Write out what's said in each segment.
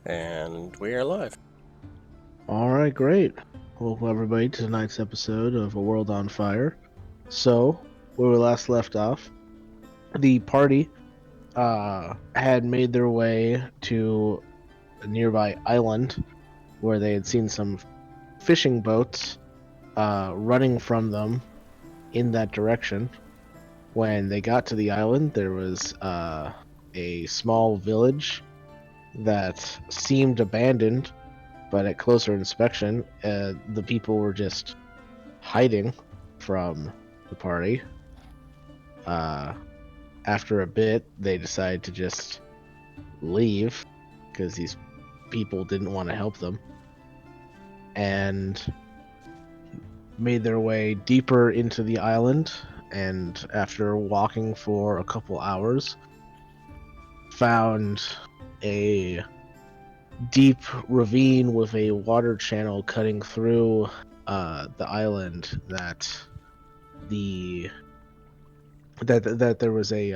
And we are live. All right, great. Welcome everybody to tonight's episode of A World on Fire. So, where we last left off, the party had made their way to a nearby island where they had seen some fishing boats running from them in that direction. When they got to the island, there was a small village that seemed abandoned, but at closer inspection, the people were just hiding from the party. Uh, After a bit, they decided to just leave because these people didn't want to help them and made their way deeper into the island. And after walking for a couple hours, found a deep ravine with a water channel cutting through the island the that there was a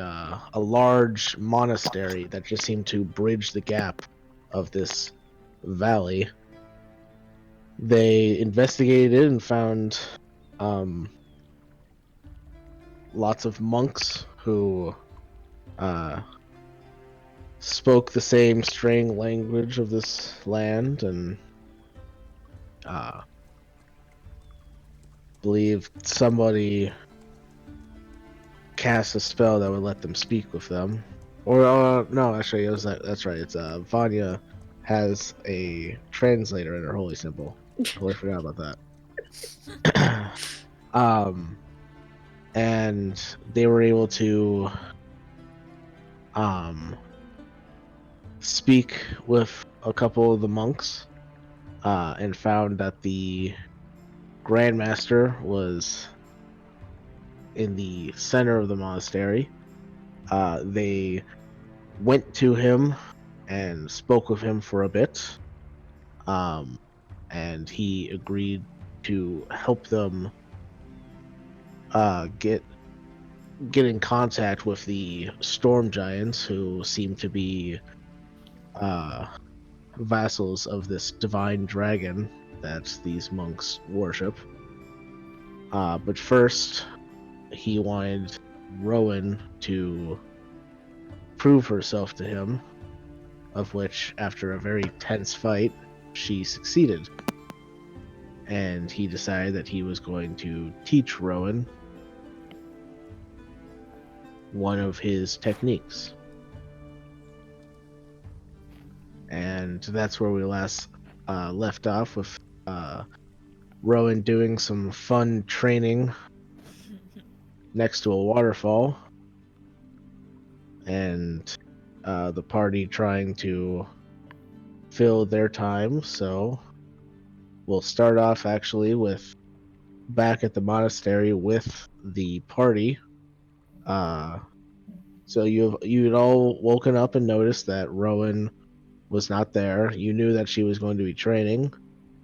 large monastery that just seemed to bridge the gap of this valley. They investigated it and found um, lots of monks who uh, spoke the same strange language of this land and uh, believed somebody cast a spell that would let them speak with them. Or no, actually, it was that's right. It's Vanya has a translator in her holy symbol. Totally forgot about that. And they were able to um speak with a couple of the monks, and found that the Grandmaster was in the center of the monastery. They went to him and spoke with him for a bit, um, and he agreed to help them get in contact with the storm giants, who seem to be uh, vassals of this divine dragon that these monks worship. But first, he wanted Rowan to prove herself to him, of which, after a very tense fight, she succeeded. And he decided that he was going to teach Rowan one of his techniques. And that's where we last left off, with Rowan doing some fun training next to a waterfall, and the party trying to fill their time. So we'll start off actually with back at the monastery with the party. Uh, so you'd all woken up and noticed that Rowan was not there. You knew that she was going to be training.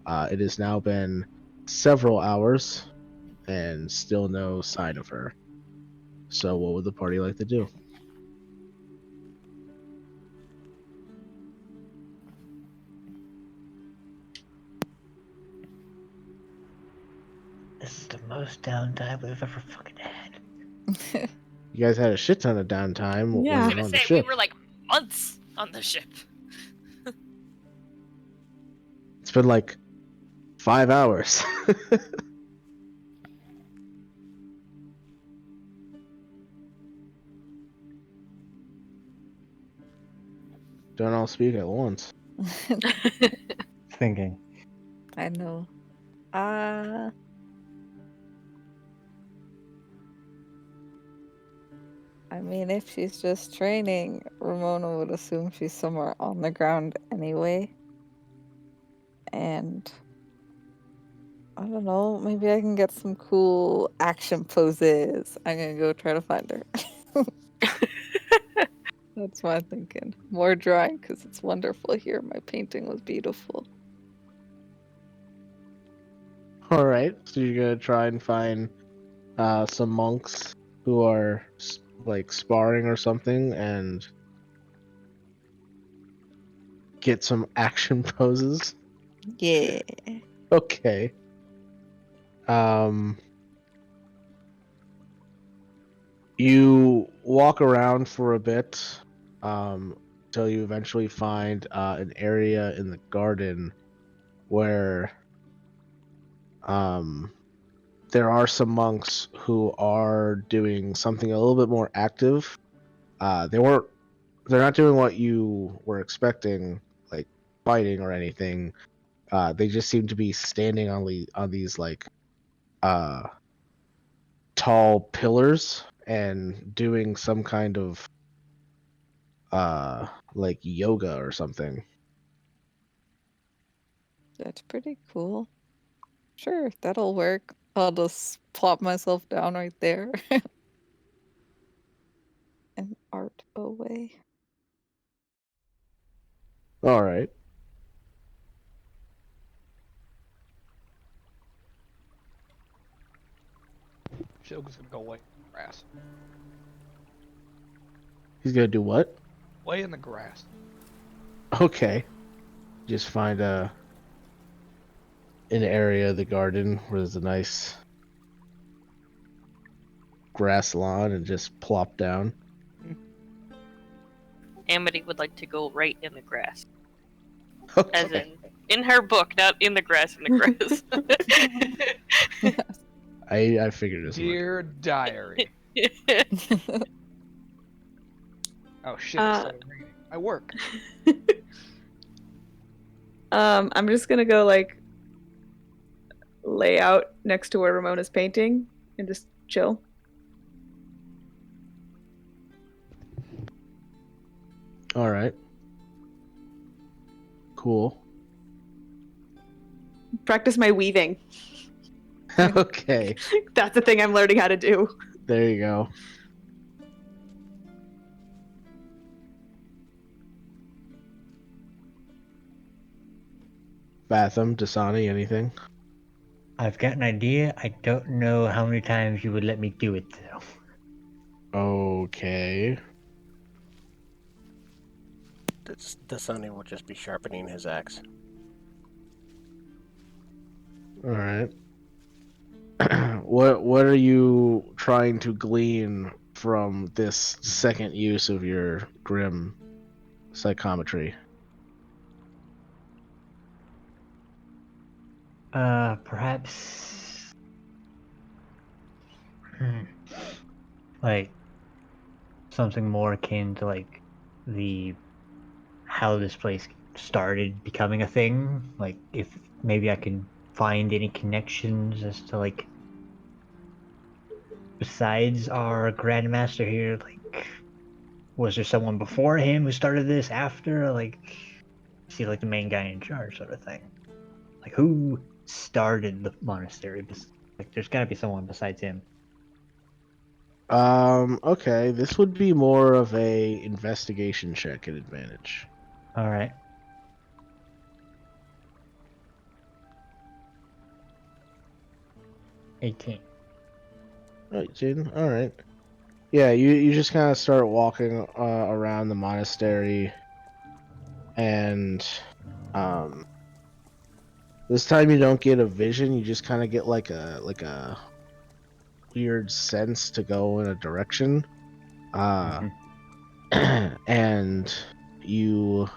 It has now been several hours and still no sign of her. So what would the party like to do? This is the most downtime we've ever fucking had. You guys had a shit ton of downtime when Yeah. you I were was on gonna the say, we ship. were like months on the ship. It's been like 5 hours. Don't all speak at once. Thinking. I know. I mean, if she's just training, Ramona would assume she's somewhere on the ground anyway. And I don't know, maybe I can get some cool action poses. I'm gonna go try to find her. That's my thinking. More drawing because it's wonderful here. My painting was beautiful. All right, so you're gonna try and find some monks who are like sparring or something, and get some action poses. Yeah. Okay. You walk around for a bit, until you eventually find an area in the garden where there are some monks who are doing something a little bit more active. They're not doing what you were expecting, like fighting or anything. They just seem to be standing on these like tall pillars and doing some kind of like yoga or something. That's pretty cool. Sure, that'll work. I'll just plop myself down right there and art away. All right. Shogun's gonna go away in the grass. He's gonna do what? Lay in the grass. Okay. Just find an area of the garden where there's a nice grass lawn and just plop down. Amity would like to go right in the grass. Okay. As in her book, not in the grass, in the grass. I figured as much. Dear diary. Oh shit, it started raining. I work. I'm just gonna go like lay out next to where Ramona's painting and just chill. All right. Cool. Practice my weaving. Okay. That's the thing I'm learning how to do. There you go. Fathom, Dasani, anything? I've got an idea. I don't know how many times you would let me do it, though. Okay. The Sunny will just be sharpening his axe. All right. What are you trying to glean from this second use of your grim psychometry? Perhaps... like, something more akin to, like, how this place started becoming a thing. Like, if maybe I can find any connections as to, like, besides our Grandmaster here, like, was there someone before him who started this after? Like, is he like the main guy in charge sort of thing? Like, who started the monastery? Like, there's gotta be someone besides him. Okay, this would be more of a investigation check at advantage. Alright. $18. Right, Jaden. All right. Yeah, you just kind of start walking around the monastery, and this time you don't get a vision. You just kind of get like a weird sense to go in a direction. And you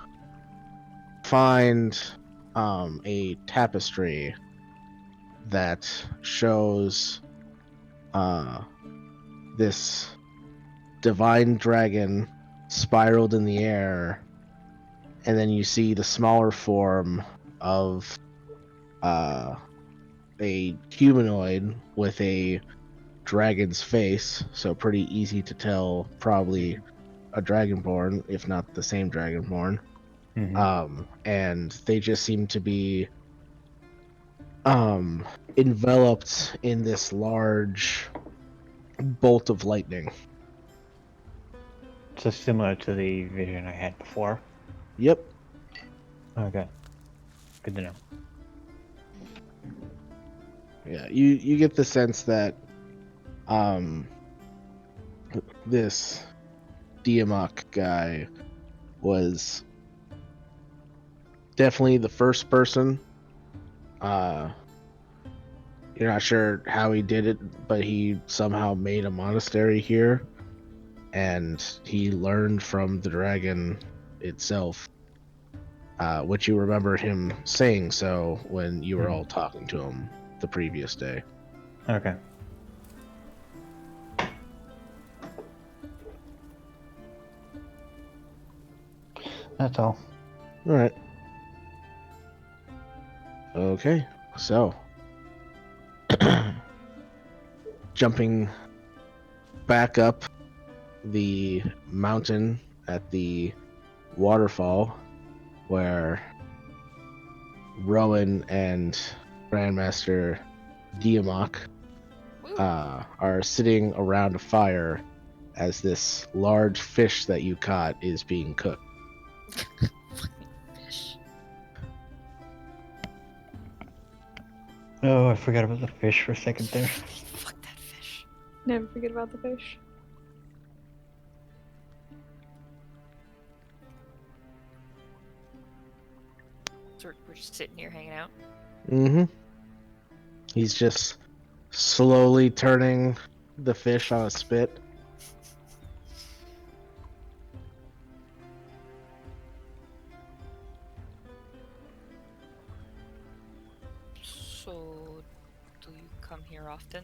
find a tapestry that shows this divine dragon spiraled in the air, and then you see the smaller form of a humanoid with a dragon's face, so pretty easy to tell, probably a dragonborn, if not the same dragonborn. And they just seem to be enveloped in this large bolt of lightning. So similar to the vision I had before. Yep. Okay. Good to know. Yeah, you get the sense that this Diamok guy was definitely the first person. You're not sure how he did it, but he somehow made a monastery here, and he learned from the dragon itself, which you remember him saying so when you were all talking to him the previous day. Okay. That's all. All right. Okay, so jumping back up the mountain at the waterfall where Rowan and Grandmaster Diamok are sitting around a fire as this large fish that you caught is being cooked. Fish. Oh, I forgot about the fish for a second there. Fuck that fish. Never forget about the fish. So we're just sitting here hanging out. Mm-hmm. He's just slowly turning the fish on a spit. So, do you come here often?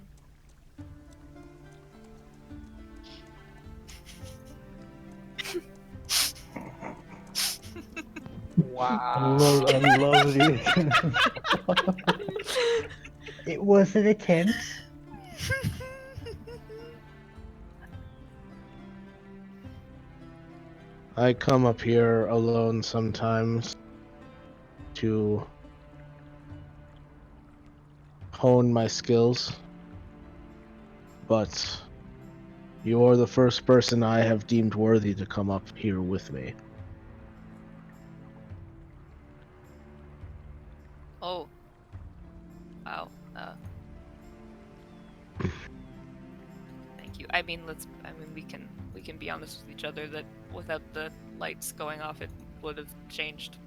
Wow. I love it. It was an attempt. I come up here alone sometimes to hone my skills, but you're the first person I have deemed worthy to come up here with me. Oh. Wow. Thank you. I mean, we can be honest with each other that without the lights going off, it would have changed.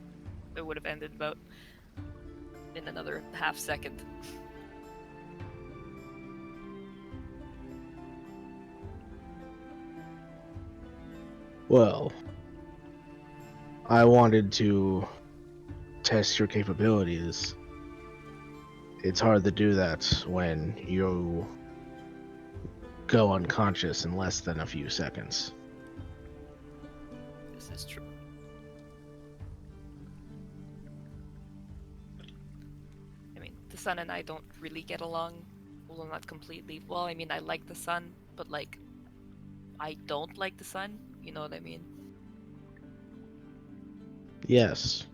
It would have ended about in another half second. Well, I wanted to test your capabilities. It's hard to do that when you go unconscious in less than a few seconds. This is true. I mean, the sun and I don't really get along. Well, not completely. Well, I mean, I like the sun, but like, I don't like the sun. You know what I mean? Yes,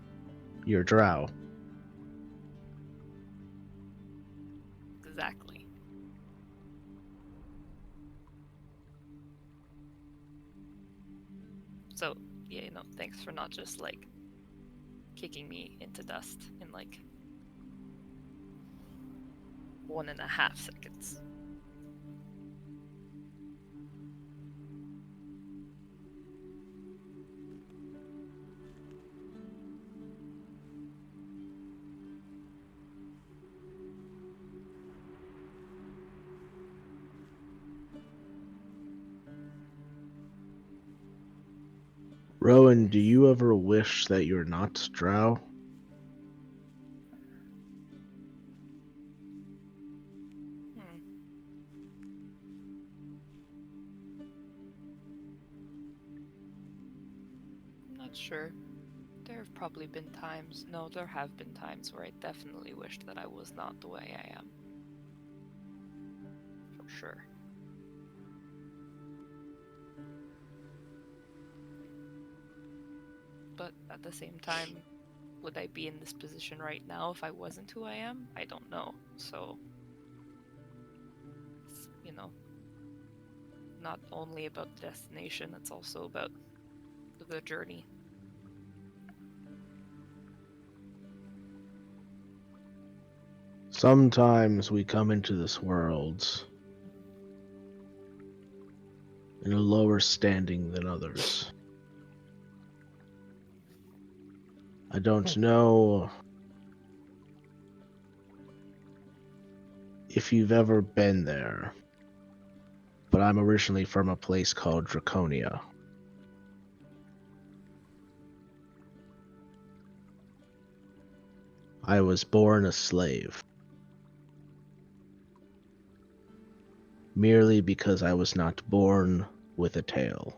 you're drow. Exactly. So, yeah, thanks for not just like kicking me into dust in like 1.5 seconds. Rowan, do you ever wish that you're not drow? I'm not sure. There have probably been times. No, there have been times where I definitely wished that I was not the way I am. For sure. But at the same time, would I be in this position right now if I wasn't who I am? I don't know. So, it's, not only about the destination, it's also about the journey. Sometimes we come into this world in a lower standing than others. I don't know if you've ever been there, but I'm originally from a place called Draconia. I was born a slave. Merely because I was not born with a tail.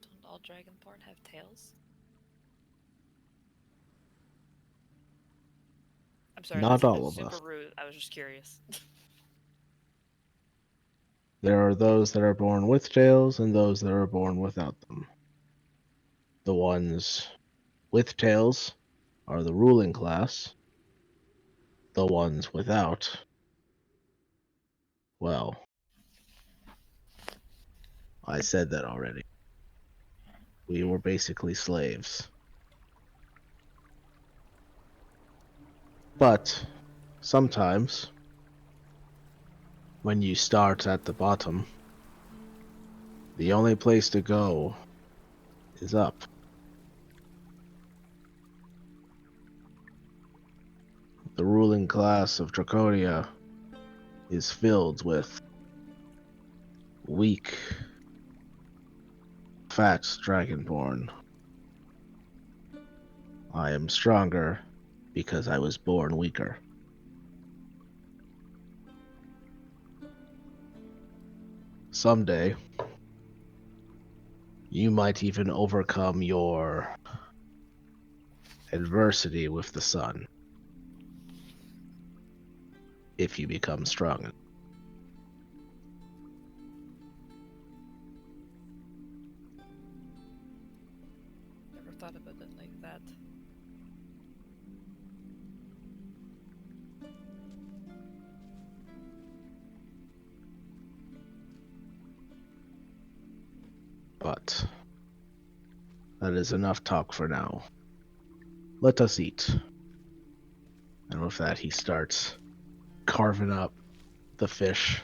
Don't all dragonborn have tails? I'm sorry, Not that's all of super us. rude. I was just curious. There are those that are born with tails and those that are born without them. The ones with tails are the ruling class. The ones without, well, I said that already. We were basically slaves. But sometimes, when you start at the bottom, the only place to go is up. The ruling class of Draconia is filled with weak, fat dragonborn. I am stronger because I was born weaker. Someday, you might even overcome your adversity with the sun if you become strong. Never thought about it like that. But that is enough talk for now. Let us eat. And with that, he starts carving up the fish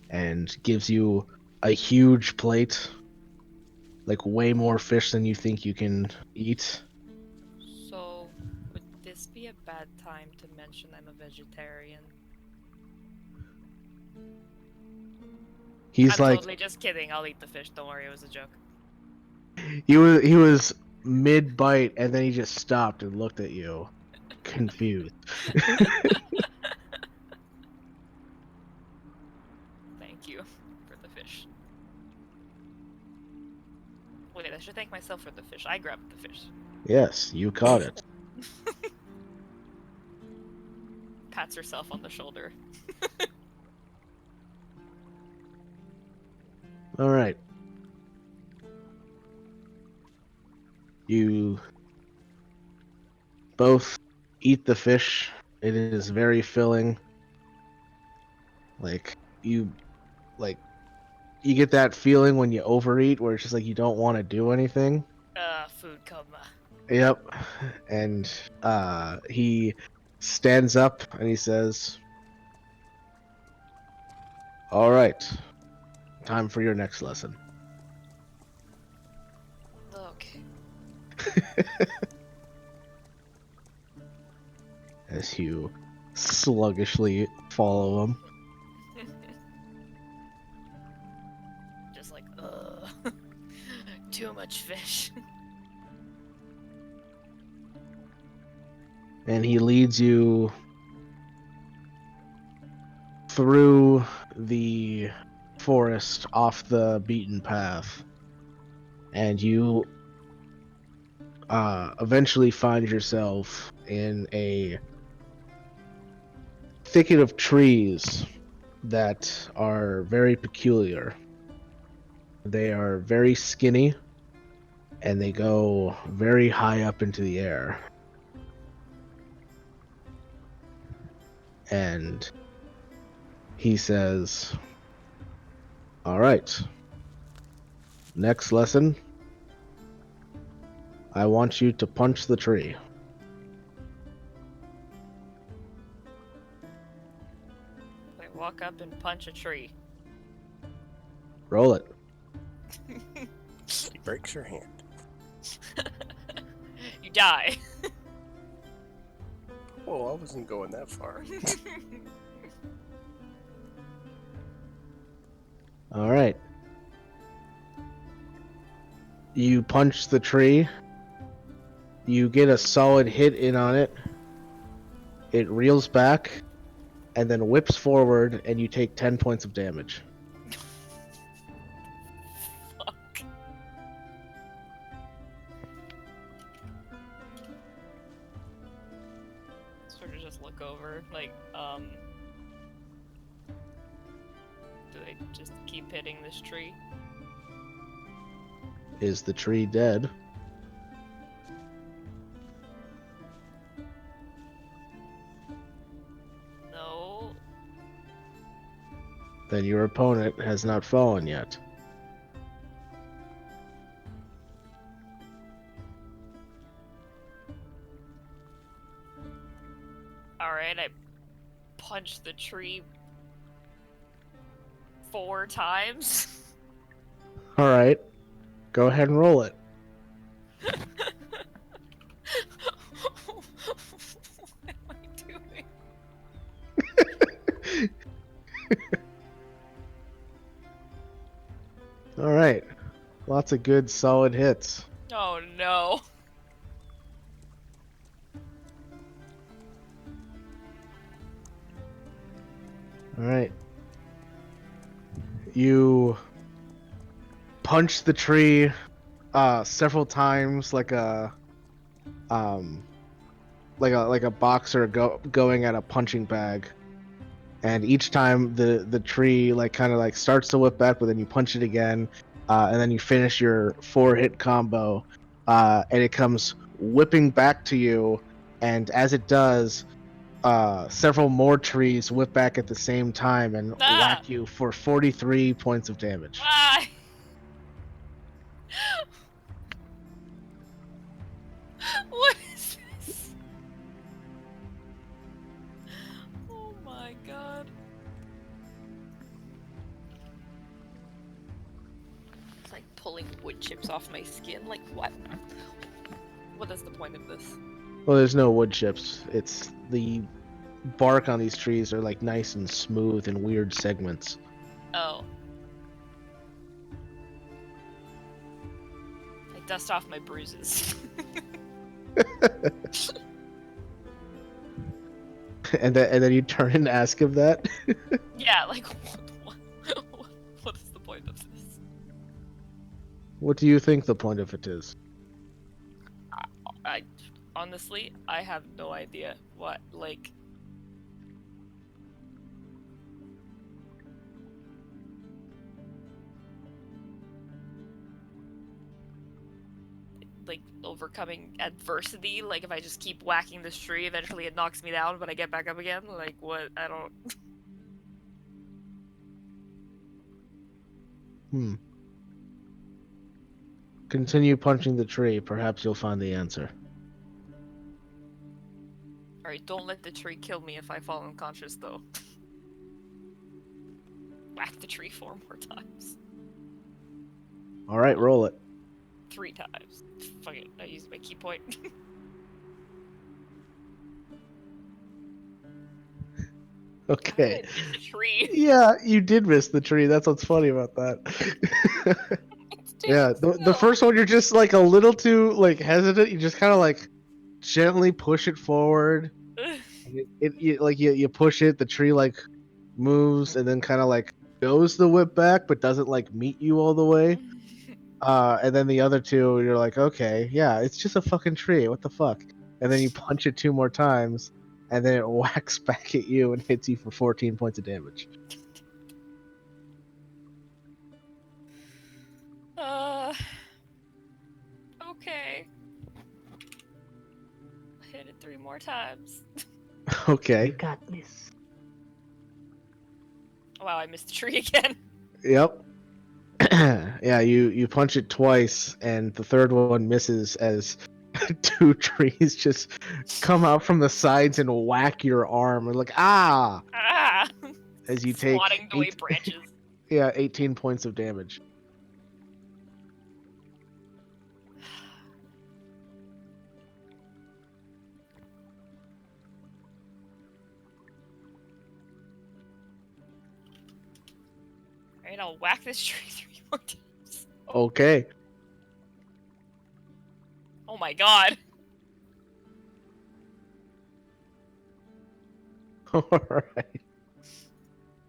and gives you a huge plate, like way more fish than you think you can eat. So, would this be a bad time to mention I'm a vegetarian? He's I'm like, totally just kidding. I'll eat the fish. Don't worry, it was a joke. he was mid bite, and then he just stopped and looked at you, confused. Thank you for the fish. Wait, I should thank myself for the fish. I grabbed the fish. Yes, you caught it. Pats herself on the shoulder. All right. You both eat the fish. It is very filling. Like you get that feeling when you overeat where it's just like you don't want to do anything. Food coma. Yep. And he stands up and he says, "All right. Time for your next lesson." Okay. As you sluggishly follow him. Just like, too much fish. And he leads you through the forest off the beaten path. And you eventually find yourself in a thicket of trees that are very peculiar. They are very skinny and they go very high up into the air. And he says, "All right, next lesson, I want you to punch the tree." I walk up and punch a tree. Roll it. He breaks your hand. You die. Whoa, I wasn't going that far. All right. You punch the tree. You get a solid hit in on it. It reels back and then whips forward, and you take 10 points of damage. Fuck. Sort of just look over, like, do I just keep hitting this tree? Is the tree dead? No. Then your opponent has not fallen yet. Alright, I punched the tree 4 times. All right. Go ahead and roll it. What am I doing? All right. Lots of good, solid hits. Oh no. All right. You punch the tree several times like a boxer going at a punching bag. And each time the tree like kind of like starts to whip back, but then you punch it again, and then you finish your 4-hit combo, and it comes whipping back to you, and as it does, several more trees whip back at the same time and whack you for 43 points of damage. Ah! What is this? Oh my god. It's like pulling wood chips off my skin. Like, what? What is the point of this? Well, there's no wood chips. It's the bark on these trees are like nice and smooth in weird segments. Oh. I dust off my bruises. And then you turn and ask him that. Yeah, like, what is the point of this? What do you think the point of it is? I honestly, I have no idea what, like... Like, overcoming adversity, like, if I just keep whacking this tree, eventually it knocks me down, but I get back up again? Like, what? I don't... Continue punching the tree. Perhaps you'll find the answer. Alright, don't let the tree kill me if I fall unconscious, though. Whack the tree 4 more times. All right, roll it. 3 times. Fuck it, I used my key point. Okay. I hit the tree. Yeah, you did miss the tree. That's what's funny about that. Yeah, the first one you're just like a little too like hesitant. You just kind of like gently push it forward. You push it, the tree like moves and then kind of like goes the whip back, but doesn't like meet you all the way. And then the other two, you're like, okay, yeah, it's just a fucking tree. What the fuck? And then you punch it 2 more times, and then it whacks back at you and hits you for 14 points of damage. Okay. I hit it 3 more times. Okay. You got this. Wow, I missed the tree again. Yep. Yeah, you punch it twice, and the third one misses as 2 trees just come out from the sides and whack your arm. And like, ah! Ah! As you take Swatting away branches. Yeah, 18 points of damage. Alright, I'll whack this tree 3 more times. Okay. Oh my god. Alright.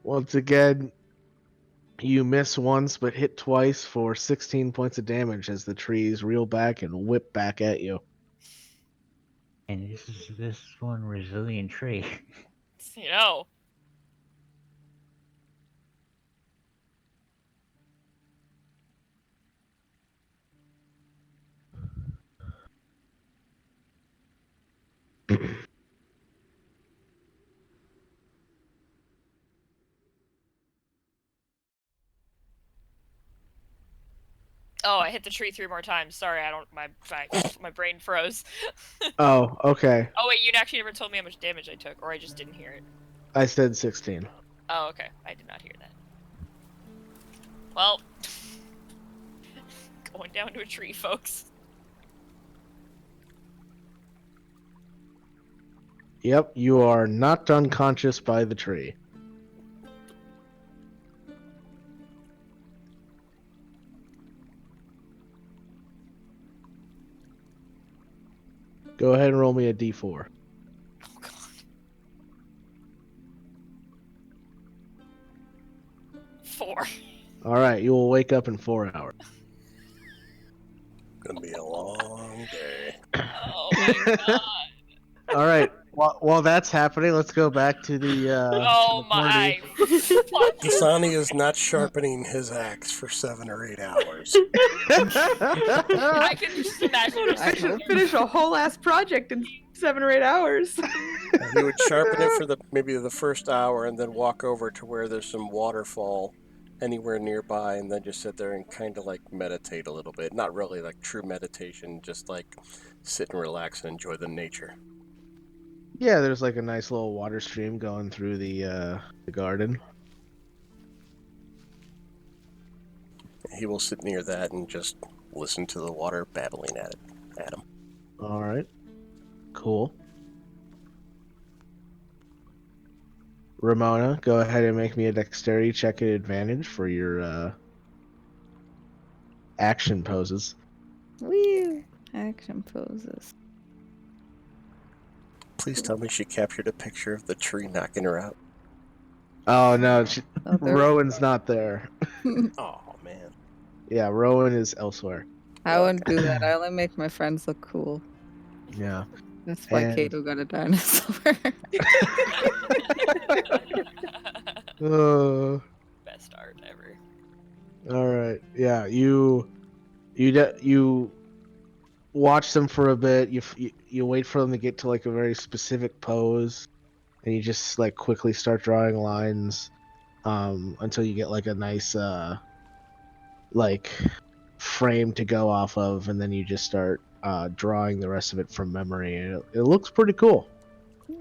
Once again, you miss once but hit twice for 16 points of damage as the trees reel back and whip back at you. And this one resilient tree. You know. Oh, I hit the tree 3 more times. Sorry, I don't. My brain froze. Oh, okay. Oh wait, you actually never told me how much damage I took, or I just didn't hear it. I said 16. Oh, okay. I did not hear that. Well, going down to a tree, folks. Yep, you are knocked unconscious by the tree. Go ahead and roll me a d4. Oh god. 4. Alright, you will wake up in 4 hours. Gonna be a long day. Oh my god. Alright, while that's happening, let's go back to the Oh my. Dasani is not sharpening his axe for 7 or 8 hours. I can just imagine. I should finish a whole ass project in 7 or 8 hours. He would sharpen it for maybe the first hour and then walk over to where there's some waterfall anywhere nearby and then just sit there and kind of like meditate a little bit. Not really like true meditation, just like sit and relax and enjoy the nature. Yeah, there's like a nice little water stream going through the garden. He will sit near that and just listen to the water babbling at him. Alright. Cool. Ramona, go ahead and make me a dexterity check at advantage for your action poses. Woo! Action poses. Please tell me she captured a picture of the tree knocking her out. Oh no, Oh, there- Rowan's not there. Oh man. Yeah, Rowan is elsewhere. I wouldn't do that. I only make my friends look cool. Yeah. That's why And- Kato got a dinosaur. Best art ever. All right. Yeah, you watch them for a bit. You wait for them to get to like a very specific pose, and you just like quickly start drawing lines until you get like a nice like frame to go off of, and then you just start drawing the rest of it from memory, and it looks pretty cool.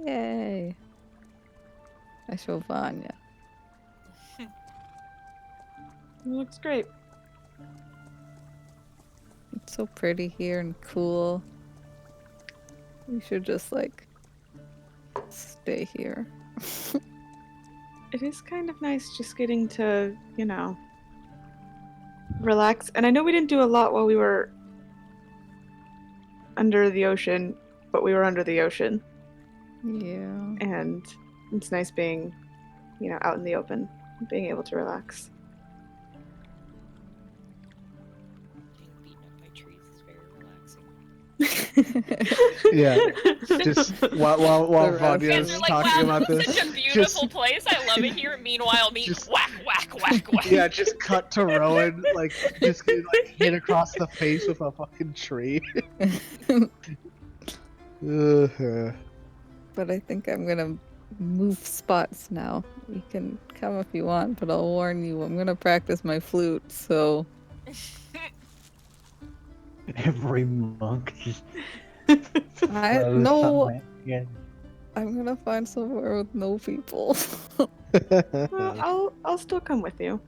Yay. I show Vanya. It looks great. It's so pretty here and cool. We should just like stay here. It is kind of nice just getting to, relax. And I know we didn't do a lot while we were under the ocean, but we were under the ocean. Yeah. And it's nice being, out in the open, being able to relax. Being beaten up by trees is very relaxing. Yeah. Just while The Vanya's Kids are like, talking wow, about this this. is such a beautiful place. I love it here. Meanwhile, me just- whack, whack, whack, whack. Yeah, just cut to Rowan, like just getting like hit across the face with a fucking tree. But I think I'm gonna move spots now. You can come if you want, but I'll warn you, I'm gonna practice my flute, so Every monk just. I throws no something at- I'm gonna find somewhere with no people. Well, I'll still come with you.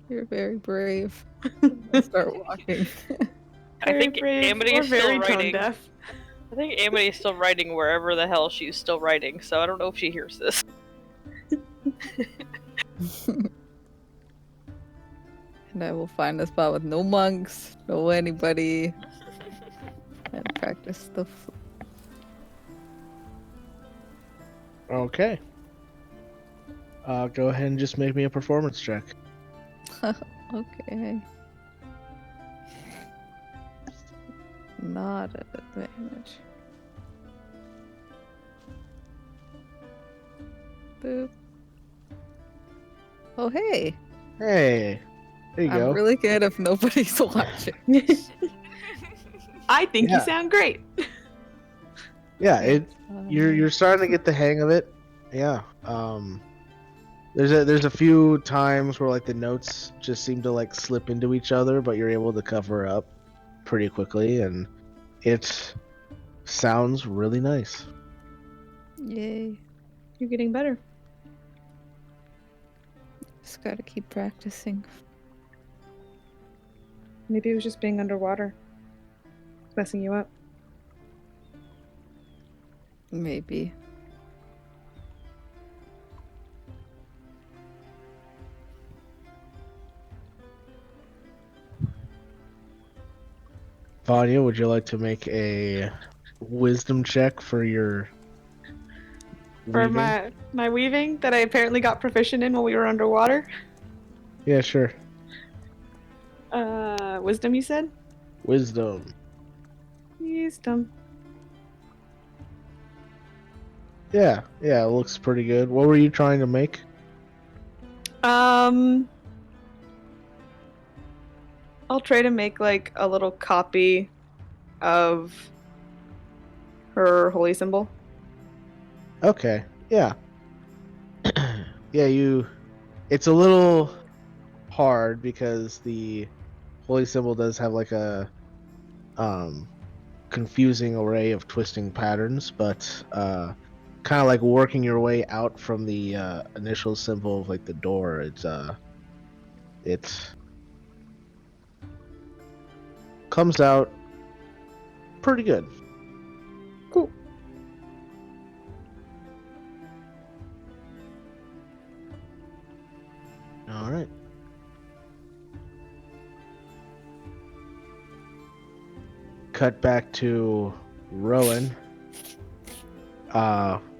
You're very brave. I start walking. I think Amity or is still very tone writing. deaf. I think Amity is still writing wherever the hell she's still writing, so I don't know if she hears this. And I will find a spot with no monks, no anybody, and practice the. Okay. Go ahead and just make me a performance check. Okay. Not at advantage. Boop. Oh, hey. Hey, there you I'm go. really good if nobody's watching. I think you Yeah. sound great. Yeah, you're starting to get the hang of it. Yeah. There's a few times where like the notes just seem to like slip into each other, but you're able to cover up pretty quickly, and it sounds really nice. Yay. You're getting better. Just gotta keep practicing. Maybe it was just being underwater. It's messing you up. Maybe. Vanya, would you like to make a wisdom check for your For weaving? my weaving that I apparently got proficient in while we were underwater. Yeah, sure. Wisdom, you said? Wisdom. Wisdom. Yeah, it looks pretty good. What were you trying to make? I'll try to make like a little copy of her holy symbol. Okay, yeah. Yeah, it's a little hard because the holy symbol does have like a confusing array of twisting patterns, but kind of like working your way out from the initial symbol of like the door, it comes out pretty good. Cool. All right. Cut back to Rowan.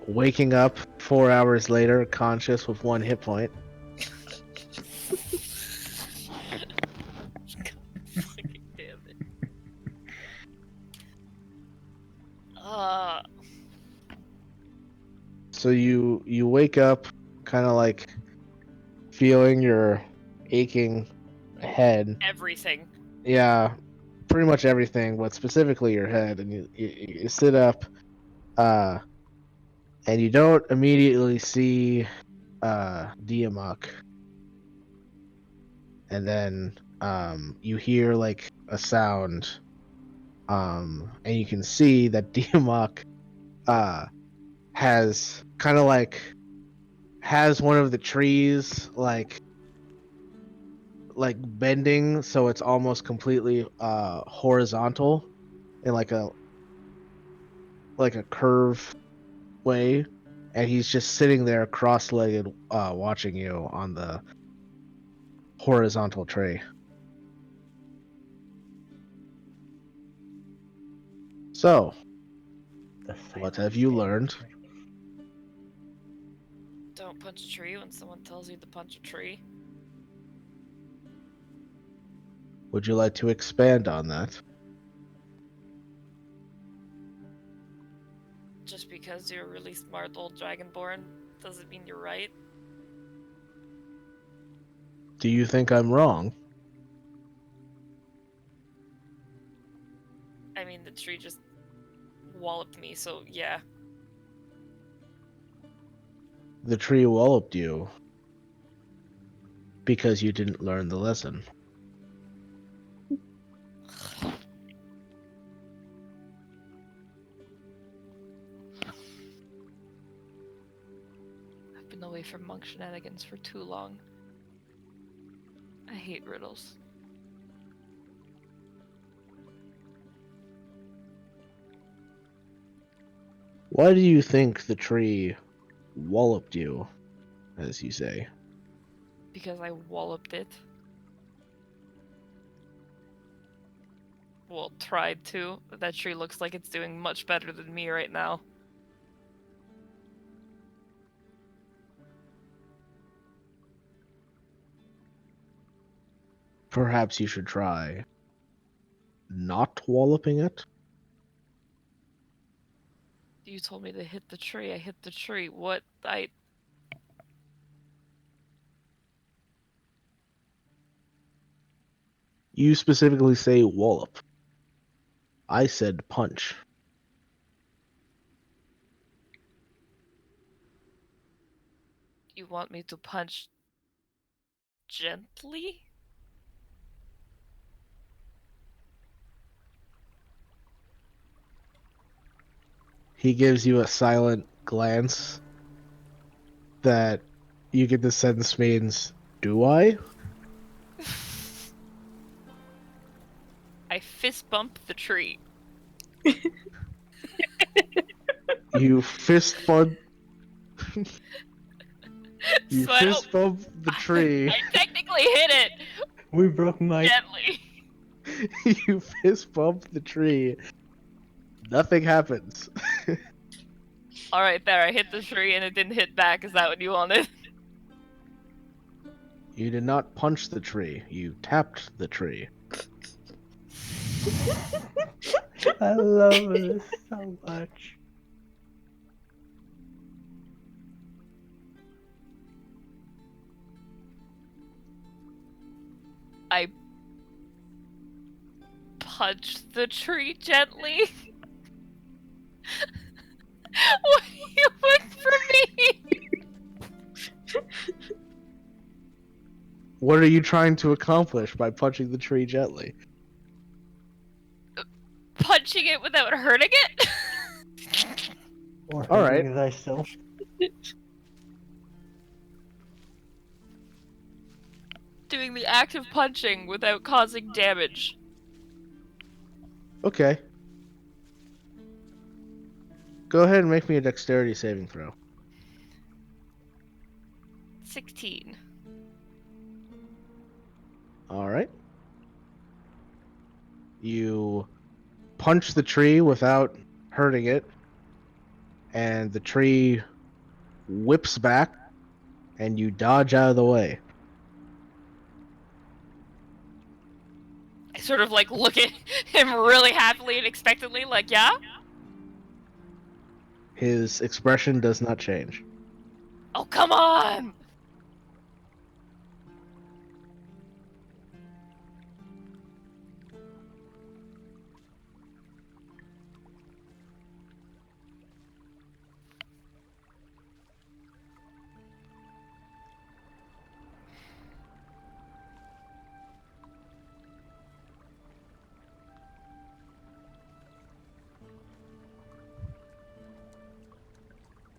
Waking up 4 hours later, conscious with 1 hit point. Fucking damn it. So you wake up, kind of like feeling your aching head. Everything. Yeah, pretty much everything, but specifically your head, and you sit up, and you don't immediately see Diamok, and then you hear like a sound, and you can see that Diamok has kind of like has one of the trees like bending, so it's almost completely horizontal in like a curve way, and he's just sitting there cross-legged, watching you on the horizontal tree. So, The what silent have you stage. learned? Don't punch a tree when someone tells you to punch a tree. Would you like to expand on that? Just because you're a really smart old dragonborn doesn't mean you're right. Do you think I'm wrong? I mean, the tree just walloped me, so yeah. The tree walloped you because you didn't learn the lesson. I've been away from monk shenanigans for too long. I hate riddles. Why do you think the tree walloped you, as you say? Because I walloped it. Well, tried to. That tree looks like it's doing much better than me right now. Perhaps you should try not walloping it? You told me to hit the tree. I hit the tree. What? I... You specifically say wallop. I said punch. You want me to punch gently? He gives you a silent glance that you get the sense means, do I? I fist bump the tree. You fist bump. You So I don't... fist bump the tree. I technically hit it We broke my. gently. You fist bump the tree. Nothing happens. Alright, there. I hit the tree and it didn't hit back. Is that what you wanted? You did not punch the tree. You tapped the tree. I love this so much. I punched the tree gently. What do you want from me? What are you trying to accomplish by punching the tree gently? Punching it without hurting it? Or All right. hurting thyself. Doing the act of punching without causing damage. Okay. Go ahead and make me a dexterity saving throw. 16. All right. You punch the tree without hurting it, and the tree whips back, and you dodge out of the way. I sort of like look at him really happily and expectantly, like, yeah? His expression does not change. Oh, come on!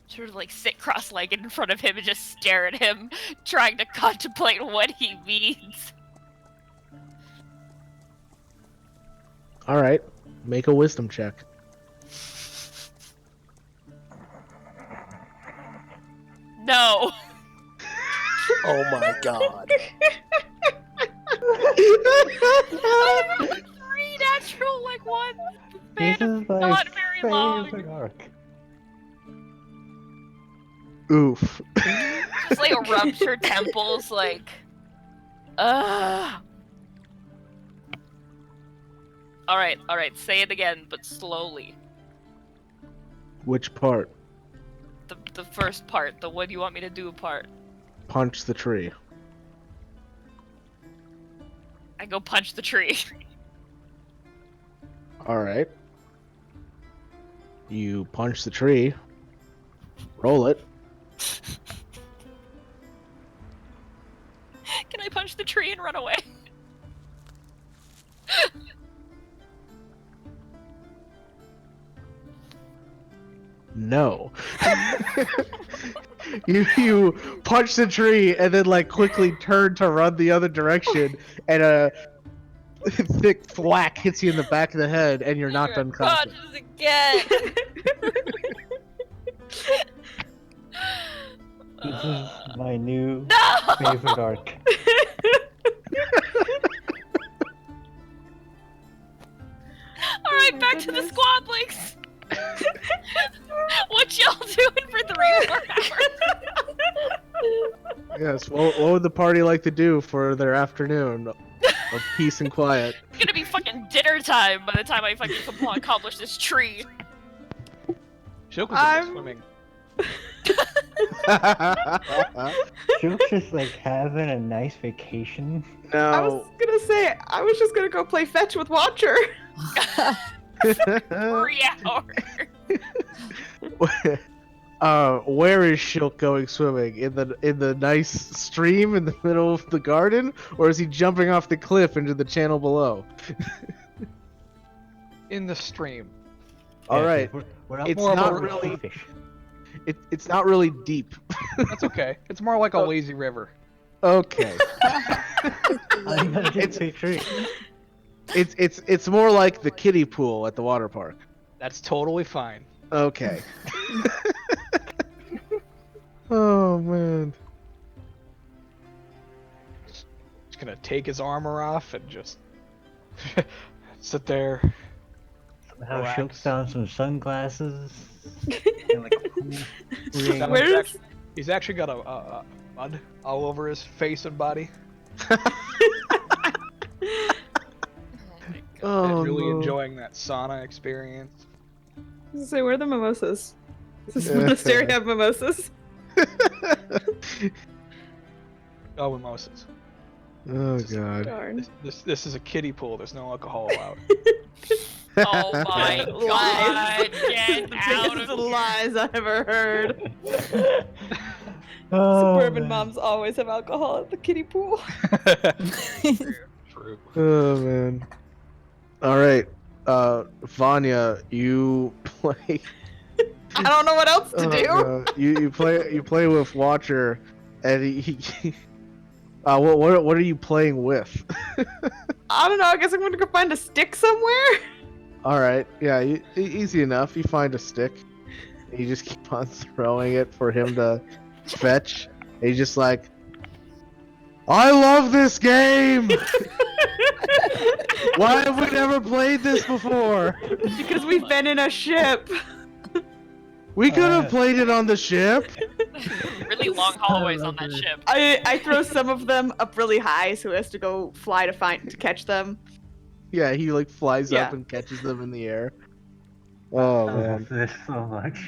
Sort of like sit cross-legged in front of him and just stare at him, trying to contemplate what he means. All right. Make a wisdom check. No. Oh my god. I rolled 3 natural, like, one. This is my Not very long. favorite arc. Oof. Just like rubs her temples, like, ugh. All right, say it again, but slowly. Which part? The first part, the what do you want me to do part. Punch the tree. I go punch the tree. All right. You punch the tree. Roll it. Can I punch the tree and run away? No. you punch the tree and then like quickly turn to run the other direction, and a thick thwack hits you in the back of the head, and you're knocked unconscious. Unconscious again. This is my new No! favorite arc. Alright, my back to the goodness. squadlings. What y'all doing for 3 more hours? Yes. What would the party like to do for their afternoon of peace and quiet? It's gonna be fucking dinner time by the time I fucking accomplish this tree. Shilk was I'm- swimming. Joke's just like having a nice vacation. I was No. gonna say, I was just gonna go play fetch with Watcher. 3 hours. Where is Shilk going swimming? In the nice stream in the middle of the garden, or is he jumping off the cliff into the channel below? In the stream. All Yeah, right. We're out It's more not about really- fish. It's not really deep. That's okay. It's more like a Oh. lazy river. Okay. I'm gonna It's- just a tree. It's more like the kiddie pool at the water park. That's totally fine. Okay. Oh man. Just gonna take his armor off and just sit there. Somehow Relax. Shilk found some sunglasses. And like a cool ring. That- Where's He's actually got a mud all over his face and body. Oh, Really no. enjoying that sauna experience. say where are the mimosas? Does this monastery have mimosas? Oh, mimosas. Oh god. Darn. This is a kiddie pool. There's no alcohol allowed. Oh my god, get The out biggest of here. lies I've ever heard. Oh, Suburban man. moms always have alcohol at the kiddie pool. True. Oh man. All right. Vanya, you play. I don't know what else to Oh, do. God. You play with Watcher, and he what are you playing with? I don't know. I guess I'm gonna go find a stick somewhere. All right. Yeah. Easy enough. You find a stick. And you just keep on throwing it for him to fetch. And he's just like, I love this game. Why have we never played this before? Because we've been in a ship. We could have played it on the ship. Really long hallways on that ship. I throw some of them up really high, so he has to go fly to catch them. Yeah, he like flies Yeah. up and catches them in the air. Oh I man, love this so much.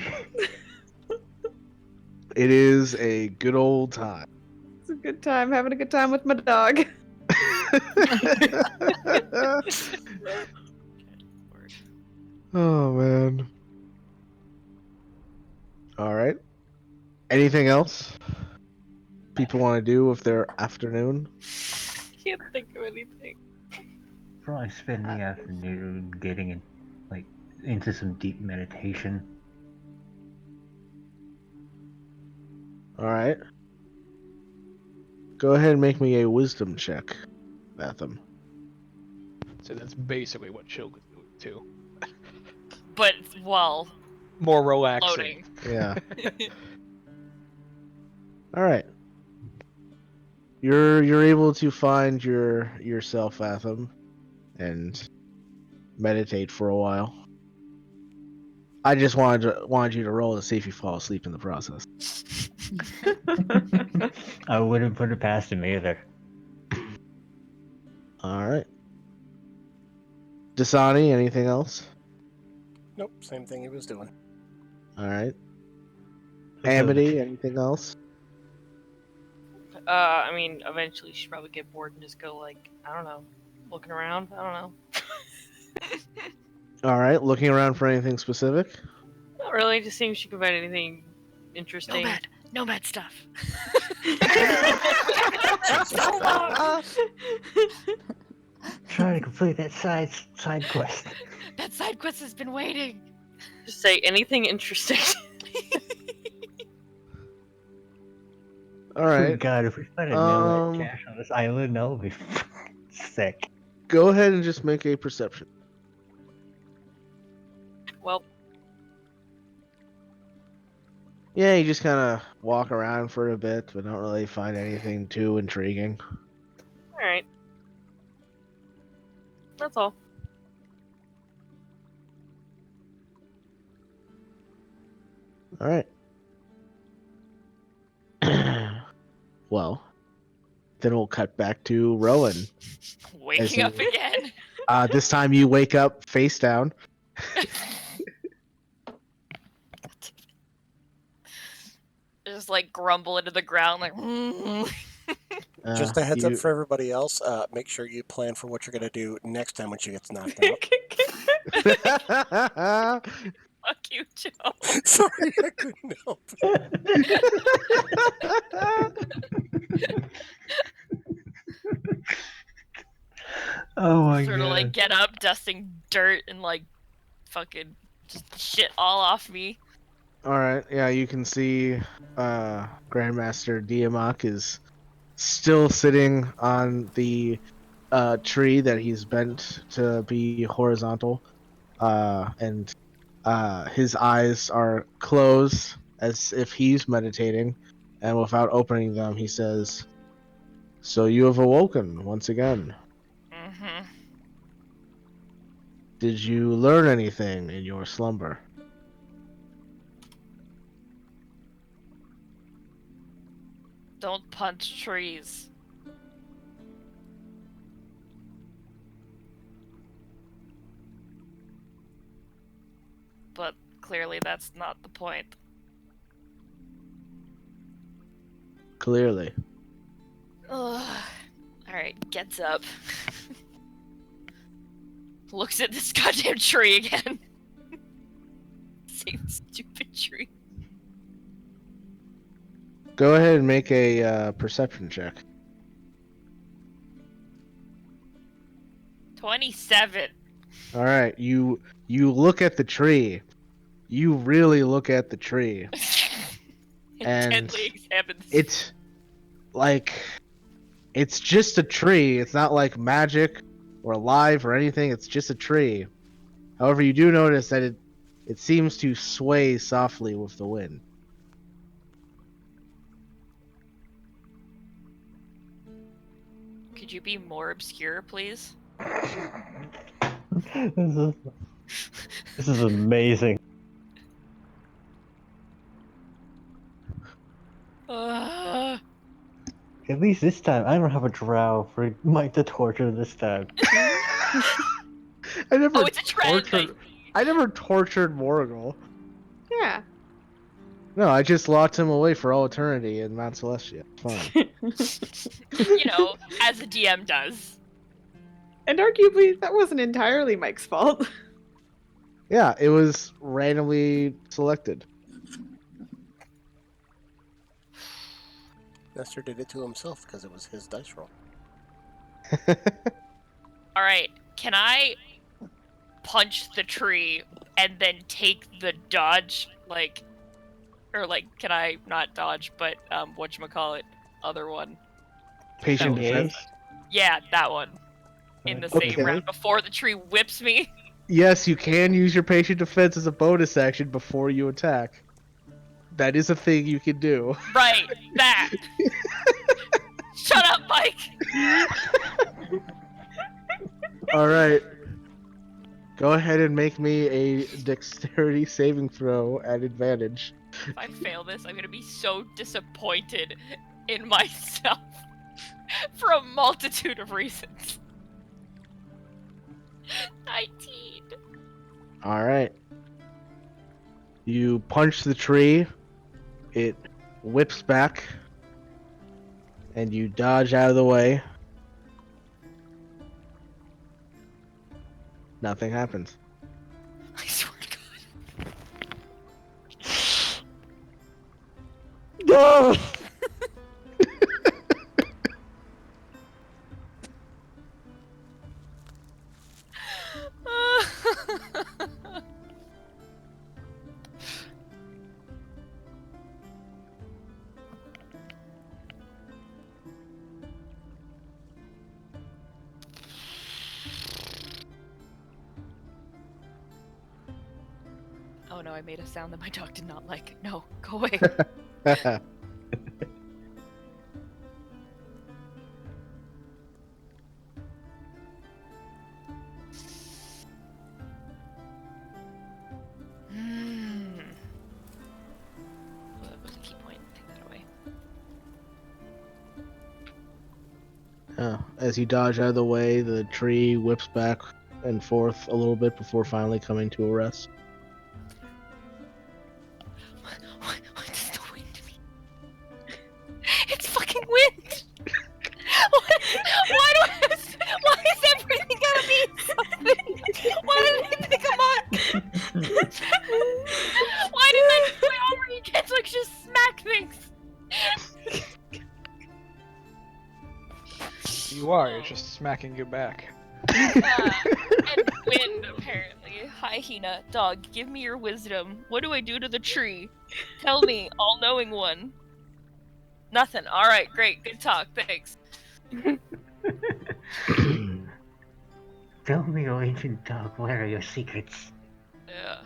it is a good old time. It's a good time, having a good time with my dog. Oh man. All right. Anything else people want to do with their afternoon? Can't think of anything. Probably spend the afternoon getting in, like, into some deep meditation. All right. Go ahead and make me a wisdom check, Matham. So that's basically what Shilk is doing too. But, well, More relaxing. loading. Yeah. All right. You're able to find yourself, Atham, and meditate for a while. I just wanted you to roll to see if you fall asleep in the process. I wouldn't put it past him either. All right. Dasani, anything else? Nope, same thing he was doing. All right. Amity, anything else? I mean, eventually she'd probably get bored and just go, like, I don't know, looking around? I don't know. All right. Looking around for anything specific? Not really, just seeing if she could find anything interesting. Nomad stuff. So long. Trying to complete that side quest. That side quest has been waiting. Just say anything interesting. All Oh right. god, if we find a nail Um, that cache on this island, that would be sick. Go ahead and just make a perception. Well, Yeah, you just kind of walk around for a bit, but don't really find anything too intriguing. alright. That's all. All right. Well, then we'll cut back to Rowan. Waking up you- again. This time you wake up face down. Just like grumble into the ground, like. Just a heads up You- for everybody else. Make sure you plan for what you're gonna do next time when she gets knocked out. Fuck you, Joe. Sorry, I couldn't help it. Oh my Sort of like get up, dusting dirt and like fucking just shit all off me. All right. Yeah, you can see Grandmaster Diamok is still sitting on the tree that he's bent to be horizontal, and his eyes are closed as if he's meditating, and without opening them, he says, "So you have awoken once again. Mm-hmm. Did you learn anything in your slumber?" Don't punch trees. But clearly that's not the point. Clearly. Ugh. Alright, gets up. Looks at this goddamn tree again. Same stupid tree. Go ahead and make a perception check. 27. All right, you look at the tree. You really look at the tree. And Intently examine this. It's like it's just a tree. It's not like magic or alive or anything. It's just a tree. However, you do notice that it seems to sway softly with the wind. Could you be more obscure, please? This is amazing. Ugh. At least this time, I don't have a drow for Mike to torture this time. I never Oh, it's a trend. I never tortured Morgul. Yeah. No, I just locked him away for all eternity in Mount Celestia. Fine. You know, as a DM does. And arguably, that wasn't entirely Mike's fault. Yeah, it was randomly selected. Nestor did it to himself because it was his dice roll. Alright, can I punch the tree and then take the dodge, like, or like, can I not dodge, but, whatchamacallit, other one? Patient Engage? defense. Yeah, that one. In the same Okay. round, before the tree whips me. Yes, you can use your patient defense as a bonus action before you attack. That is a thing you can do. Right, that. Shut up, Mike! All right. Go ahead and make me a dexterity saving throw at advantage. If I fail this, I'm gonna be so disappointed in myself. For a multitude of reasons. 19. All right. You punch the tree. It whips back. And you dodge out of the way. Nothing happens. I swear to God. No! no, I made a sound that my dog did not like. No, go away. Well, that was a key point. Take that away. As you dodge out of the way, the tree whips back and forth a little bit before finally coming to a rest. What does the wind mean? It's fucking wind! Why is everything gotta mean something? Why did I pick a monk? Why didn't I just wait over you kids like just smack things? You are. You're just smacking you back. And wind, apparently. Hi, Hina. Dog, give me your wisdom. What do I do to the tree? Tell me, all-knowing one. Nothing. Alright, great. Good talk. Thanks. Tell me, O ancient dog, what are your secrets? Yeah.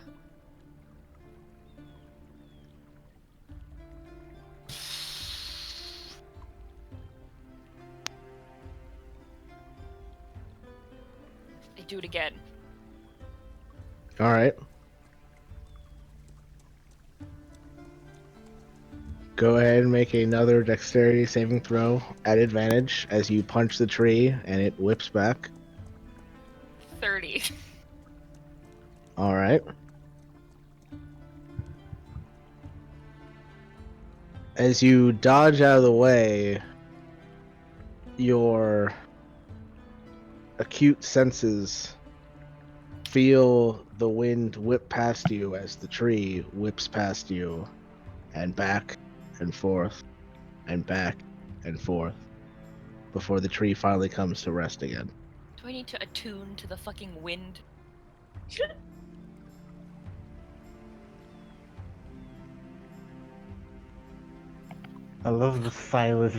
I do it again. All right. Go ahead and make another dexterity saving throw at advantage as you punch the tree and it whips back. 30. All right. As you dodge out of the way, your acute senses feel the wind whip past you as the tree whips past you, and back and forth and back and forth before the tree finally comes to rest again. Do I need to attune to the fucking wind? I love the silence.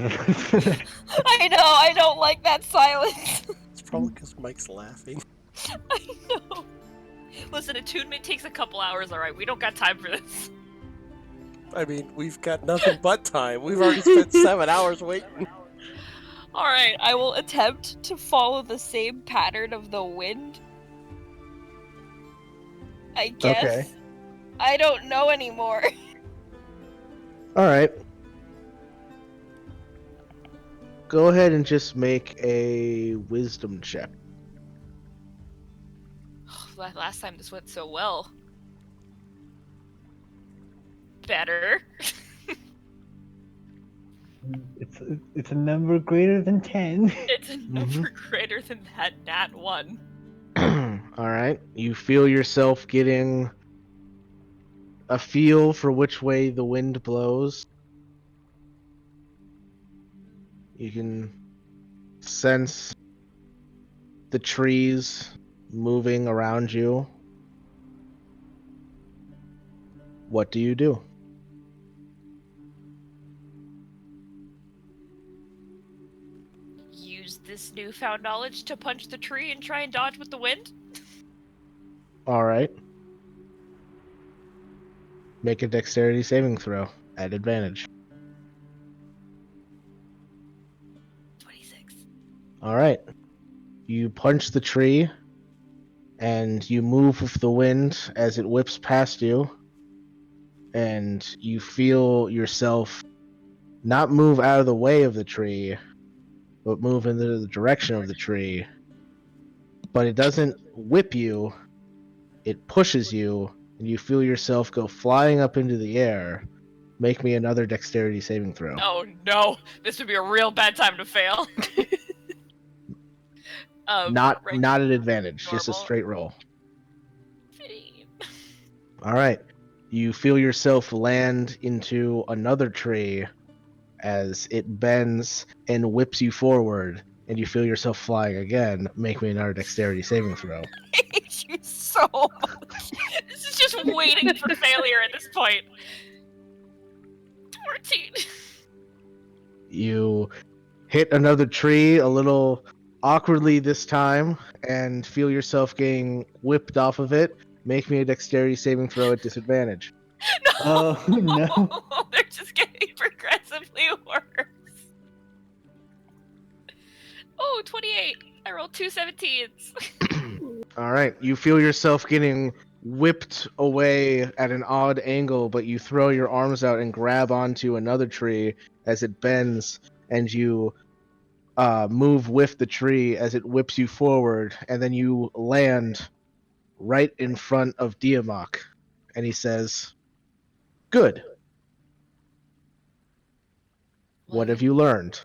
I know, I don't like that silence. It's probably because Mike's laughing. I know. Listen, attunement takes a couple hours, alright? We don't got time for this. I mean, we've got nothing but time. We've already spent 7 hours waiting. Alright, I will attempt to follow the same pattern of the wind. I guess. Okay. I don't know anymore. All right. Go ahead and just make a wisdom check. Last time this went so well. Better. it's a number greater than 10. It's a number greater than that nat 1. All right. You feel yourself getting a feel for which way the wind blows. You can sense the trees moving around you. What do you do? Use this newfound knowledge to punch the tree and try and dodge with the wind? All right. Make a dexterity saving throw at advantage. 26. All right. You punch the tree and you move with the wind as it whips past you. And you feel yourself not move out of the way of the tree, but move into the direction of the tree. But it doesn't whip you, it pushes you, and you feel yourself go flying up into the air. Make me another dexterity saving throw. Oh no, this would be a real bad time to fail. Not right, at advantage, just a normal. straight roll. 15. All right. You feel yourself land into another tree as it bends and whips you forward, and you feel yourself flying again. Make me another dexterity saving throw. I hate you so much. This is just waiting for failure at this point. 14. You hit another tree a little awkwardly this time and feel yourself getting whipped off of it Make me a dexterity saving throw at disadvantage. No! Oh, no. They're just getting progressively worse. Oh, 28. I rolled 2 17s. All right, you feel yourself getting whipped away at an odd angle, but you throw your arms out and grab onto another tree as it bends, and you move with the tree as it whips you forward, and then you land right in front of Diamok, and he says, "Good. What have you learned?"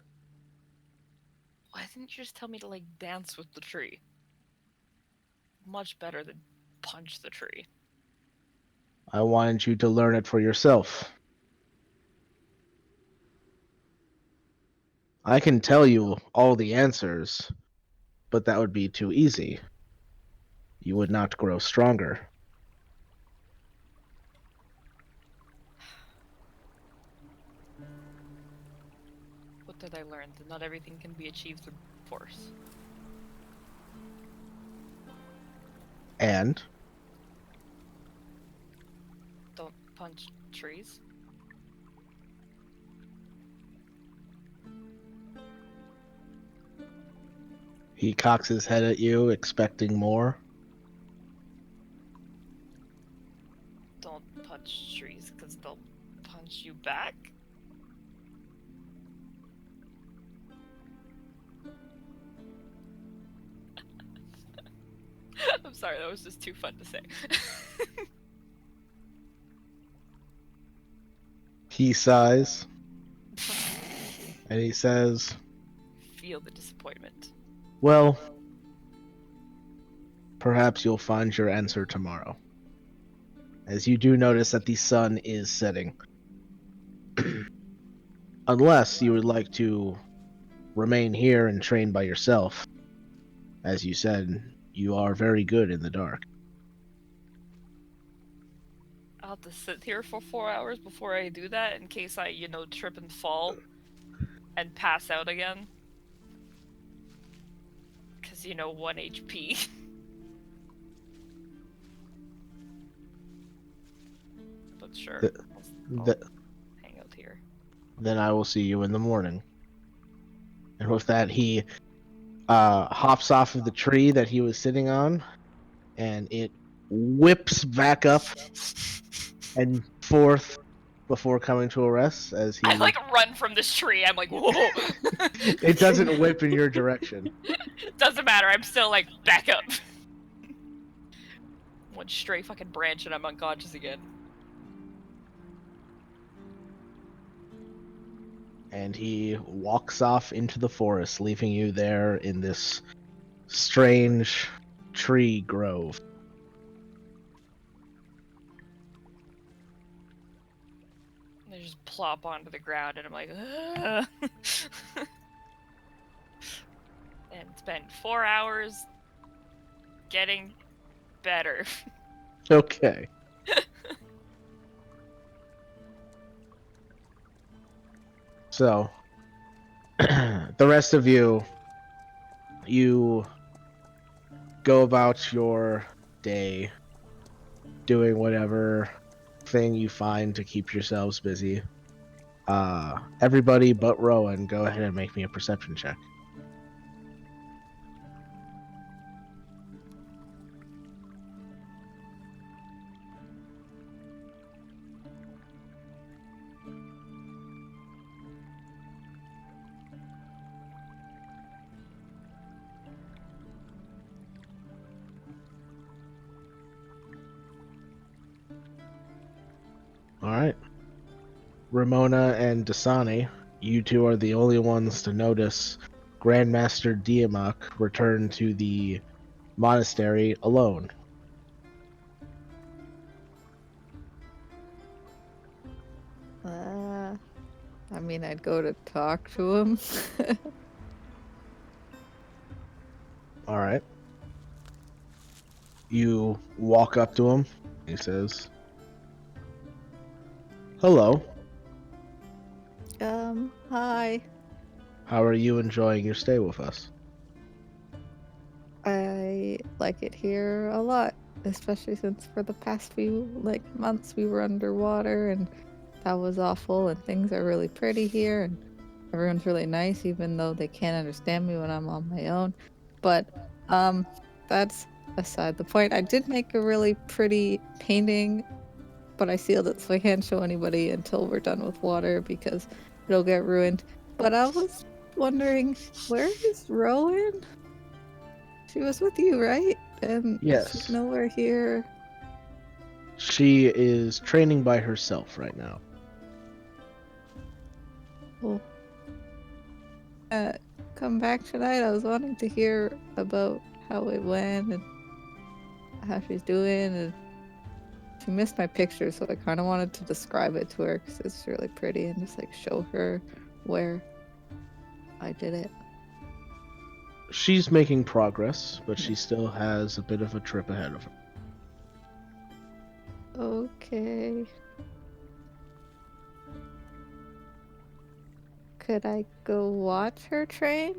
Why didn't you just tell me to, like, dance with the tree? Much better than punch the tree. I wanted you to learn it for yourself. I can tell you all the answers, but that would be too easy. You would not grow stronger. What did I learn? That not everything can be achieved through force. And Don't punch trees. he cocks his head at you, expecting more. Don't punch trees because they'll punch you back. I'm sorry, that was just too fun to say. He sighs, and he says, Feel the disappointment. "Well, perhaps you'll find your answer tomorrow." As you do notice that the sun is setting. Unless you would like to remain here and train by yourself. As you said, you are very good in the dark. I'll have to sit here for 4 hours before I do that in case I, trip and fall and pass out again. Because, 1 HP. But sure, I'll hang out here. Then I will see you in the morning. And with that, he hops off of the tree that he was sitting on, and it whips back up and forth before coming to a rest as he... I, run from this tree. I'm like, whoa! It doesn't whip in your direction. Doesn't matter. I'm still, back up. One stray fucking branch and I'm unconscious again. And he walks off into the forest, leaving you there in this strange tree grove. I just plop onto the ground and I'm like, ugh. And spent 4 hours getting better. Okay. So, the rest of you go about your day doing whatever thing you find to keep yourselves busy. Everybody but Rowan, go ahead and make me a perception check. Alright. Ramona and Dasani, you two are the only ones to notice Grandmaster Diamok return to the monastery alone. I mean, I'd go to talk to him. Alright. You walk up to him. He says, "Hello. Hi. How are you enjoying your stay with us?" I like it here a lot. especially since for the past few months we were underwater and that was awful. And things are really pretty here, and everyone's really nice, even though they can't understand me when I'm on my own. But that's aside the point. I did make a really pretty painting, but I sealed it so I can't show anybody until we're done with water because it'll get ruined. But I was wondering, where is Rowan? She was with you, right? And Yes. she's nowhere here. She is training by herself right now. Well, come back tonight. I was wanting to hear about how it went and how she's doing. And she missed my picture, so I kind of wanted to describe it to her because it's really pretty and just show her where I did it. She's making progress, but she still has a bit of a trip ahead of her. Okay. Could I go watch her train?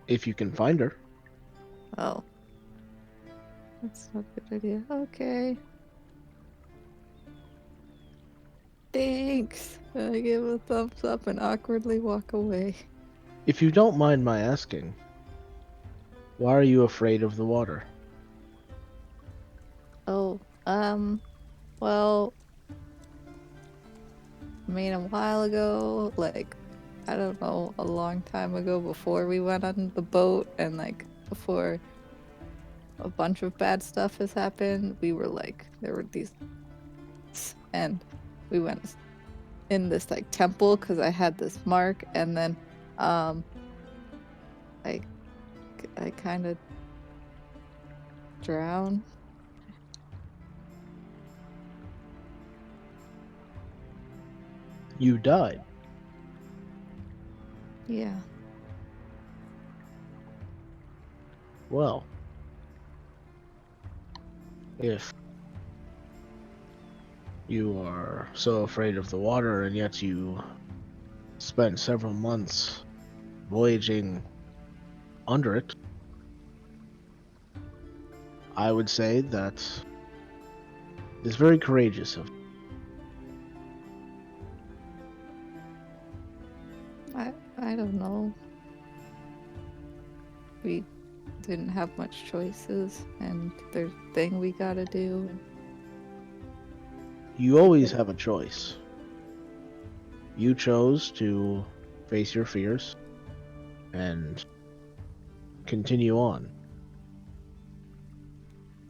If you can find her. Oh. That's not a good idea. Okay. Thanks. I give a thumbs up and awkwardly walk away. If you don't mind my asking, why are you afraid of the water? Oh, well, I mean, a while ago, I don't know, a long time ago, before we went on the boat and, before a bunch of bad stuff has happened, we were, there were these, and we went in this, temple, because I had this mark, and then, I kind of drowned. You died. Yeah. Well, if you are so afraid of the water and yet you spent several months voyaging under it, I would say that is very courageous of you. I don't know. We didn't have much choices, and there's a thing we gotta do. You always have a choice. You chose to face your fears and continue on.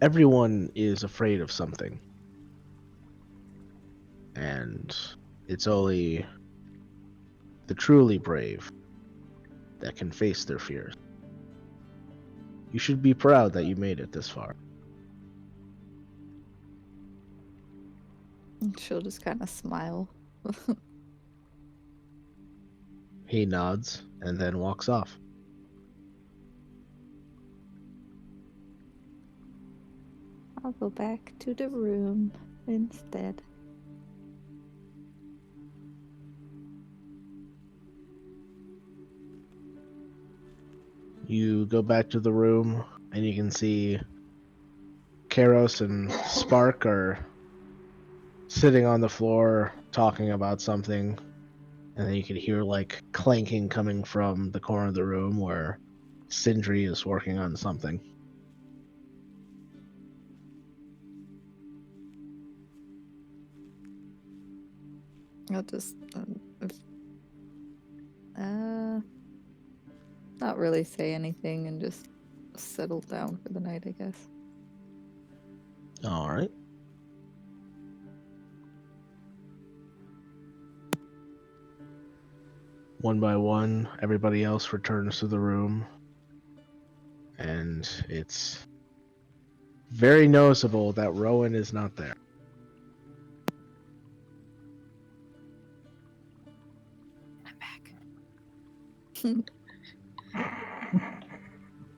Everyone is afraid of something. And it's only the truly brave that can face their fears. You should be proud that you made it this far. And she'll just kind of smile. He nods and then walks off. I'll go back to the room instead. You go back to the room and you can see Karos and Spark are sitting on the floor talking about something, and then you can hear clanking coming from the corner of the room where Sindri is working on something. I'll just not really say anything and just settle down for the night, I guess. All right. One by one, everybody else returns to the room, and it's very noticeable that Rowan is not there. I'm back.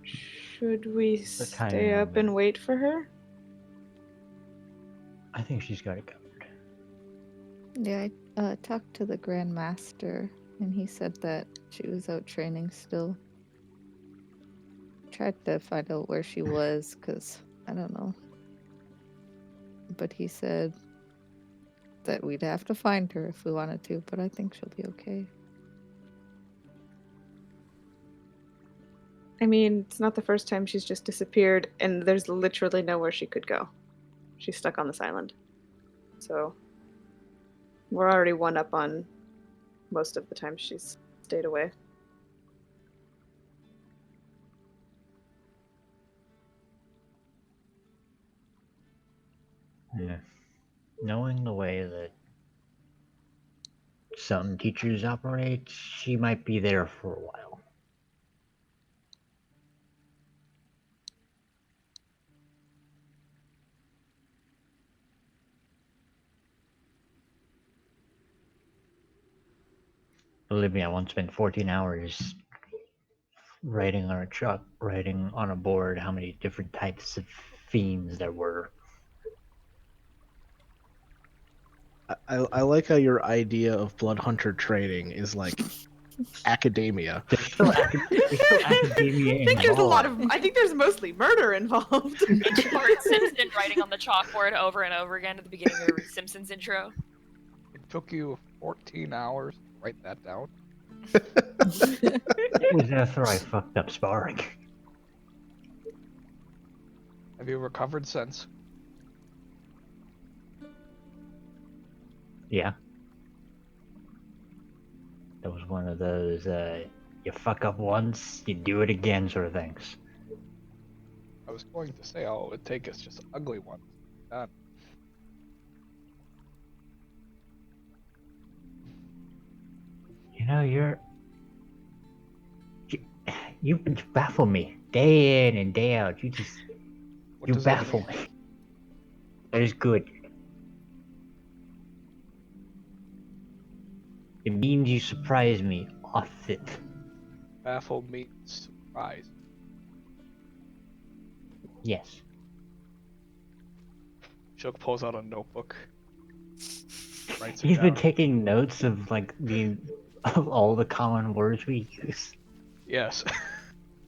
Should we The stay timing on up and that. wait for her? I think she's got it covered. Yeah, I talked to the Grand Master, and he said that she was out training still. tried to find out where she was, because I don't know. But he said that we'd have to find her if we wanted to, but I think she'll be okay. I mean, it's not the first time she's just disappeared, and there's literally nowhere she could go. She's stuck on this island. So, we're already one up on most of the time she's stayed away. Yeah. Knowing the way that some teachers operate, she might be there for a while. Believe me, I once spent 14 hours writing on a chalk, writing on a board how many different types of fiends there were. I like how your idea of blood hunter training is like academia. There's still, academia I think there's a lot of. involved. I think there's mostly murder involved. It's Bart Simpson writing on the chalkboard over and over again at the beginning of every Simpsons intro. It took you 14 hours to write that down. It was after I fucked up sparring. Have you recovered since? Yeah. That was one of those, you fuck up once, you do it again sort of things. I was going to say all it would take is just ugly one. Done. You know, you baffle me day in and day out. You What you does that baffle mean? me. That is good. It means you surprise me often. Baffle means surprise. Yes. Shook pulls out a notebook. Writes it He's been down. taking notes of of all the common words we use. Yes.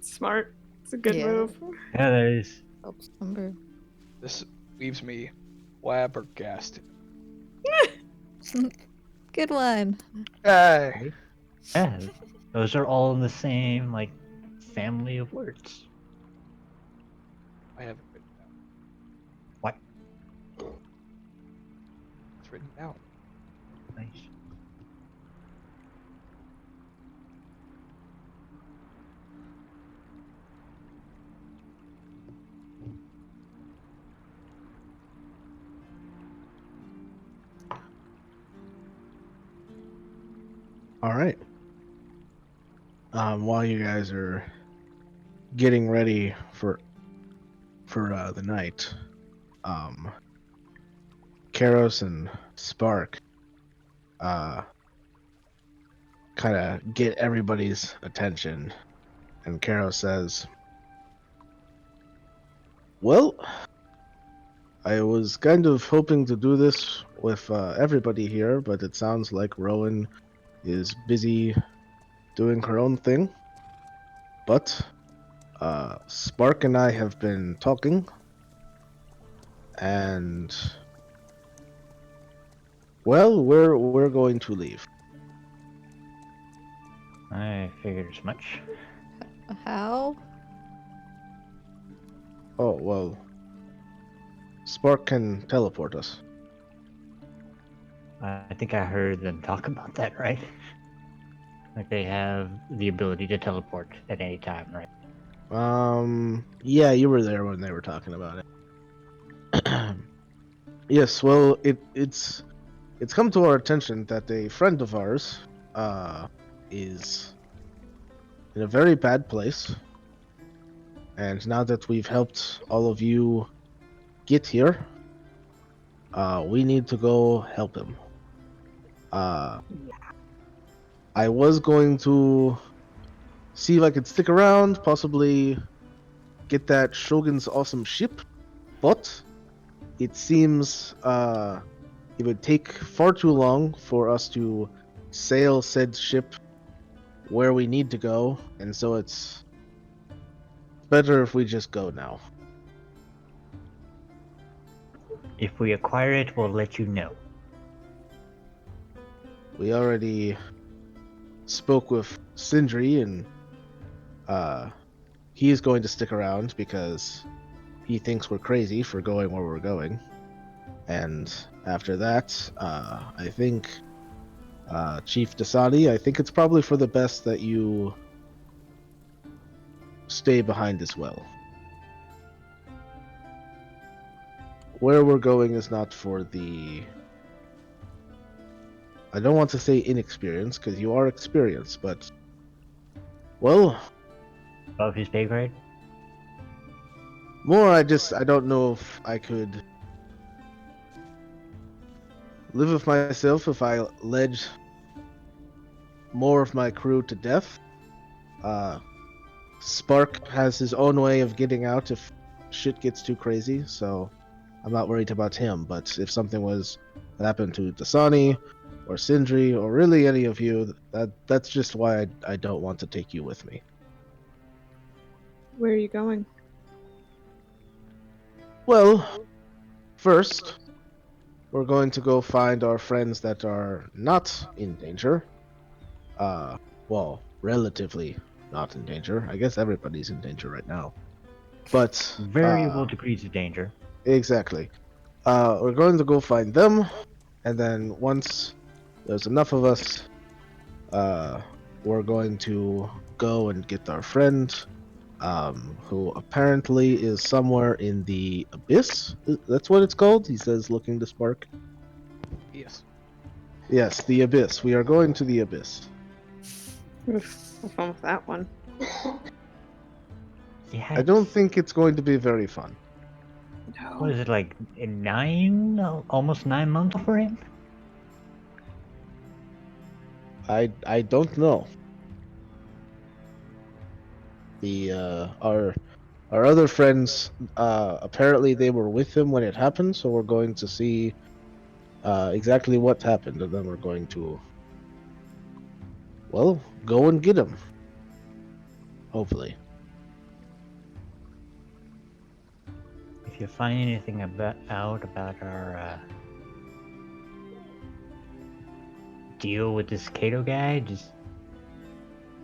Smart. It's a good Yeah. move. Yeah, there is. Helps number. This leaves me flabbergasted. Good one. Hey! Yeah, those are all in the same family of words. I have it written down. What? It's written down. Nice. All right. While you guys are getting ready for the night, Karos and Spark kind of get everybody's attention, and Karos says, "Well, I was kind of hoping to do this with everybody here, but it sounds like Rowan is busy doing her own thing. But Spark and I have been talking, and well, we're going to leave." I figured as much. How? Oh, well, Spark can teleport us. I think I heard them talk about that, right? Like they have the ability to teleport at any time, right? Yeah, you were there when they were talking about it. Yes, well, it's come to our attention that a friend of ours is in a very bad place, and now that we've helped all of you get here, we need to go help him. I was going to see if I could stick around, possibly get that Shogun's awesome ship, but it seems it would take far too long for us to sail said ship where we need to go, and so it's better if we just go now. If we acquire it, we'll let you know. We already spoke with Sindri, and he is going to stick around because he thinks we're crazy for going where we're going. And after that, I think Chief Dasani, I think it's probably for the best that you stay behind as well. Where we're going is not for the... I don't want to say inexperienced, because you are experienced, but... Well, Above his pay grade? more I don't know if I could live with myself if I led more of my crew to death. Spark has his own way of getting out if shit gets too crazy, so I'm not worried about him. But if something was to happen to Dasani or Sindri or really any of you, that's just why I don't want to take you with me. Where are you going? Well, first, we're going to go find our friends that are not in danger. Well, relatively not in danger. I guess everybody's in danger right now. But Variable degrees of danger. exactly. We're going to go find them, and then once there's enough of us, we're going to go and get our friend, who apparently is somewhere in the abyss. That's what it's called, he says, looking to Spark. Yes. Yes, the abyss. We are going to the abyss. Oof, have fun with that one. Yeah, I don't think it's going to be very fun. What No. is it, like almost 9 months for him? I don't know. The our other friends, apparently they were with him when it happened, so we're going to see exactly what happened, and then we're going to, well, go and get him. Hopefully. If you find anything out about our deal with this Kato guy, just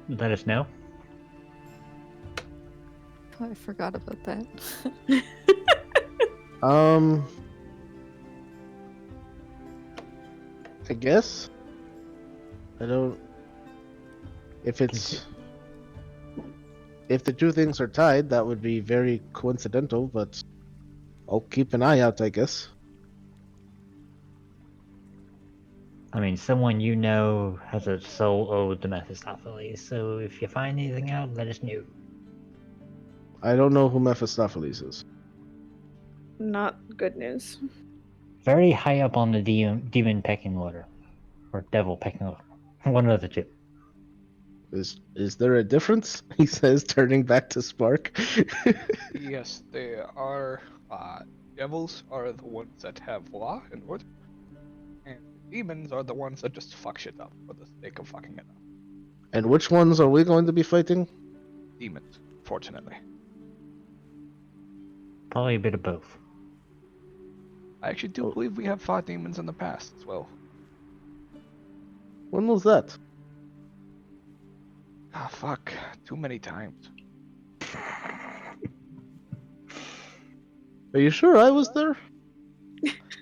let us know. Oh, I forgot about that. I guess. I don't. If the two things are tied, that would be very coincidental, but I'll keep an eye out, I guess. I mean, someone you know has a soul owed to Mephistopheles, so if you find anything out, let us know. I don't know who Mephistopheles is. Not good news. Very high up on the demon pecking order. Or devil pecking order. One of the two. Is there a difference? He says, turning back to Spark. Yes, they are. Devils are the ones that have law and order, and demons are the ones that just fuck shit up for the sake of fucking it up. And which ones are we going to be fighting? Demons, fortunately. Probably a bit of both. I actually do believe we have fought demons in the past as well. When was that? Ah, fuck. Too many times. Are you sure I was there?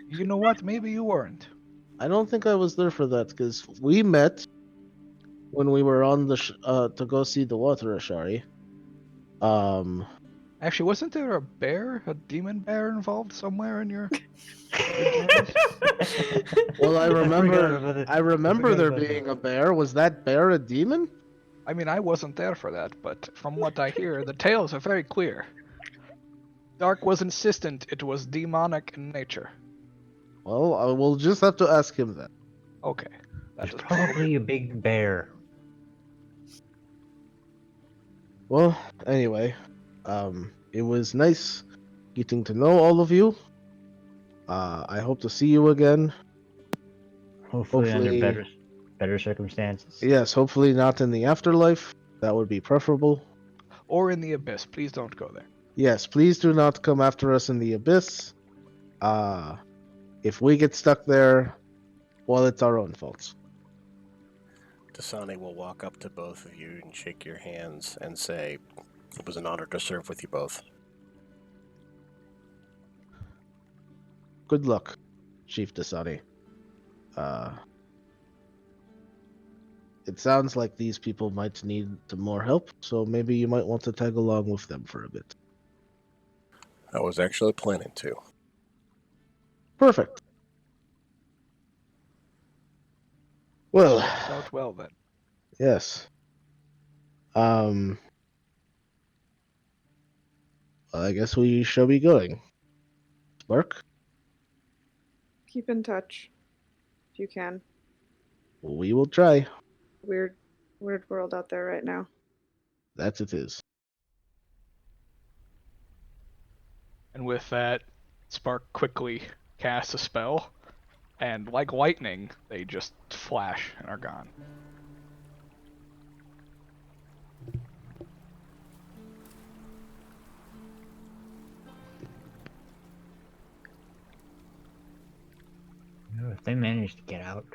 You know what? Maybe you weren't. I don't think I was there for that, because we met when we were on the to go see the water Ashari. Actually, wasn't there a bear, a demon bear involved somewhere in your journeys? Well, I remember I forgot there about being a bear. Was that bear a demon? I mean, I wasn't there for that, but from what I hear, the tales are very clear. Dark was insistent it was demonic in nature. Well, I will just have to ask him then. Okay. That There's is probably a big bear. Well, anyway, it was nice getting to know all of you. I hope to see you again. Hopefully under Hopefully- better circumstances. Yes, hopefully not in the afterlife. That would be preferable. or in the abyss. Please don't go there. Yes, please do not come after us in the abyss. If we get stuck there, well, it's our own fault. Dasani will walk up to both of you and shake your hands and say, "It was an honor to serve with you both." Good luck, Chief Dasani. It sounds like these people might need some more help, so maybe you might want to tag along with them for a bit. I was actually planning to. Perfect. Well, Works out well then. yes. I guess we shall be going. Spark, Keep in touch if you can. we will try. Weird world out there right now. That it is. And with that, Spark quickly casts a spell, and like lightning, they just flash and are gone. If they manage to get out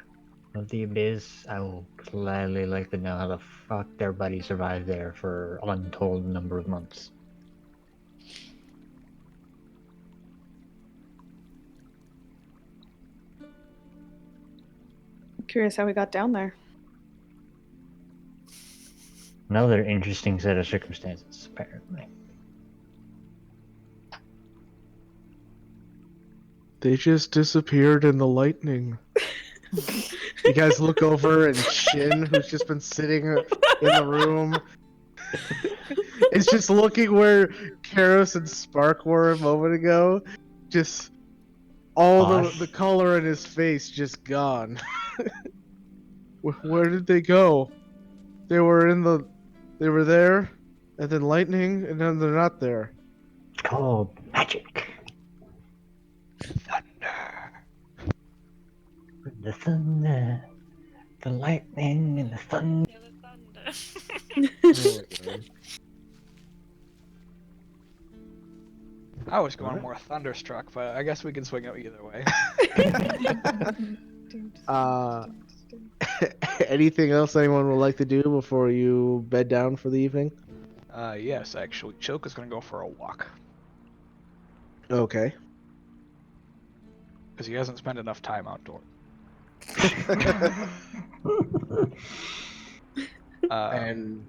of the abyss, I will gladly like to know how the fuck their buddy survived there for untold number of months. I'm curious how we got down there. Another interesting set of circumstances, apparently. They just disappeared in the lightning. You guys look over and Shin, who's just been sitting in the room, is just looking where Karos and Spark were a moment ago. Just all the color in his face just gone. Where did they go? They were there, and then lightning, and then they're not there. It's called magic. The thunder, the lightning, and the thunder. I was going more thunderstruck, but I guess we can swing it either way. Anything else anyone would like to do before you bed down for the evening? Yes, actually, Choke is gonna go for a walk Okay. because he hasn't spent enough time outdoors. And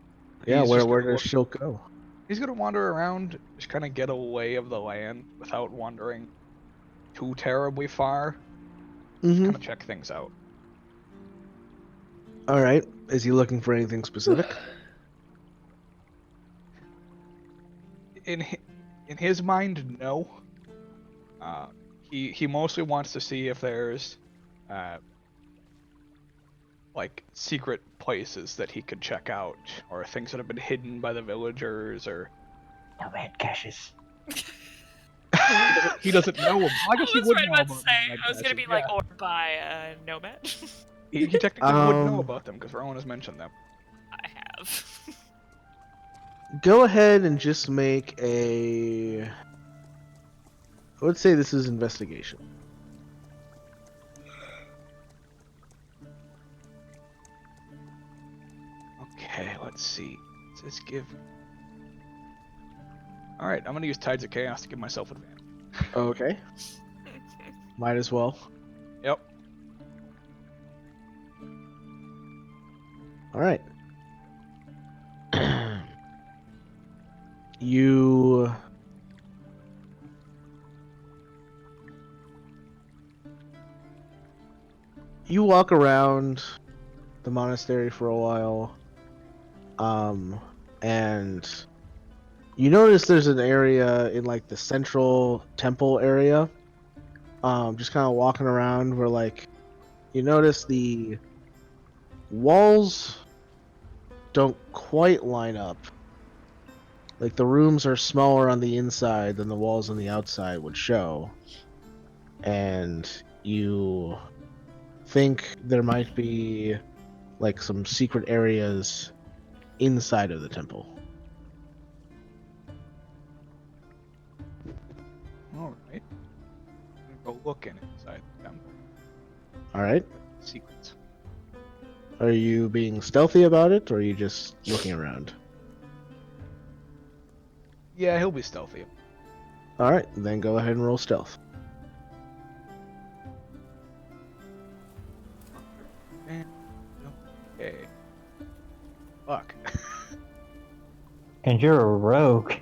yeah, he's where just gonna does Shilk go? He's gonna wander around, just kind of get a lay of the land without wandering too terribly far. Mm-hmm. Kind of check things out. All right. Is he looking for anything specific? In his mind, no. He mostly wants to see if there's like secret places that he could check out, or things that have been hidden by the villagers, or Nomad caches. he doesn't know them. I guess he would know about them. I was gonna be like, or by a nomad. He technically would know about them because Rowan has mentioned them. I have. Go ahead and just make a. I would say this is investigation. Okay, let's see. Does this give? All right, I'm gonna use Tides of Chaos to give myself advantage. Okay. Might as well. Yep. All right. You walk around the monastery for a while, and you notice there's an area in like the central temple area, just kind of walking around where like you notice the walls don't quite line up. Like the rooms are smaller on the inside than the walls on the outside would show. And you think there might be like some secret areas inside of the temple. looking inside the temple. All right. Secrets. Are you being stealthy about it, or are you just looking around? Yeah, he'll be stealthy. All right, then go ahead and roll stealth. Okay. Fuck. And you're a rogue.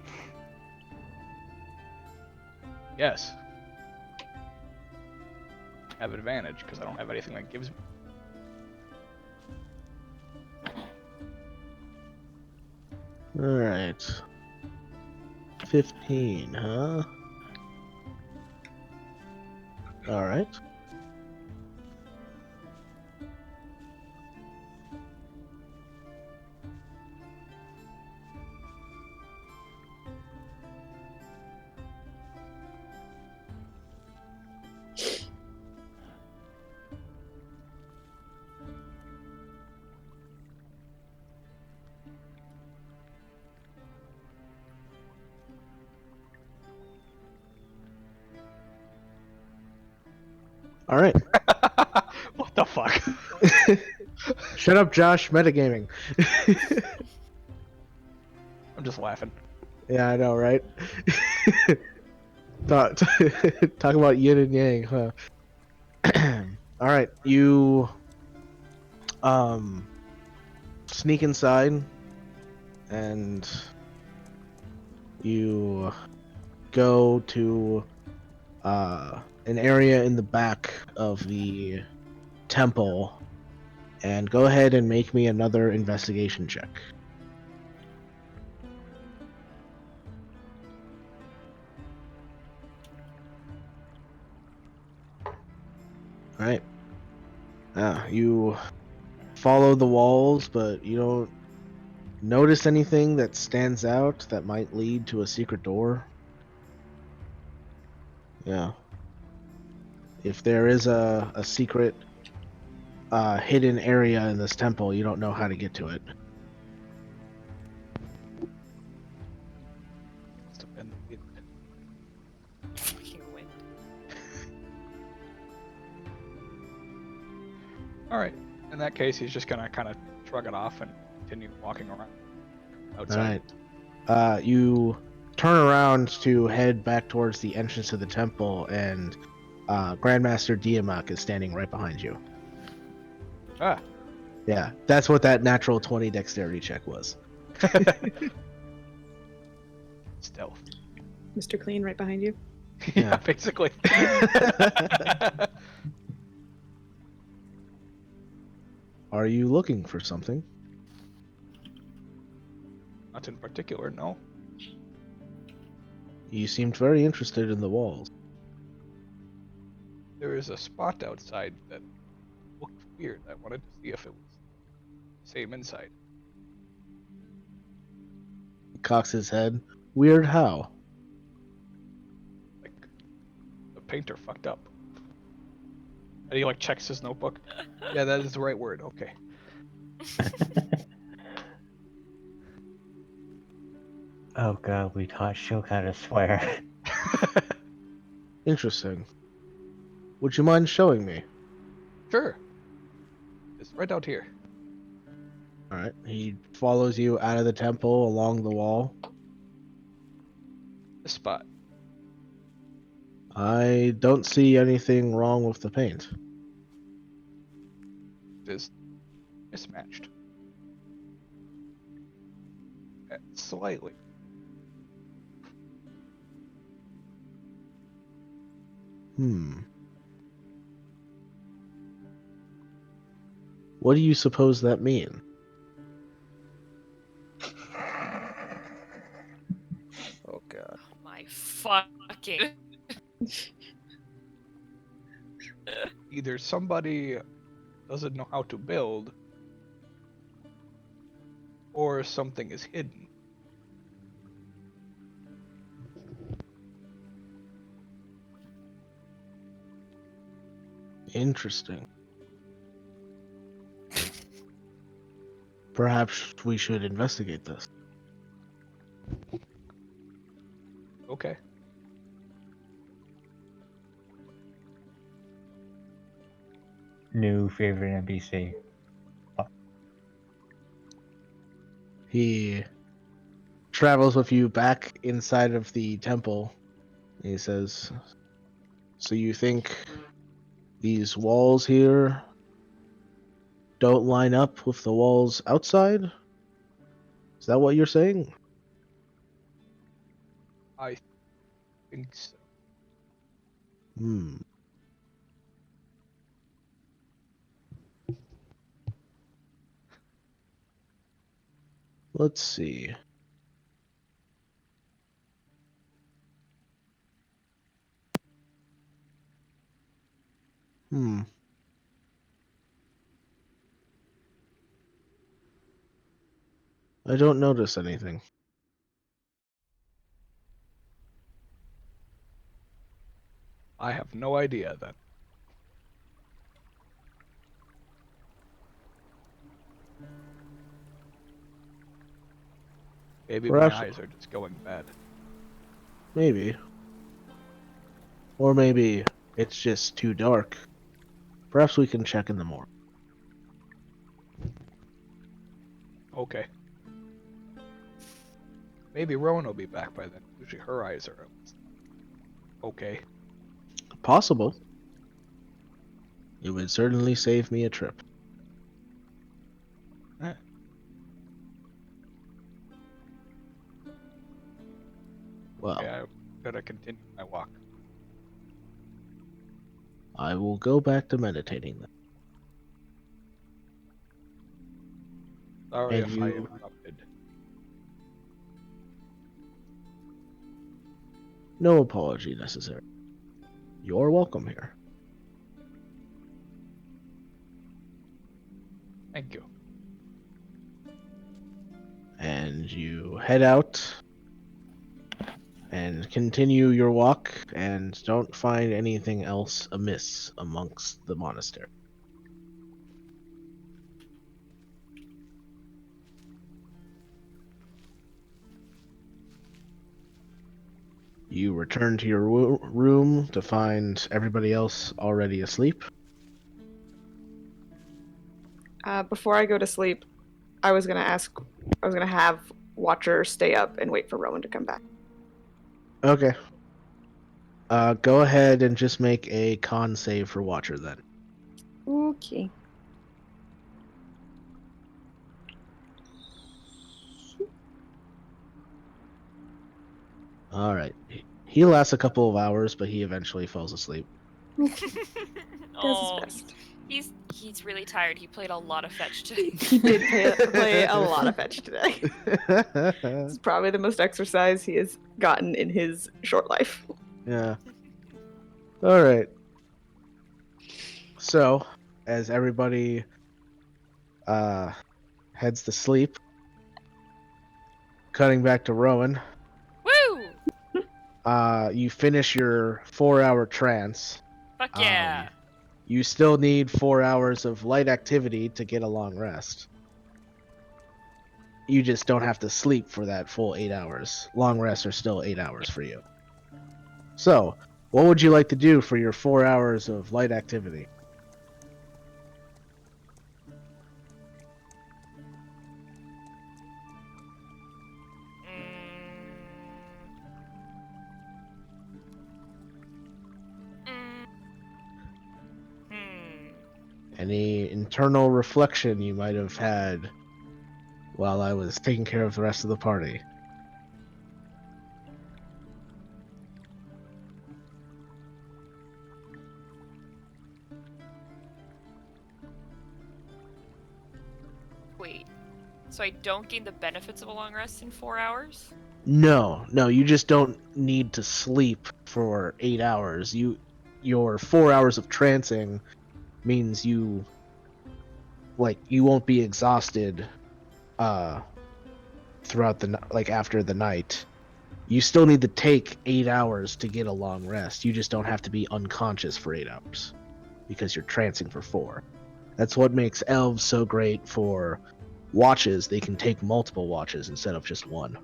Yes. Have advantage because I don't have anything that gives me. All right. 15, huh? All right. All right. What the fuck? Shut up, Josh. Metagaming. I'm just laughing. Yeah, I know, right? talk, talk about yin and yang, huh? All right, you sneak inside, and you go to an area in the back of the temple, and go ahead and make me another investigation check. All right. You follow the walls, but you don't notice anything that stands out that might lead to a secret door. Yeah. If there is a secret hidden area in this temple, you don't know how to get to it. Must have been the wind. Fucking wind. Alright. In that case, he's just gonna kind of shrug it off and continue walking around outside. Alright. You turn around to head back towards the entrance of the temple, and Grandmaster Diamak is standing right behind you. Ah. Yeah, that's what that natural 20 dexterity check was. Stealth. Mr. Clean right behind you. Yeah, basically. Are you looking for something? Not in particular, no. You seemed very interested in the walls. There is a spot outside that looked weird. I wanted to see if it was the same inside. He cocks his head. Weird how? Like, the painter fucked up. And he, like, checks his notebook. Yeah, that is the right word. Okay. Oh god, we taught Shulk how to swear. Interesting. Would you mind showing me? Sure. It's right out here. Alright. He follows you out of the temple along the wall. This spot. I don't see anything wrong with the paint. Is mismatched. Slightly. What do you suppose that means? Oh god. My fucking. Either somebody doesn't know how to build, or something is hidden. Interesting. Perhaps we should investigate this. Okay. new favorite NPC. He travels with you back inside of the temple. He says, "So you think these walls here don't line up with the walls outside? Is that what you're saying?" I think so. Hmm. Let's see. Hmm. I don't notice anything. I have no idea then. Maybe my Perhaps, eyes are just going bad. maybe. Or maybe it's just too dark. Perhaps we can check in the morning. Okay. Maybe Rowan will be back by then. Usually her eyes are okay. Possible. It would certainly save me a trip. Eh. Well, Okay, I'm gonna continue my walk. I will go back to meditating then. Sorry And if I you- interrupted. No apology necessary. You're welcome here. Thank you. And you head out and continue your walk and don't find anything else amiss amongst the monastery. You return to your room to find everybody else already asleep. Before I go to sleep, I was gonna have Watcher stay up and wait for Rowan to come back. Okay. Go ahead and just make a con save for Watcher then. Okay. All right. He lasts a couple of hours, but he eventually falls asleep. Does his Oh, best. he's really tired. He played a lot of fetch today. He did play a lot of fetch today. It's probably the most exercise he has gotten in his short life. Yeah. All right. So, as everybody heads to sleep, cutting back to Rowan, Woo! you finish your 4-hour trance. Fuck yeah! You still need 4 hours of light activity to get a long rest. You just don't have to sleep for that full 8 hours. Long rests are still 8 hours for you. So, what would you like to do for your 4 hours of light activity? Any internal reflection you might have had while I was taking care of the rest of the party? Wait, so I don't gain the benefits of a long rest in 4 hours? No, you just don't need to sleep for 8 hours. Your 4 hours of trancing means you won't be exhausted throughout after the night. You still need to take 8 hours to get a long rest. You just don't have to be unconscious for 8 hours because you're trancing for 4. That's what makes elves so great for watches. They can take multiple watches instead of just one.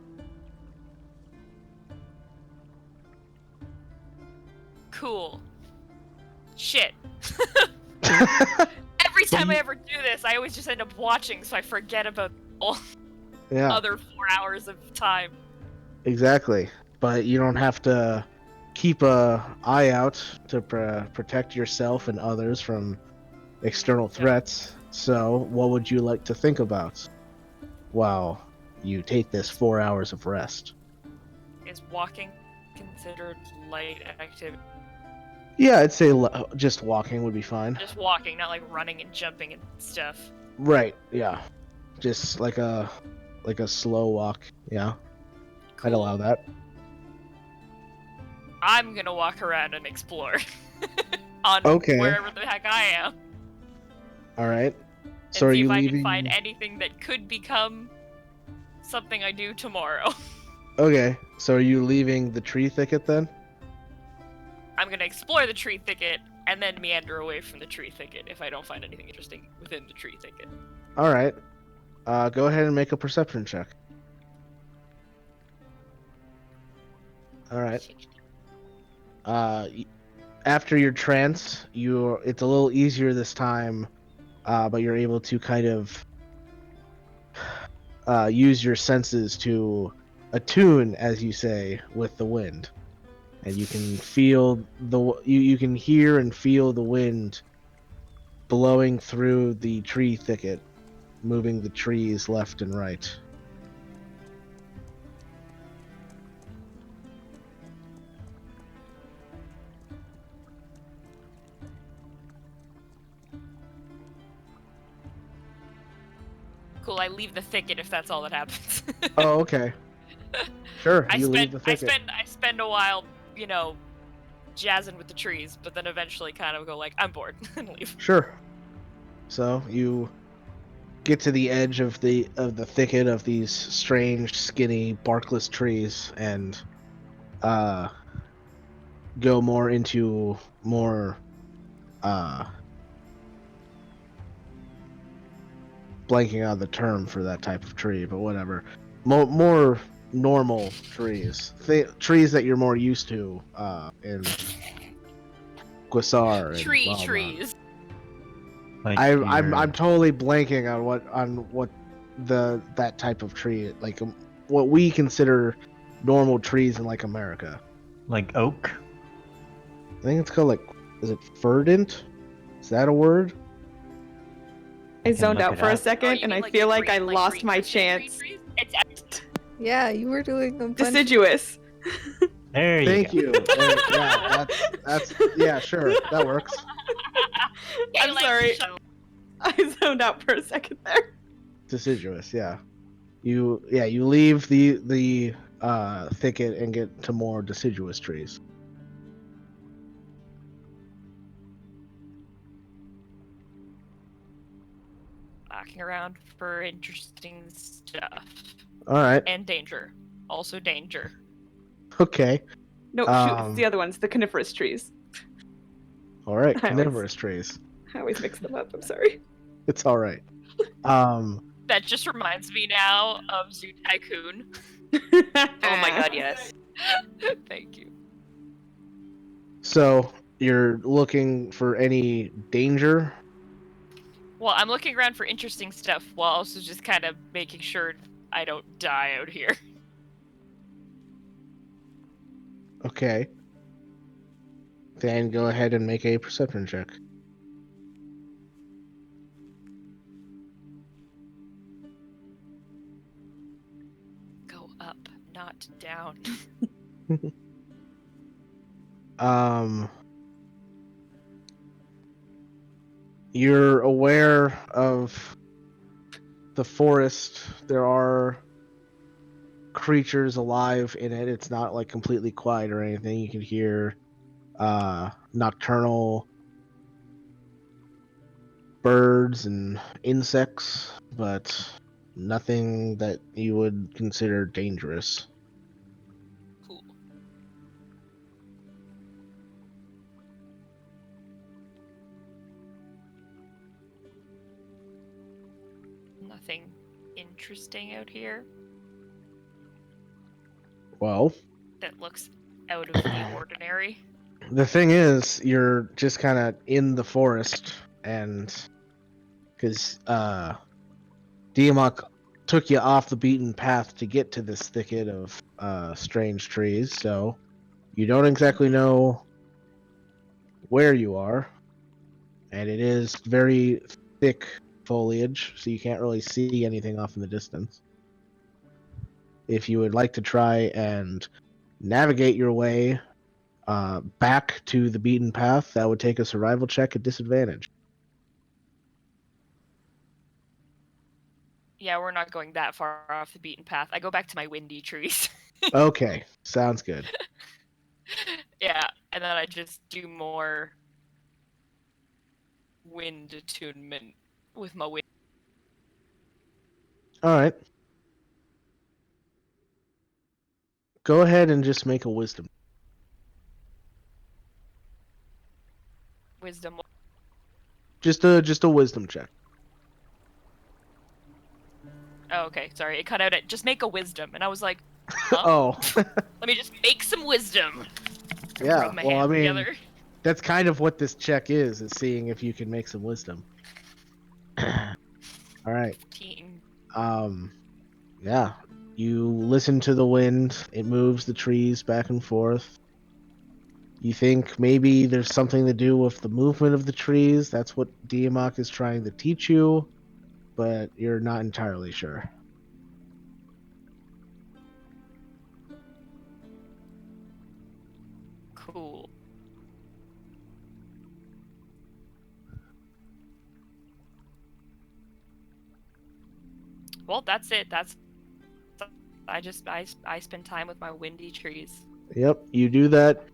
Cool. Shit. Every time you- I ever do this, I always just end up watching, so I forget about all Yeah, other 4 hours of time. exactly. But you don't have to keep a eye out to protect yourself and others from external threats. So, what would you like to think about while you take this 4 hours of rest? Is walking considered light activity? Yeah, I'd say just walking would be fine. Just walking, not like running and jumping and stuff. Right, yeah. Just like a slow walk. Yeah, I'd allow Cool. that. I'm gonna walk around and explore on Okay. wherever the heck I am, All right. and So are see you if I leaving? can find anything that could become something I do tomorrow. Okay. So are you leaving the tree thicket then? I'm gonna explore the tree thicket and then meander away from the tree thicket if I don't find anything interesting within the tree thicket. All right. Go ahead and make a perception check. All right. After your trance, it's a little easier this time, but you're able to kind of use your senses to attune, as you say, with the wind, and you can feel you can hear and feel the wind blowing through the tree thicket, moving the trees left and right. Cool, I leave the thicket if that's all that happens. Oh, okay. Sure, I you leave spend the thicket. I spend a while, jazzing with the trees, but then eventually kind of go like, I'm bored and leave. Sure. So you get to the edge of the thicket of these strange, skinny, barkless trees, and go more into more blanking out the term for that type of tree, but whatever. More normal trees, trees that you're more used to in Guisar and Valmont. Trees. Like I'm totally blanking on what that type of tree, like what we consider normal trees in like America. like oak. I think it's called like, is it verdant? Is that a word? I can zoned look out it for a up. second, you and mean I like feel the like I green- lost green my Christian chance. trees? It's Yeah, you were doing a bunch. Deciduous. There you Thank go. you. Yeah, that's yeah, sure, that works. I'm sorry. I zoned out for a second there. Deciduous, yeah. You leave the thicket and get to more deciduous trees. Walking around for interesting stuff. All right. And danger. Also danger. Okay. No, shoot, it's Um, the other ones, the coniferous trees. All right. I always- Coniferous trees. I always mix them up. I'm sorry. It's all right. That just reminds me now of Zoo Tycoon. Oh my god, yes. Thank you. So you're looking for any danger? Well, I'm looking around for interesting stuff while also just kind of making sure I don't die out here. Okay. Then go ahead and make a perception check. Go up, not down. You're aware of the forest. There are creatures alive in it. It's not like completely quiet or anything. You can hear nocturnal birds and insects, but nothing that you would consider dangerous. Cool. Nothing interesting out here Well, that looks out of the ordinary. the thing is, you're just kind of in the forest, and because Diamok took you off the beaten path to get to this thicket of strange trees, so you don't exactly know where you are, and it is very thick foliage, so you can't really see anything off in the distance. If you would like to try and navigate your way back to the beaten path, that would take a survival check at disadvantage. Yeah, we're not going that far off the beaten path. I go back to my windy trees. Okay, sounds good. Yeah, and then I just do more wind attunement with my wind. All right. Go ahead and just make a wisdom. Wisdom. Just a wisdom check. Oh, okay. Sorry, it cut out at just make a wisdom, and I was like, huh? Oh. Let me just make some wisdom. Yeah. Rub my Well, I hands mean, together. that's kind of what this check is seeing if you can make some wisdom. All right. 15. Yeah. You listen to the wind. It moves the trees back and forth. You think maybe there's something to do with the movement of the trees. That's what Diamok is trying to teach you, but you're not entirely sure. Cool. Well, that's it. I spend time with my windy trees. Yep, you do that.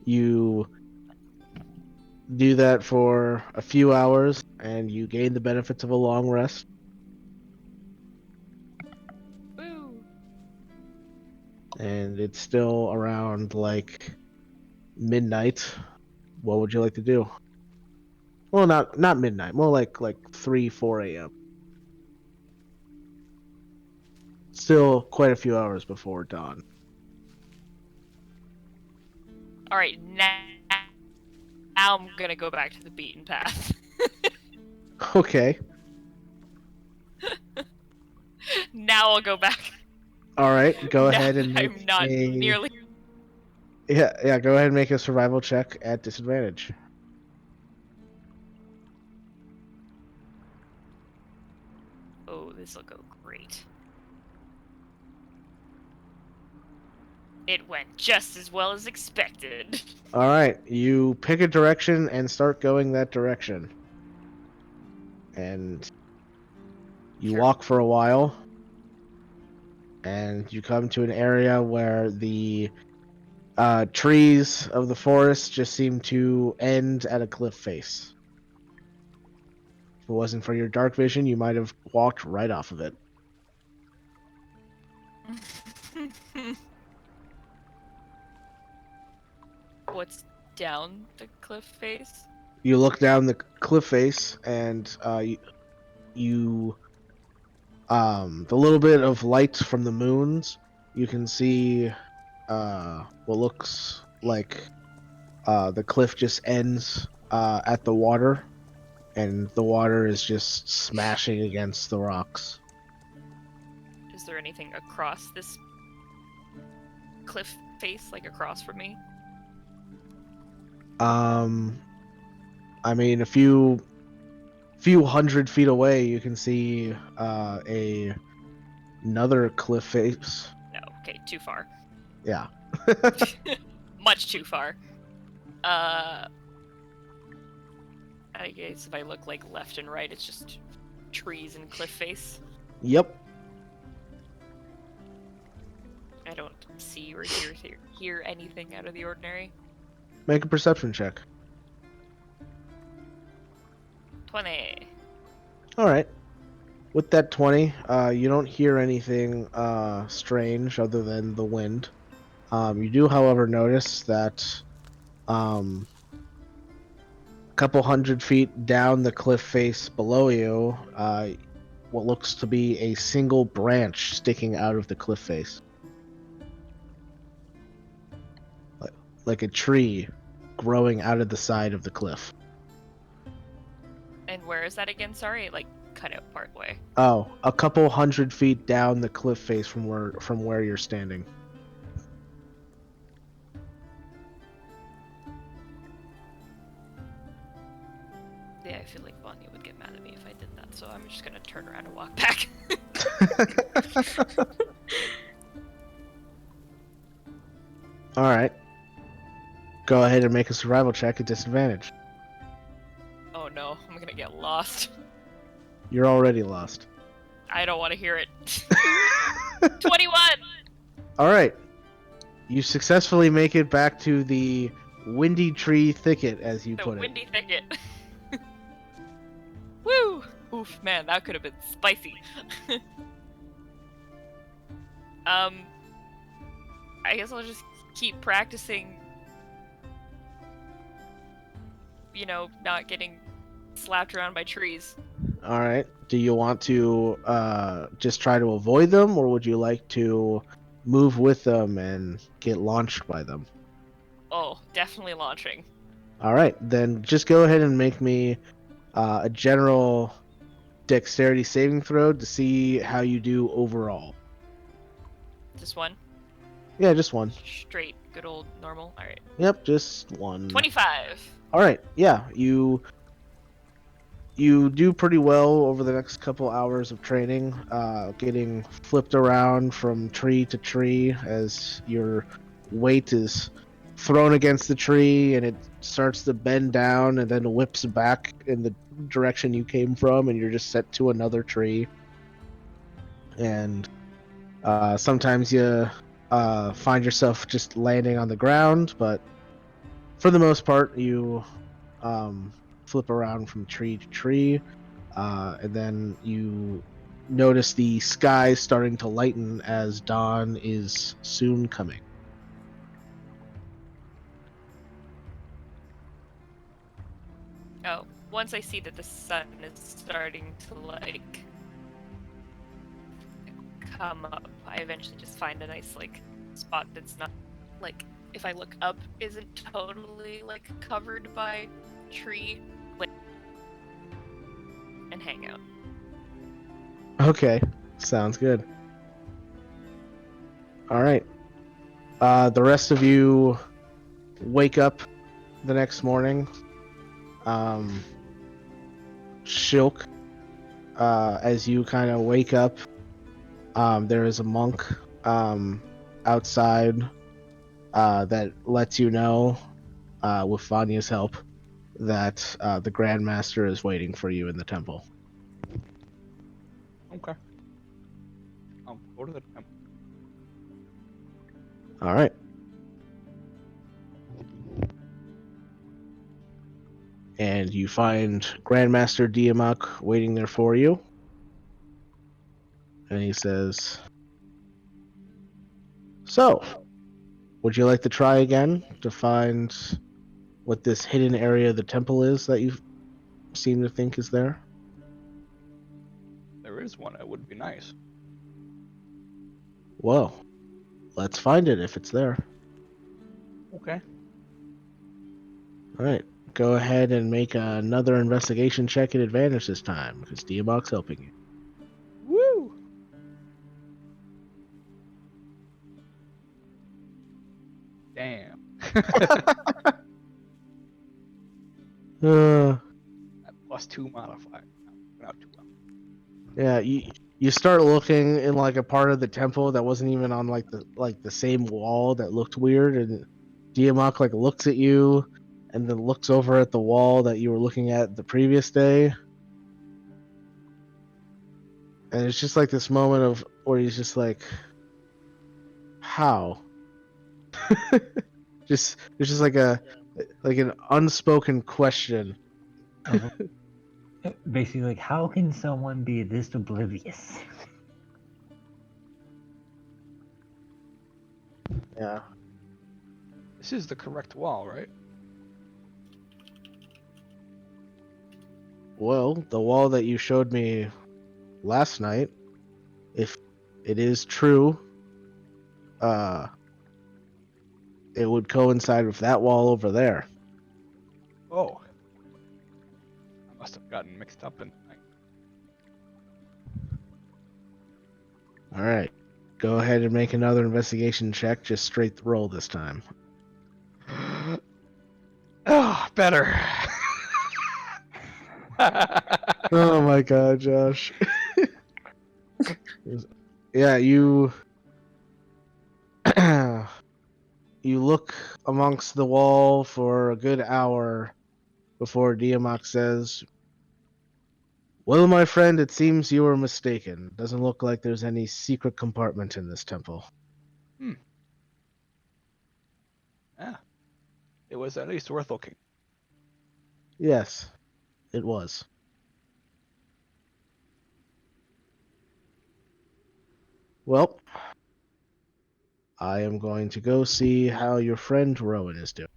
You do that for a few hours, and you gain the benefits of a long rest. Woo! And it's still around like midnight. What would you like to do? Well, not midnight, more like 3-4 a.m. Still quite a few hours before dawn. All right, now I'm gonna go back to the beaten path. Okay. Now I'll go back. All right. Go Now ahead that and make I'm not nearly. yeah. Go ahead and make a survival check at disadvantage. Oh, this'll go great. It went just as well as expected. All right. You pick a direction and start going that direction. And you Sure. walk for a while, and you come to an area where the trees of the forest just seem to end at a cliff face. If it wasn't for your dark vision, you might have walked right off of it. What's down the cliff face? You look down the cliff face, and you the little bit of light from the moons, you can see what looks like the cliff just ends at the water, and the water is just smashing against the rocks. Is there anything across this cliff face, like across from me? I mean, a few hundred feet away, you can see another cliff face. No, okay, too far. Yeah. Much too far. I guess if I look like left and right, it's just trees and cliff face. Yep. I don't see or hear anything out of the ordinary. Make a perception check. 20. All right. With that 20, you don't hear anything strange other than the wind. You do, however, notice that a couple hundred feet down the cliff face below you, what looks to be a single branch sticking out of the cliff face. Like a tree growing out of the side of the cliff. And where is that again? Sorry, like cut out part way. Oh, a couple 100 feet down the cliff face from where you're standing. Yeah, I feel like Vanya would get mad at me if I did that, so I'm just gonna turn around and walk back. All right. Go ahead and make a survival check at disadvantage. Oh no, I'm gonna get lost. You're already lost. I don't want to hear it. 21! All right. You successfully make it back to the windy tree thicket, as you The put it. windy thicket. Woo! Oof, man, that could have been spicy. I guess I'll just keep practicing, you know, not getting slapped around by trees. All right. Do you want to just try to avoid them, or would you like to move with them and get launched by them? Oh, definitely launching. All right. Then just go ahead and make me a general dexterity saving throw to see how you do overall. Just one? Yeah, just one. Straight, good old normal. Alright. Yep, just one. 25! All right. Yeah, you do pretty well over the next couple hours of training, getting flipped around from tree to tree as your weight is thrown against the tree and it starts to bend down and then whips back in the direction you came from, and you're just set to another tree. And sometimes you find yourself just landing on the ground, but for the most part, you flip around from tree to tree, and then you notice the sky starting to lighten as dawn is soon coming. Oh, once I see that the sun is starting to, like, come up, I eventually just find a nice, like, spot that's not, like, if I look up, isn't totally, like, covered by tree, like, and hang out. Okay, sounds good. All right. The rest of you wake up the next morning. Shilk, as you kind of wake up, there is a monk outside that lets you know, with Vanya's help, that the Grand Master is waiting for you in the temple. Okay. Go to the temple. All right. And you find Grandmaster Diamak waiting there for you. And he says, "So, would you like to try again to find what this hidden area of the temple is that you seem to think is there?" There is one. It would be nice. Well, let's find it if it's there. Okay. All right. Go ahead and make another investigation check at advantage this time, because Diamak's helping you. Woo! Damn. Uh, That +2 modifier. No, not too well. yeah, you start looking in like a part of the temple that wasn't even on like the same wall that looked weird, and Diamak like looks at you and then looks over at the wall that you were looking at the previous day. And it's just like this moment of where he's just like, how? It's just like an unspoken question. Basically, like, how can someone be this oblivious? Yeah. This is the correct wall, right? Well, the wall that you showed me last night, if it is true, it would coincide with that wall over there. Oh. I must have gotten mixed up in. All right. Go ahead and make another investigation check. Just straight roll this time. Oh, better. Oh my god, Josh. Yeah, you you look amongst the wall for a good hour before Diamok says, "Well, my friend, it seems you were mistaken. Doesn't look like there's any secret compartment in this temple." Yeah. It was at least worth looking. Yes, it was. Well, I am going to go see how your friend Rowan is doing.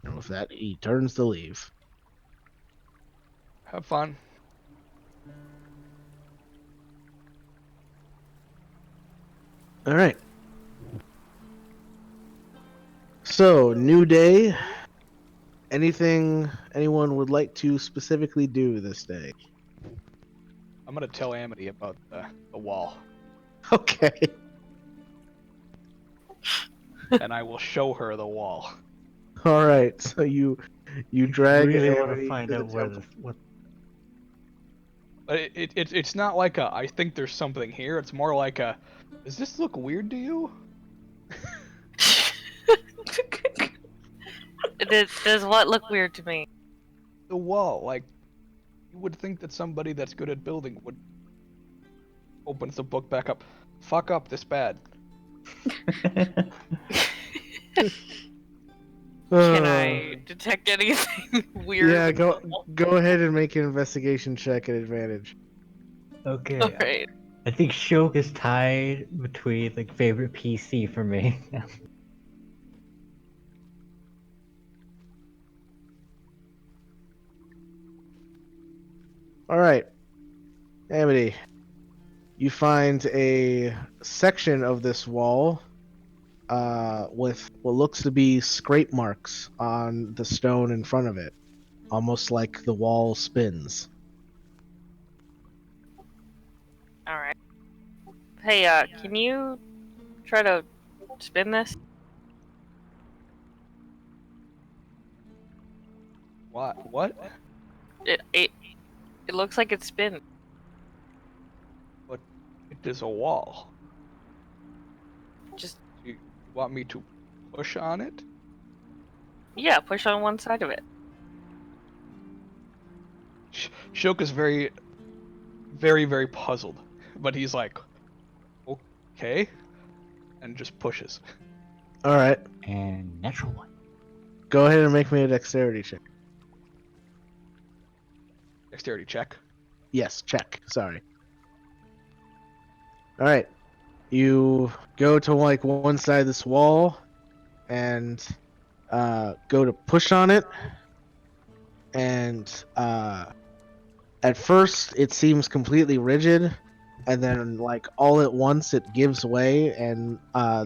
And with that, he turns to leave. Have fun. All right. So, new day. Anything anyone would like to specifically do this day? I'm gonna tell Amity about the wall, Okay. and I will show her the wall. All right. So you drag really want Amity to find to the out where temple. what. But it's not like a I think there's something here. It's more like a does this look weird to you? Does what look weird to me? The wall, like you would think that somebody that's good at building would opens the book back up. Fuck up this bad. Can I detect anything weird? Yeah, with the wall? go ahead and make an investigation check at advantage. Okay. Alright. I think Shulk is tied between like favorite PC for me. All right, Amity, you find a section of this wall with what looks to be scrape marks on the stone in front of it, almost like the wall spins. Alright. Hey, can you try to spin this? What? It looks like it's spin. But it is a wall. Just You want me to push on it? yeah, push on one side of it. Shulk is very, very, very puzzled, but he's like, okay, and just pushes. All right, And natural one. go ahead and make me a dexterity check. Dexterity check. Yes, check. Sorry. All right, you go to like one side of this wall, and go to push on it, and at first it seems completely rigid, and then like all at once it gives way, and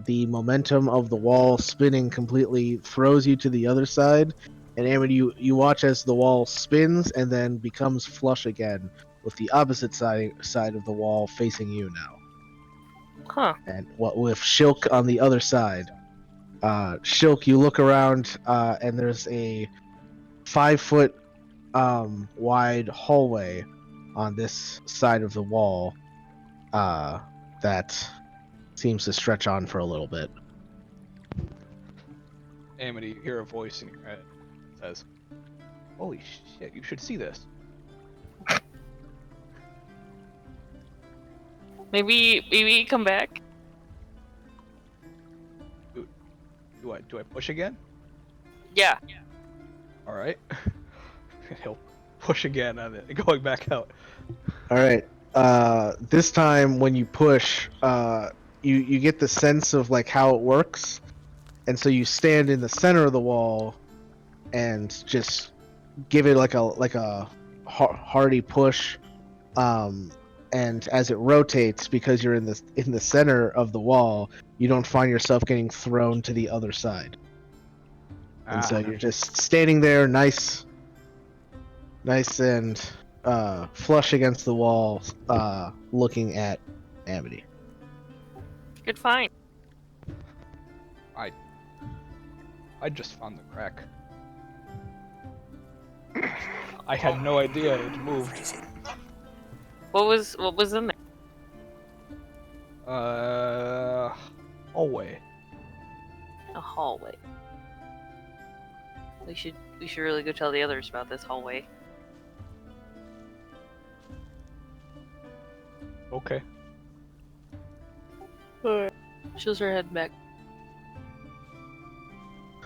the momentum of the wall spinning completely throws you to the other side, and Amity, you watch as the wall spins and then becomes flush again with the opposite side of the wall facing you now, Huh. and what with Shilk on the other side. Shilk, you look around, and there's a 5-foot wide hallway on this side of the wall that seems to stretch on for a little bit. Amity, you hear a voice in your head. It says, holy shit, you should see this. Maybe come back. Do I push again? Yeah. All right. He'll push again on it, going back out. All right. This time when you push, you get the sense of like how it works, and so you stand in the center of the wall and just give it like a hearty push, and as it rotates, because you're in the center of the wall, you don't find yourself getting thrown to the other side. And so you're just standing there, nice and flush against the wall, looking at Amity. Good find. I just found the crack. I had no idea it moved. What was in there? Hallway. A hallway. We should really go tell the others about this hallway. Okay. She'll her head back.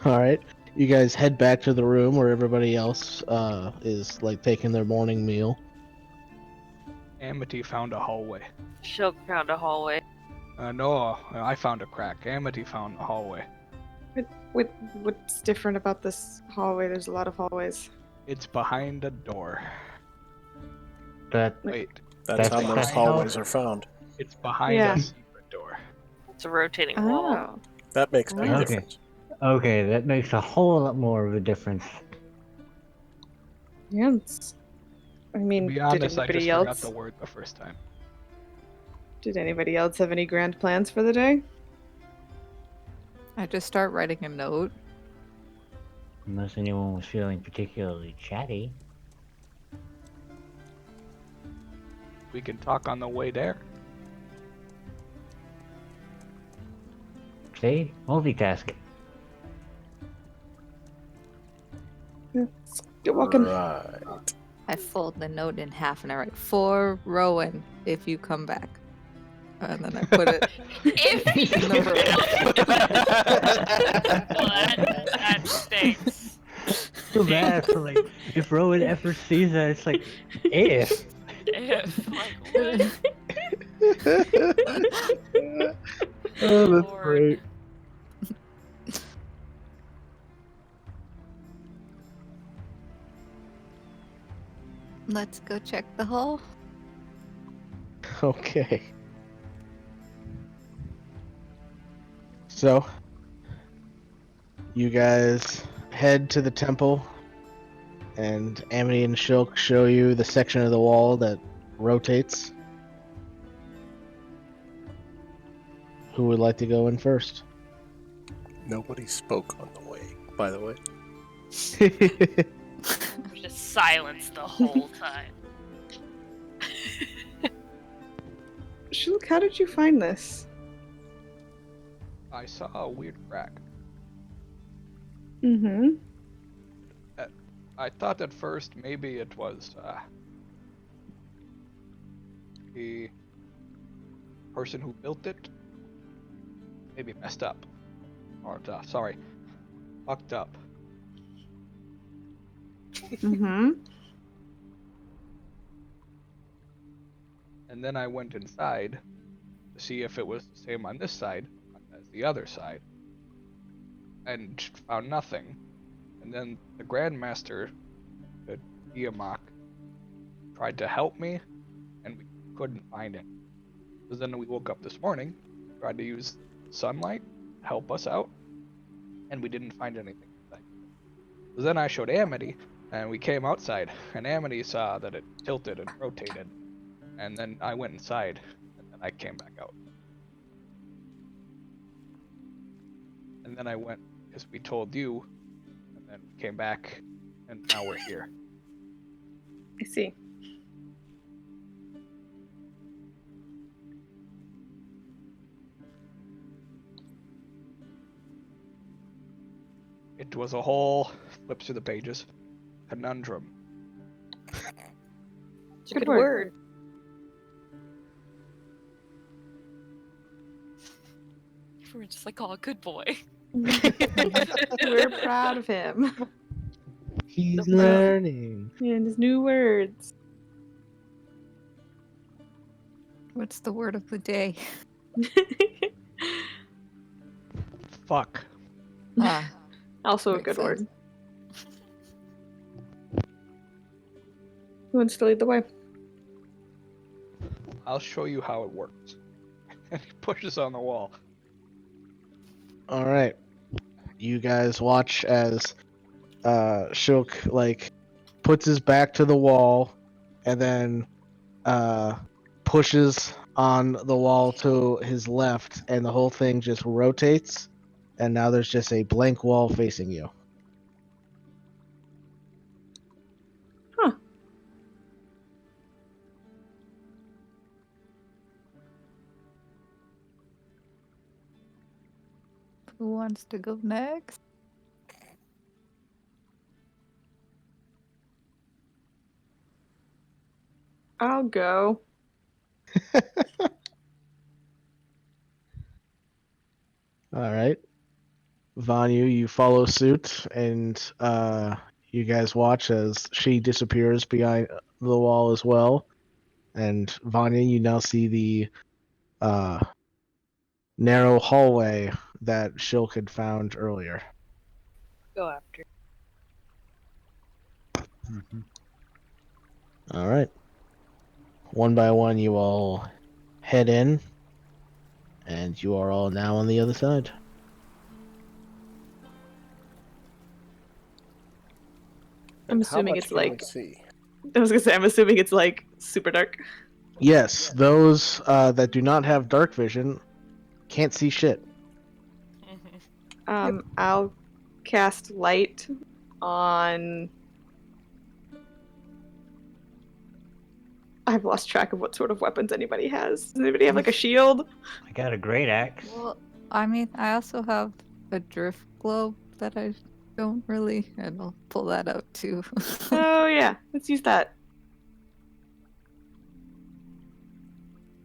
All right, you guys head back to the room where everybody else is like taking their morning meal. Amity found a hallway. She'll found a hallway. No, I found a crack. Amity found a hallway. What's different about this hallway? There's a lot of hallways. It's behind a door. But Wait, That's how That's most how- hallways are found. it's behind Yeah. a secret door. It's a rotating wall. Oh. That makes a big Okay. difference. okay, that makes a whole lot more of a difference. Yes. I mean, To be did honest, I just anybody forgot else? the word the first time. Did anybody else have any grand plans for the day? I just start writing a note. Unless anyone was feeling particularly chatty. We can talk on the way there. See? Multitasking. Let's get walking. Right. I fold the note in half and I write, "For Rowan, if you come back." And then I put it If in the well, that stinks. Too bad for like if Rowan ever sees that, it's like if. If like what? Oh, that's Lord. great. Let's go check the hall. Okay. So, you guys head to the temple, and Amity and Shilk show you the section of the wall that rotates. Who would like to go in first? Nobody spoke on the way, by the way. Just silence the whole time. Shulk, how did you find this? I saw a weird crack. Mm-hmm. I thought at first maybe it was the person who built it maybe messed up. Or, sorry, fucked up. Mm-hmm. And then I went inside to see if it was the same on this side as the other side, and found nothing. And then the Grandmaster, the Tiamat, tried to help me, and we couldn't find it. So then we woke up this morning, tried to use sunlight to help us out, and we didn't find anything. So then I showed Amity, and we came outside, and Amity saw that it tilted and rotated. And then I went inside, and then I came back out. And then I went, because we told you, and then we came back, and now we're here. I see. It was a whole, flip through the pages, conundrum. It's a Good good word. word. We're just like, oh, good boy. We're proud of him He's learning. and his new words. What's the word of the day? Fuck. Ah, Also a Makes good sense. word. Who wants to lead the way? I'll show you how it works. And he pushes on the wall. All right. you guys watch as Shulk like puts his back to the wall and then pushes on the wall to his left, and the whole thing just rotates, and now there's just a blank wall facing you. Huh. Who wants to go next? I'll go. All right. Vanya, you follow suit, and you guys watch as she disappears behind the wall as well. And Vanya, you now see the narrow hallway that Shulk had found earlier. Go after. All right. One by one, you all head in, and you are all now on the other side. I'm And how assuming much it's can we like. see? I was gonna say, I'm assuming it's like super dark. Yes, those that do not have dark vision can't see shit. I'll cast light on. I've lost track of what sort of weapons anybody has. Does anybody have like a shield? I got a great axe. Well, I mean, I also have a drift globe that I don't really, and I'll pull that out too. Oh yeah, let's use that.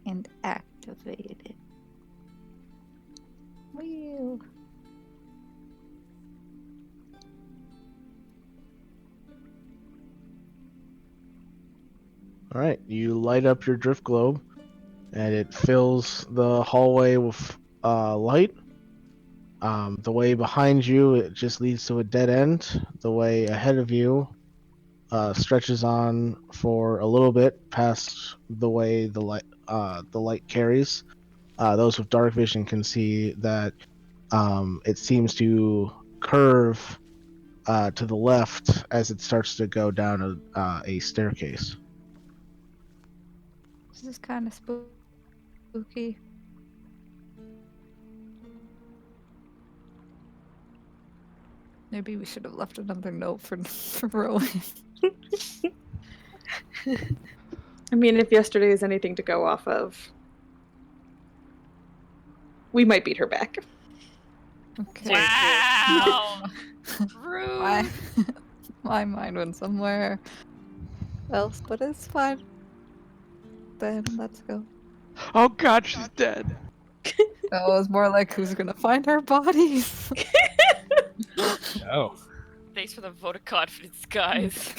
And activate it. Wheel. All right, you light up your drift globe, and it fills the hallway with light. The way behind you, it just leads to a dead end. The way ahead of you stretches on for a little bit past the way the light carries. Those with dark vision can see that it seems to curve to the left as it starts to go down a staircase. This is kind of spooky. Maybe we should have left another note for Rowan. I mean, if yesterday is anything to go off of, we might beat her back. Okay. Wow. My, Rude. my mind went somewhere else, but it's fine. Then let's go. Oh god, she's dead. That was more like who's gonna find our bodies. Oh. Thanks for the vote of confidence, guys.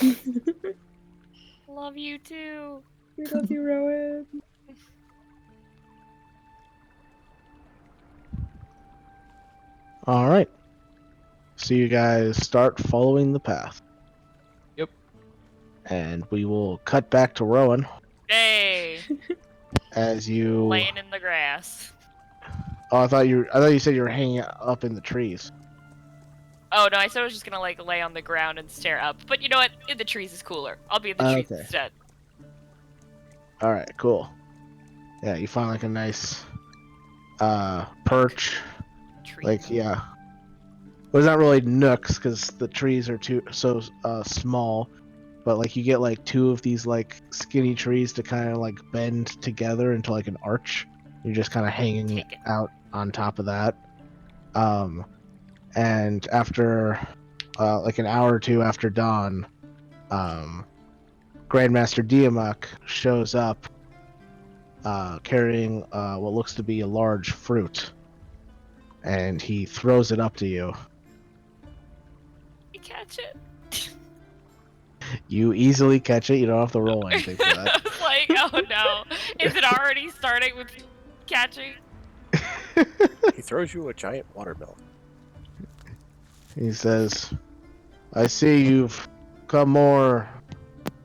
Love you too. We love you, Rowan. All right. So you guys start following the path. Yep. And we will cut back to Rowan Hey, as you. laying in the grass. Oh, I thought you said you were hanging up in the trees. Oh no, I said I was just gonna like lay on the ground and stare up. But you know what? In the trees is cooler. I'll be in the trees Okay. instead. All right, cool. Yeah, you find like a nice perch. Tree. Like yeah. Well, it's not really nooks because the trees are so small, but like you get like two of these like skinny trees to kind of like bend together into like an arch. You're just kind of hanging Take it. out on top of that. And after like an hour or two after dawn, Grandmaster Diamok shows up carrying what looks to be a large fruit, and he throws it up to you. You catch it. You easily catch it. You don't have to roll anything for that. I was like, oh no. Is it already starting with catching? He throws you a giant watermelon. He says, "I see you've come more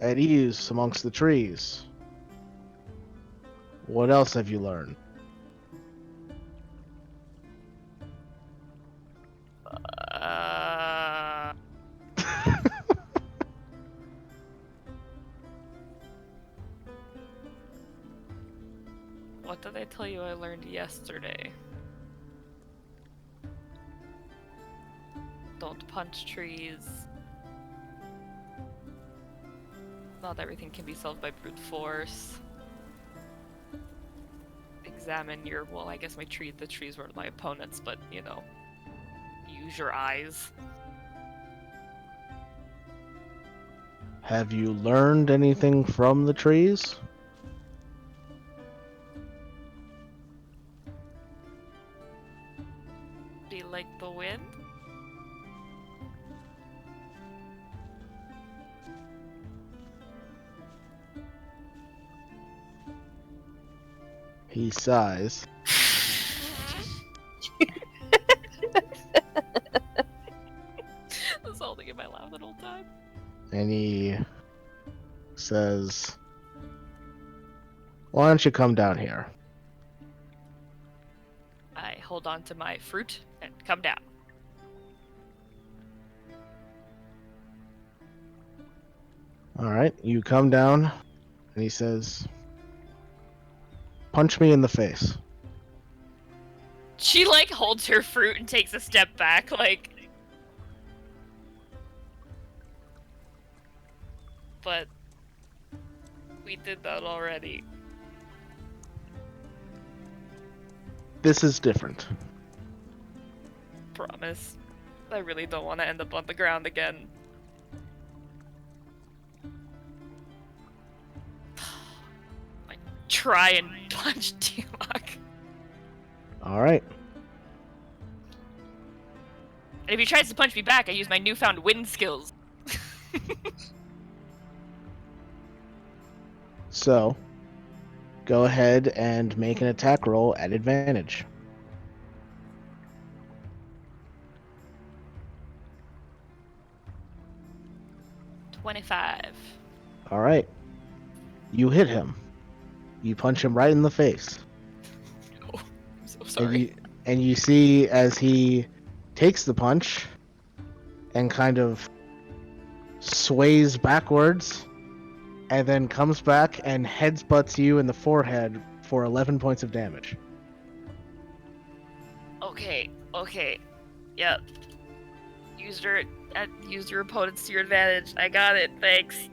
at ease amongst the trees. What else have you learned?" What did I tell you I learned yesterday? Don't punch trees. Not everything can be solved by brute force. Examine your, well, I guess the trees weren't my opponents, but, you know, use your eyes. Have you learned anything from the trees? Be like the wind? He sighs. I was holding in my laugh the whole time. And he says, "Why don't you come down here?" I hold on to my fruit and come down. All right, you come down, and he says, "Punch me in the face." She, like, holds her fruit and takes a step back, like... But... we did that already. This is different. Promise. I really don't want to end up on the ground again. I try and punch Tiamak. All right. And if he tries to punch me back, I use my newfound wind skills. So, go ahead and make an attack roll at advantage. $25. All right. You hit him. You punch him right in the face. Oh, I'm so sorry. And you see as he takes the punch and kind of sways backwards and then comes back and headsbutts you in the forehead for 11 points of damage. Okay. Yep. Use your opponents to your advantage. I got it. Thanks.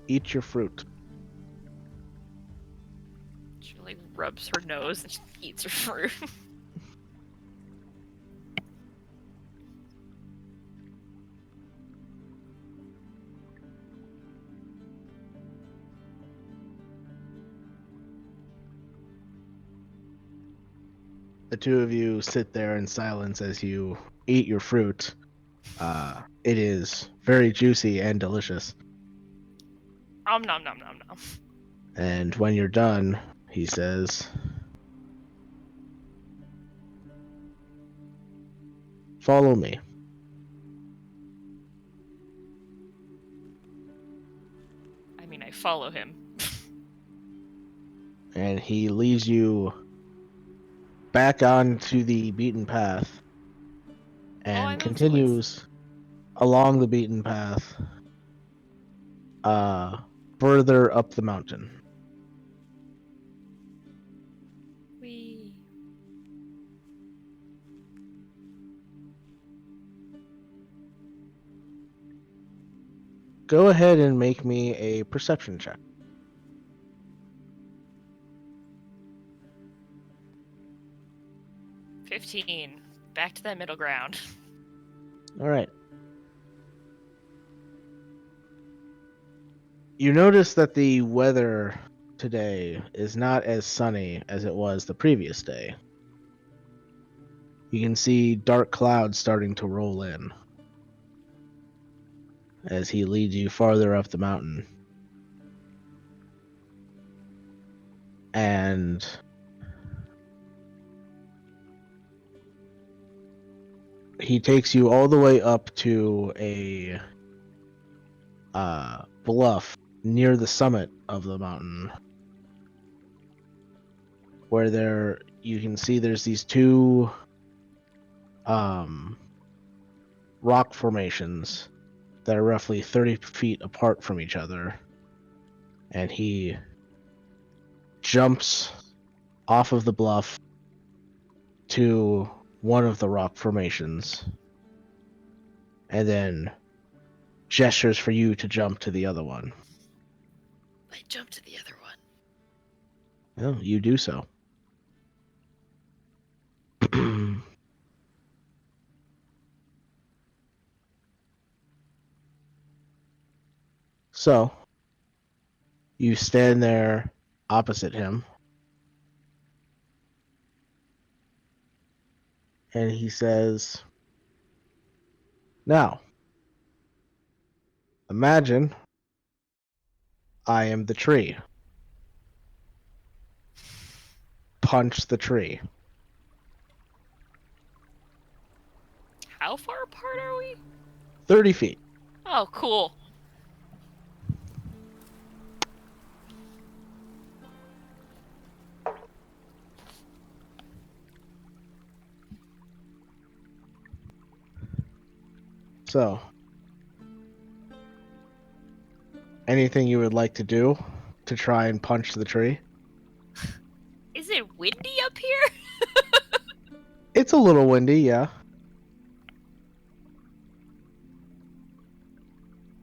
Eat your fruit. She like rubs her nose and she eats her fruit. The two of you sit there in silence as you eat your fruit. It is very juicy and delicious. Nom nom nom nom nom. And when you're done, he says, "Follow me." I mean, I follow him. And he leads you back onto the beaten path I know and this continues along the beaten path further up the mountain. Wee. Go ahead and make me a perception check. 15. Back to that middle ground. All right. You notice that the weather today is not as sunny as it was the previous day. You can see dark clouds starting to roll in as he leads you farther up the mountain. And he takes you all the way up to a bluff near the summit of the mountain, where you can see there's these two rock formations that are roughly 30 feet apart from each other. And he jumps off of the bluff to one of the rock formations and then gestures for you to jump to the other one. I jump to the other one. Well, you do so. So, you stand there opposite him, and he says, "Now, imagine I am the tree. Punch the tree." How far apart are we? 30 feet. Oh, cool. So, anything you would like to do to try and punch the tree? Is it windy up here? It's a little windy, yeah.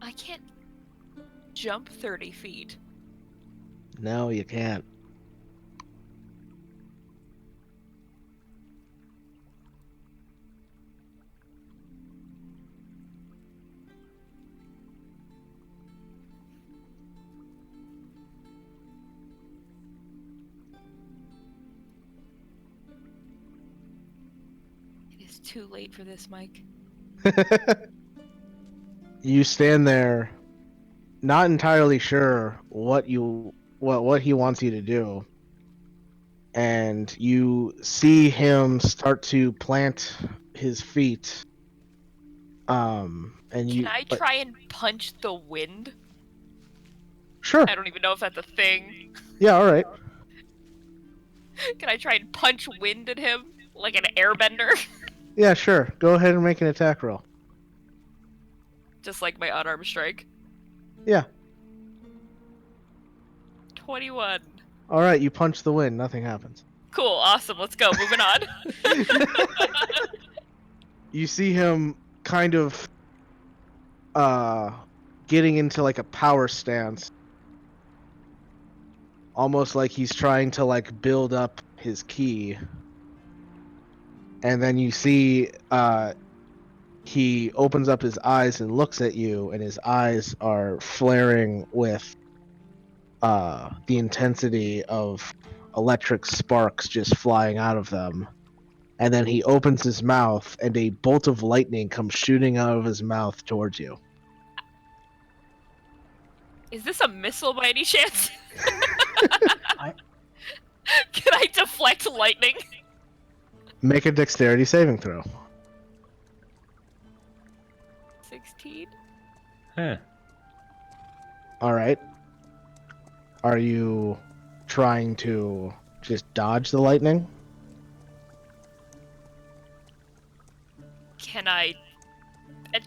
I can't jump 30 feet. No, you can't. It is too late for this, Mike. You stand there, not entirely sure what he wants you to do, and you see him start to plant his feet. And Can I try and punch the wind? Sure. I don't even know if that's a thing. Yeah. All right. Can I try and punch wind at him? Like an airbender? Yeah. Sure. Go ahead and make an attack roll. Just like my unarmed strike. Yeah. 21. All right. You punch the wind. Nothing happens. Cool, awesome, let's go, moving on. You see him kind of getting into like a power stance, almost like he's trying to like build up his ki. And then you see he opens up his eyes and looks at you, and his eyes are flaring with the intensity of electric sparks just flying out of them. And then he opens his mouth, and a bolt of lightning comes shooting out of his mouth towards you. Is this a missile by any chance? Can I deflect lightning? Make a dexterity saving throw. 16? Huh. All right. Are you trying to just dodge the lightning? Can I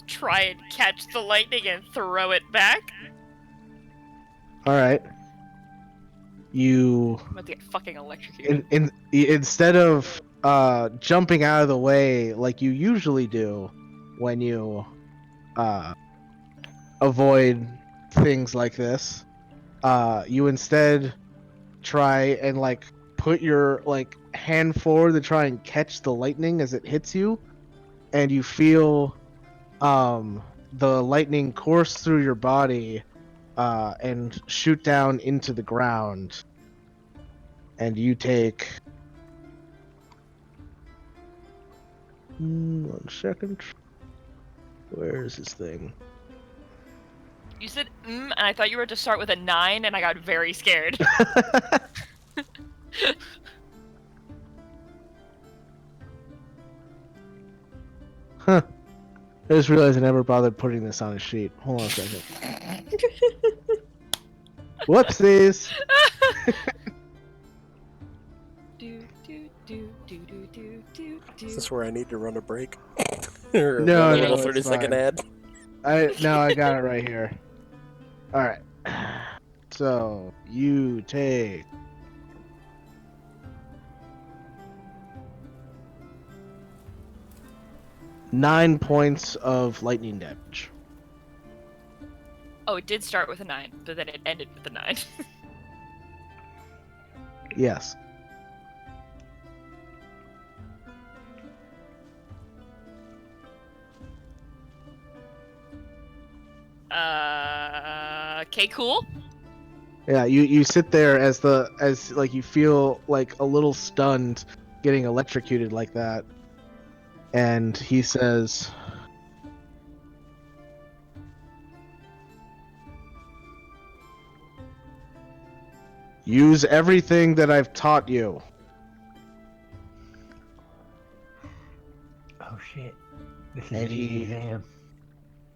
try and catch the lightning and throw it back? All right. You I'm about to get fucking electrocuted. instead of jumping out of the way like you usually do when you avoid things like this, you instead try and like put your like hand forward to try and catch the lightning as it hits you, and you feel the lightning course through your body and shoot down into the ground, and you take 1 second. Where is this thing? You said and I thought you were to start with a 9, and I got very scared. Huh. I just realized I never bothered putting this on a sheet. Hold on a second. Whoopsies! Is this where I need to run a break? Or No, run a no, little it's 30-second fine. ad. I got it right here. All right. So you take 9 points of lightning damage. Oh, it did start with a 9, but then it ended with a 9. Yes. Okay, cool. Yeah, you sit there as like you feel like a little stunned getting electrocuted like that. And he says, "Use everything that I've taught you." Oh shit. This is And an easy he- exam.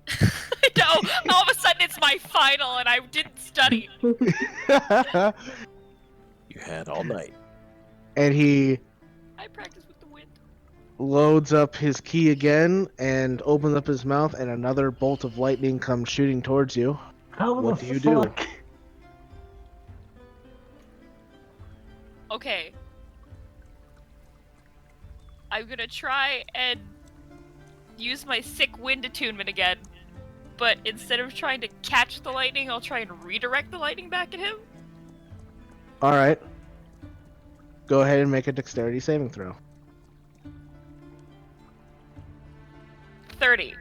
I know. All of a sudden, it's my final, and I didn't study. You had all night. And he I practiced with the wind. loads up his key again and opens up his mouth, and another bolt of lightning comes shooting towards you. How What the do you do? fuck? Okay. I'm gonna try and use my sick wind attunement again, but instead of trying to catch the lightning, I'll try and redirect the lightning back at him. All right. Go ahead and make a dexterity saving throw. 30.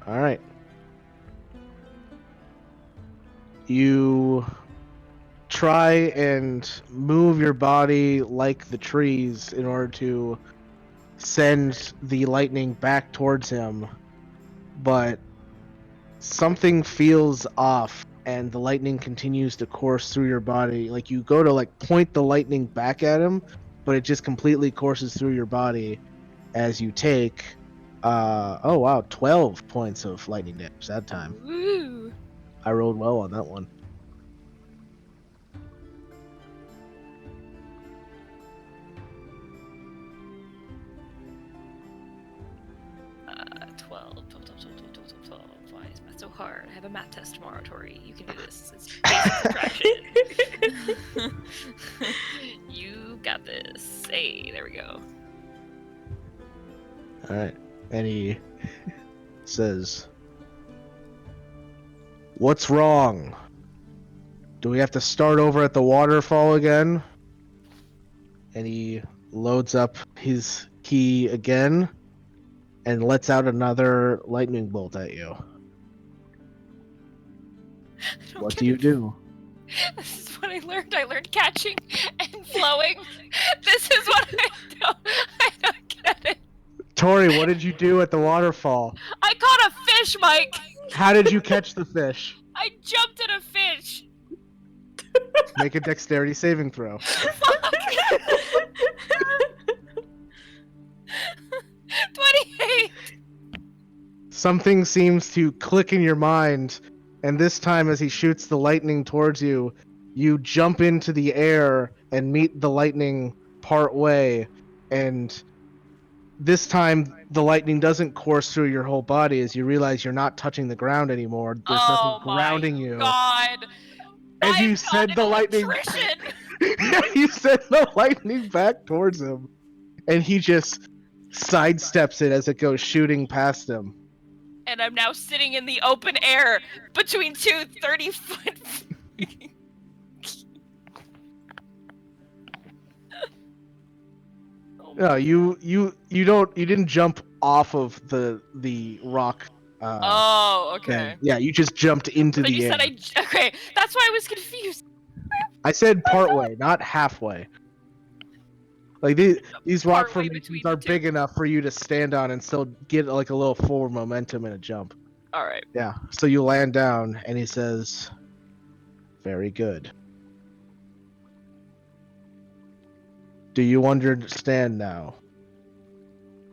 All right. You try and move your body like the trees in order to send the lightning back towards him, but something feels off and the lightning continues to course through your body. Like you go to like point the lightning back at him, but it just completely courses through your body as you take 12 points of lightning damage that time. Woo! I rolled well on that one. 12. Why is math so hard? I have a math test tomorrow, Tori. You can do this. It's basic subtraction. You got this. Hey, there we go. All right. And he says, "What's wrong? Do we have to start over at the waterfall again?" And he loads up his key again and lets out another lightning bolt at you. I don't What get do you it. do? This is what I learned. I learned catching and flowing. This is what I don't get it. Tori, what did you do at the waterfall? I caught a fish, Mike. How did you catch the fish? I jumped at a fish. Make a dexterity saving throw. 28. Something seems to click in your mind, and this time as he shoots the lightning towards you, you jump into the air and meet the lightning part way, and this time the lightning doesn't course through your whole body as you realize you're not touching the ground anymore. There's Oh nothing grounding you. God. As you I've send got the an lightning electrician. you send the lightning back towards him, and he just sidesteps it as it goes shooting past him. And I'm now sitting in the open air between two 30-foot. Oh No, my you didn't jump off of the rock. Oh, okay. Thing. Yeah, you just jumped into But then the you air. said okay. That's why I was confused. I said partway, not halfway. Like these rock Partway formations between are the two. big enough for you to stand on and still get like a little forward momentum in a jump. All right. Yeah. So you land down, and he says, "Very good. Do you understand now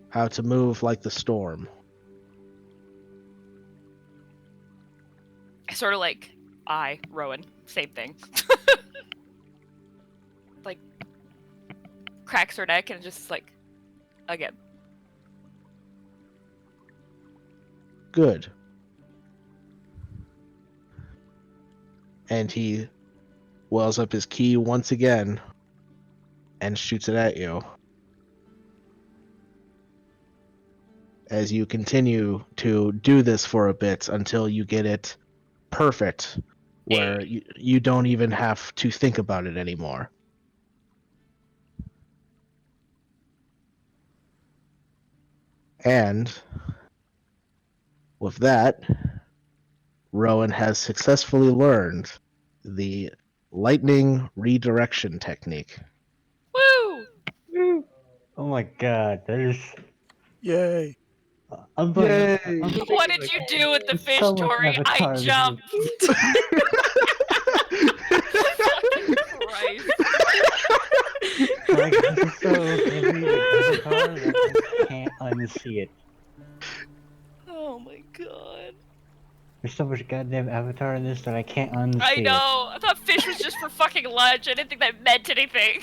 how to move like the storm?" I sort of like Rowan, same thing. Like cracks her neck and just like again. Good. And he wells up his key once again and shoots it at you. As you continue to do this for a bit until you get it perfect, where you don't even have to think about it anymore. And with that, Rowan has successfully learned the lightning redirection technique. Woo! Oh my god, there's. Yay! I'm Yay. What did you do with the There's fish, so much Tori? I Avatar. jumped. Christ. Like, this is so heavy, like Avatar, that I can't unsee it. Oh my god. There's so much goddamn Avatar in this that I can't unsee I it. know. I thought fish was just for fucking lunch. I didn't think that meant anything.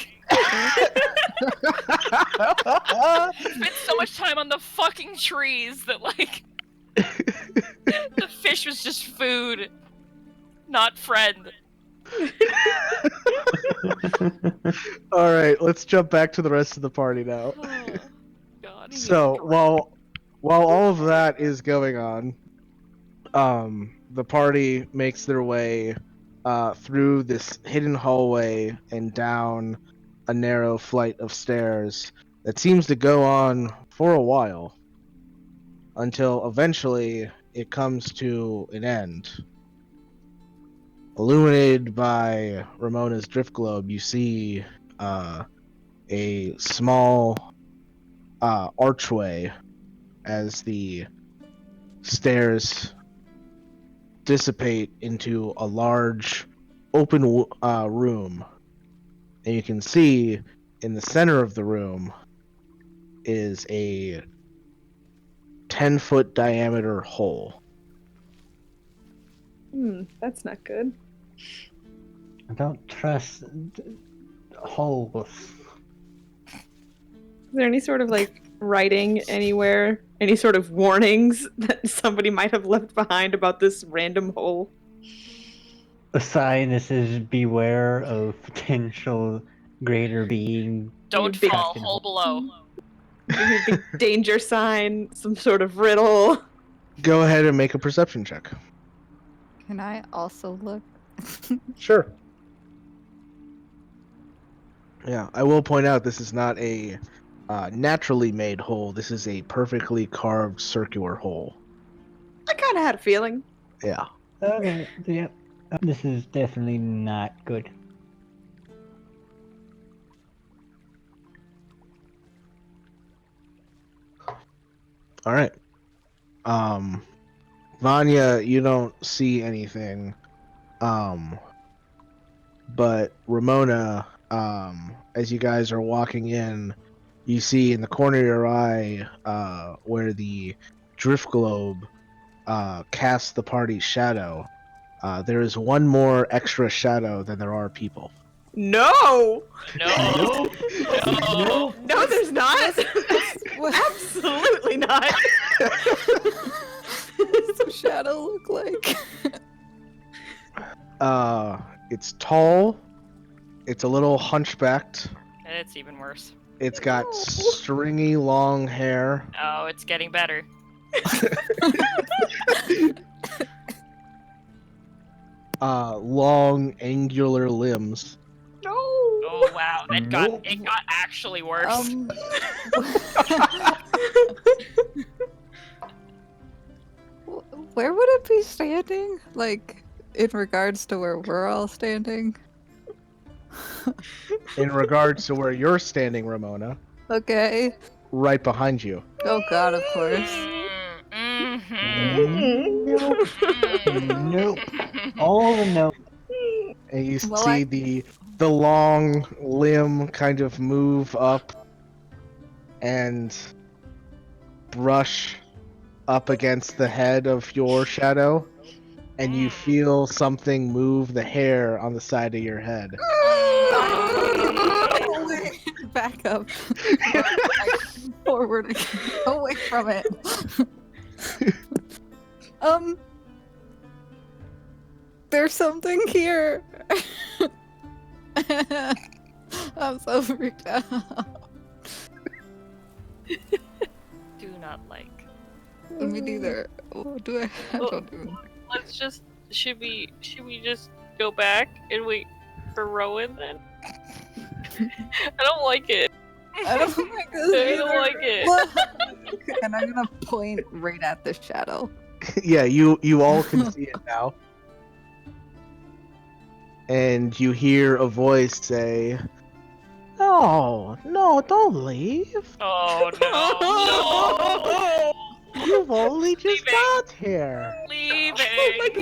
Spent so much time on the fucking trees that, like, the fish was just food, not friend. All right, let's jump back to the rest of the party now. Oh, God. he So needs to while all of that is going on, the party makes their way through this hidden hallway and down a narrow flight of stairs that seems to go on for a while until eventually it comes to an end. Illuminated by Ramona's drift globe, you see a small archway as the stairs dissipate into a large open room. And you can see in the center of the room is a 10-foot diameter hole. That's not good. I don't trust holes. Is there any sort of like writing anywhere? Any sort of warnings that somebody might have left behind about this random hole? A sign that says beware of potential greater being. Don't Big- fall. Hole below. Maybe a big danger sign, some sort of riddle. Go ahead and make a perception check. Can I also look? Sure. Yeah, I will point out this is not a naturally made hole. This is a perfectly carved circular hole. I kind of had a feeling. Yeah. Okay, yep. This is definitely not good. All right. Vanya, you don't see anything. But Ramona, as you guys are walking in, you see in the corner of your eye, where the drift globe casts the party's shadow. There is one more extra shadow than there are people. No! No. No. No, there's not! Absolutely not! What does the shadow look like? It's tall. It's a little hunchbacked. It's even worse. It's got stringy long hair. Oh, it's getting better. Long angular limbs. No! Oh wow, it got actually worse. Where would it be standing? Like, in regards to where we're all standing? In regards to where you're standing, Ramona, Okay. right behind you. Oh god, of course. Nope. Nope. All the no. And you Well, see the long limb kind of move up and brush up against the head of your shadow, and you feel something move the hair on the side of your head. Back up. Forward again. Away from it. There's something here. I'm so freaked out. Do not like. Me neither. Oh, do I? I Oh. don't even. Let's just. Should we just go back and wait for Rowan then? I don't like it. I don't like this. I don't like it. Look. And I'm gonna point right at the shadow. Yeah, you all can see it now. And you hear a voice say, "No, don't leave. Oh no! You've only just Leaving. got here." Leaving. I'd like to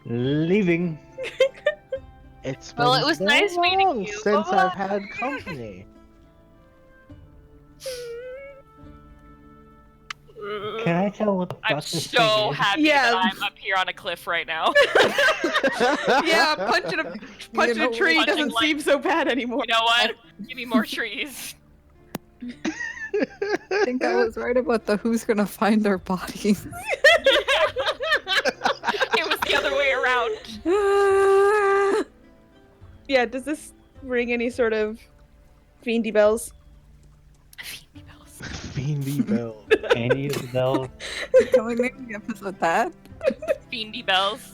leave. Leaving. It's been Well, it was so nice meeting long you. since Bye-bye. I've had company. Can I tell what the fuck I'm this so thing is? happy Yeah. that I'm up here on a cliff right now. Yeah, punching know, a tree punching doesn't like- seem so bad anymore. You know what? Give me more trees. I think I was right about the who's gonna find our bodies. It was the other way around. Yeah, does this ring any sort of fiendy bells? Fiendy Bell. Any of the bells? Can we name the episode that? Fiendy bells.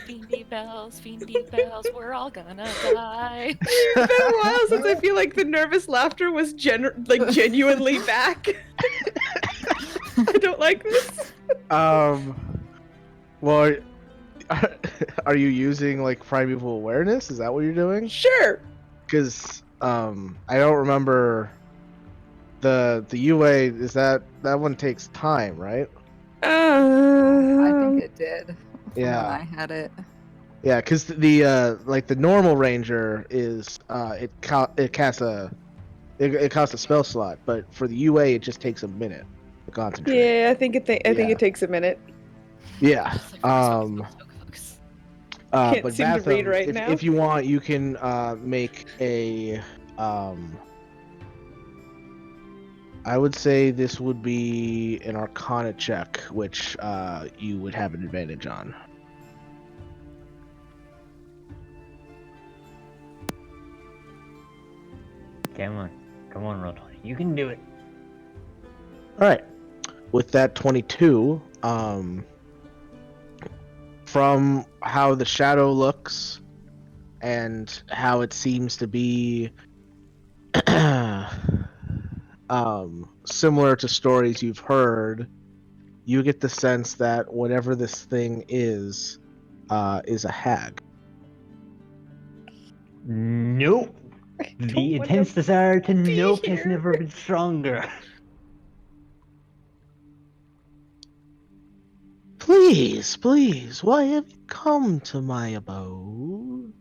Fiendy bells, fiendy bells, we're all gonna die. It's been a while since I feel like the nervous laughter was genuinely back. I don't like this. Well, are you using like primeval awareness? Is that what you're doing? Sure. Because I don't remember the UA. Is that one takes time, right? I think it did. From Yeah. When I had it. Yeah, because the like the normal ranger is it casts a spell slot, but for the UA it just takes a minute to concentrate. Yeah, I think it takes a minute. Yeah. Can't But seem to read Vatham, right now. if you want, you can make a I would say this would be an Arcana check, which you would have an advantage on. Come on, roll 20. You can do it. All right. With that 22, from how the shadow looks and how it seems to be similar to stories you've heard, you get the sense that whatever this thing is a hag. Nope. don't The want intense to desire to be nope has here. never been stronger. Please, why have you come to my abode?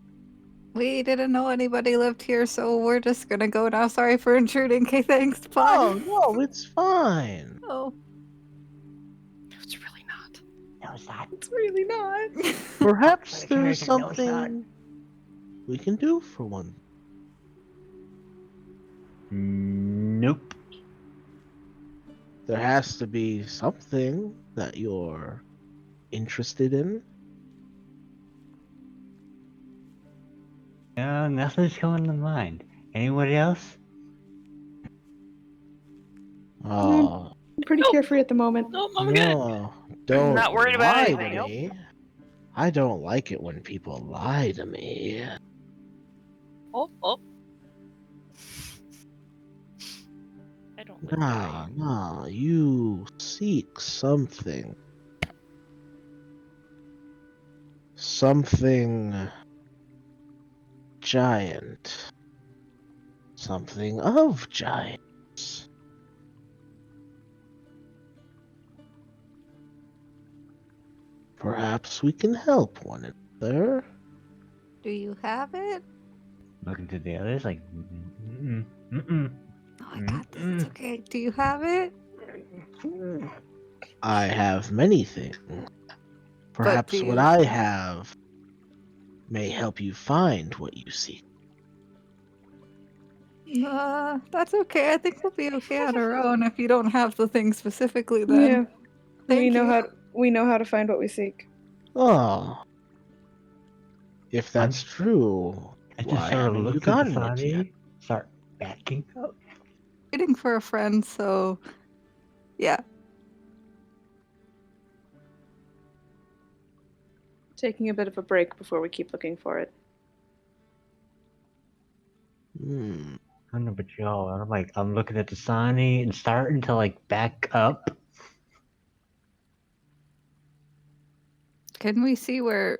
We didn't know anybody lived here, so we're just gonna go now. Sorry for intruding. Okay, thanks. Bye. Oh, no, it's fine. Oh. It's really not. No, it's not. It's really not. Perhaps But there's American, no, it's not. something we can do for one. Nope. There has to be something that you're interested in. No, nothing's coming to mind. Anybody else? Oh, I'm pretty Nope. carefree at the moment. No, I'm good. no, don't not worried about lie anything, to nope. me. I don't like it when people lie to me. Oh. I don't like lying. Nah, you seek something. Something giant. Something of giants. Perhaps we can help one another. Do you have it? Looking to the others like, mm-mm. Oh, I got this. It's okay. Do you have it? I have many things. Perhaps do what you- I have may help you find what you seek. That's okay. I think we'll be okay on our own if you don't have the thing specifically then. Yeah. Thank we know you. how. We know how to find what we seek. Oh. If that's true, I just why sort of haven't you looked at the gotten it yet? body, start backing up. Waiting for a friend, so yeah. Taking a bit of a break before we keep looking for it. Hmm. I don't know about y'all. I'm looking at the Sani and starting to like back up. Can we see where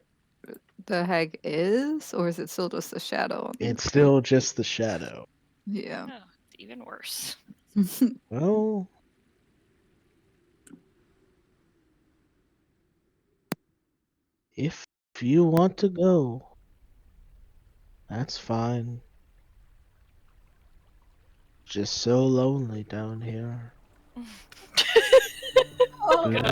the hag is, or is it still just a shadow on the It's still just the shadow. Yeah. Oh, it's even worse. Well, if you want to go, that's fine. Just so lonely down here. Oh, Good.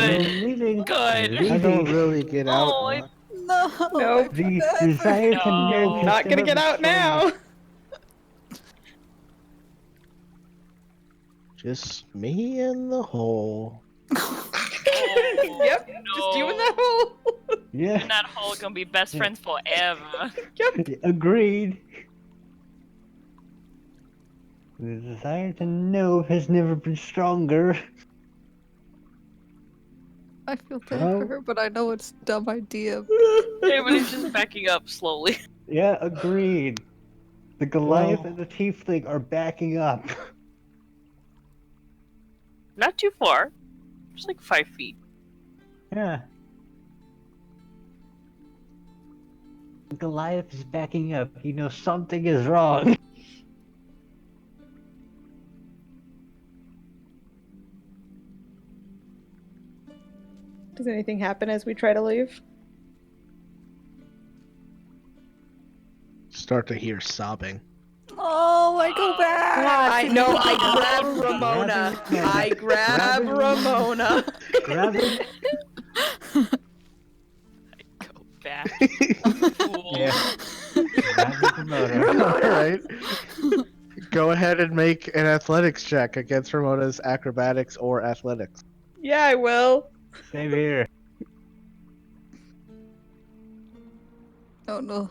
Leaving. Good. I don't Leaving. really get out Oh, much. no. Nope. The I desire to No. know. has Not gonna never get been out stronger. now. Just me and the hole. Oh, Yep, just you in that hole. Yeah. and that hole gonna be best Yeah. friends forever. Yep. Agreed. The desire to know has never been stronger. I feel bad Well- for her, but I know it's a dumb idea. Everybody's just backing up slowly. Yeah, agreed. The Goliath Well- and the Tiefling are backing up. Not too far. Just like 5 feet. Yeah. The Goliath is backing up. He knows something is wrong. Does anything happen as we try to leave? Start to hear sobbing. Oh, I go back. I know. I grab No. Ramona. Grabbing- I grab grabbing- Ramona. Grabbing. Go back. Fool. Yeah. Grabbing Ramona. All right. Go ahead and make an athletics check against Ramona's acrobatics or athletics. Yeah, I will. Same here. Oh no.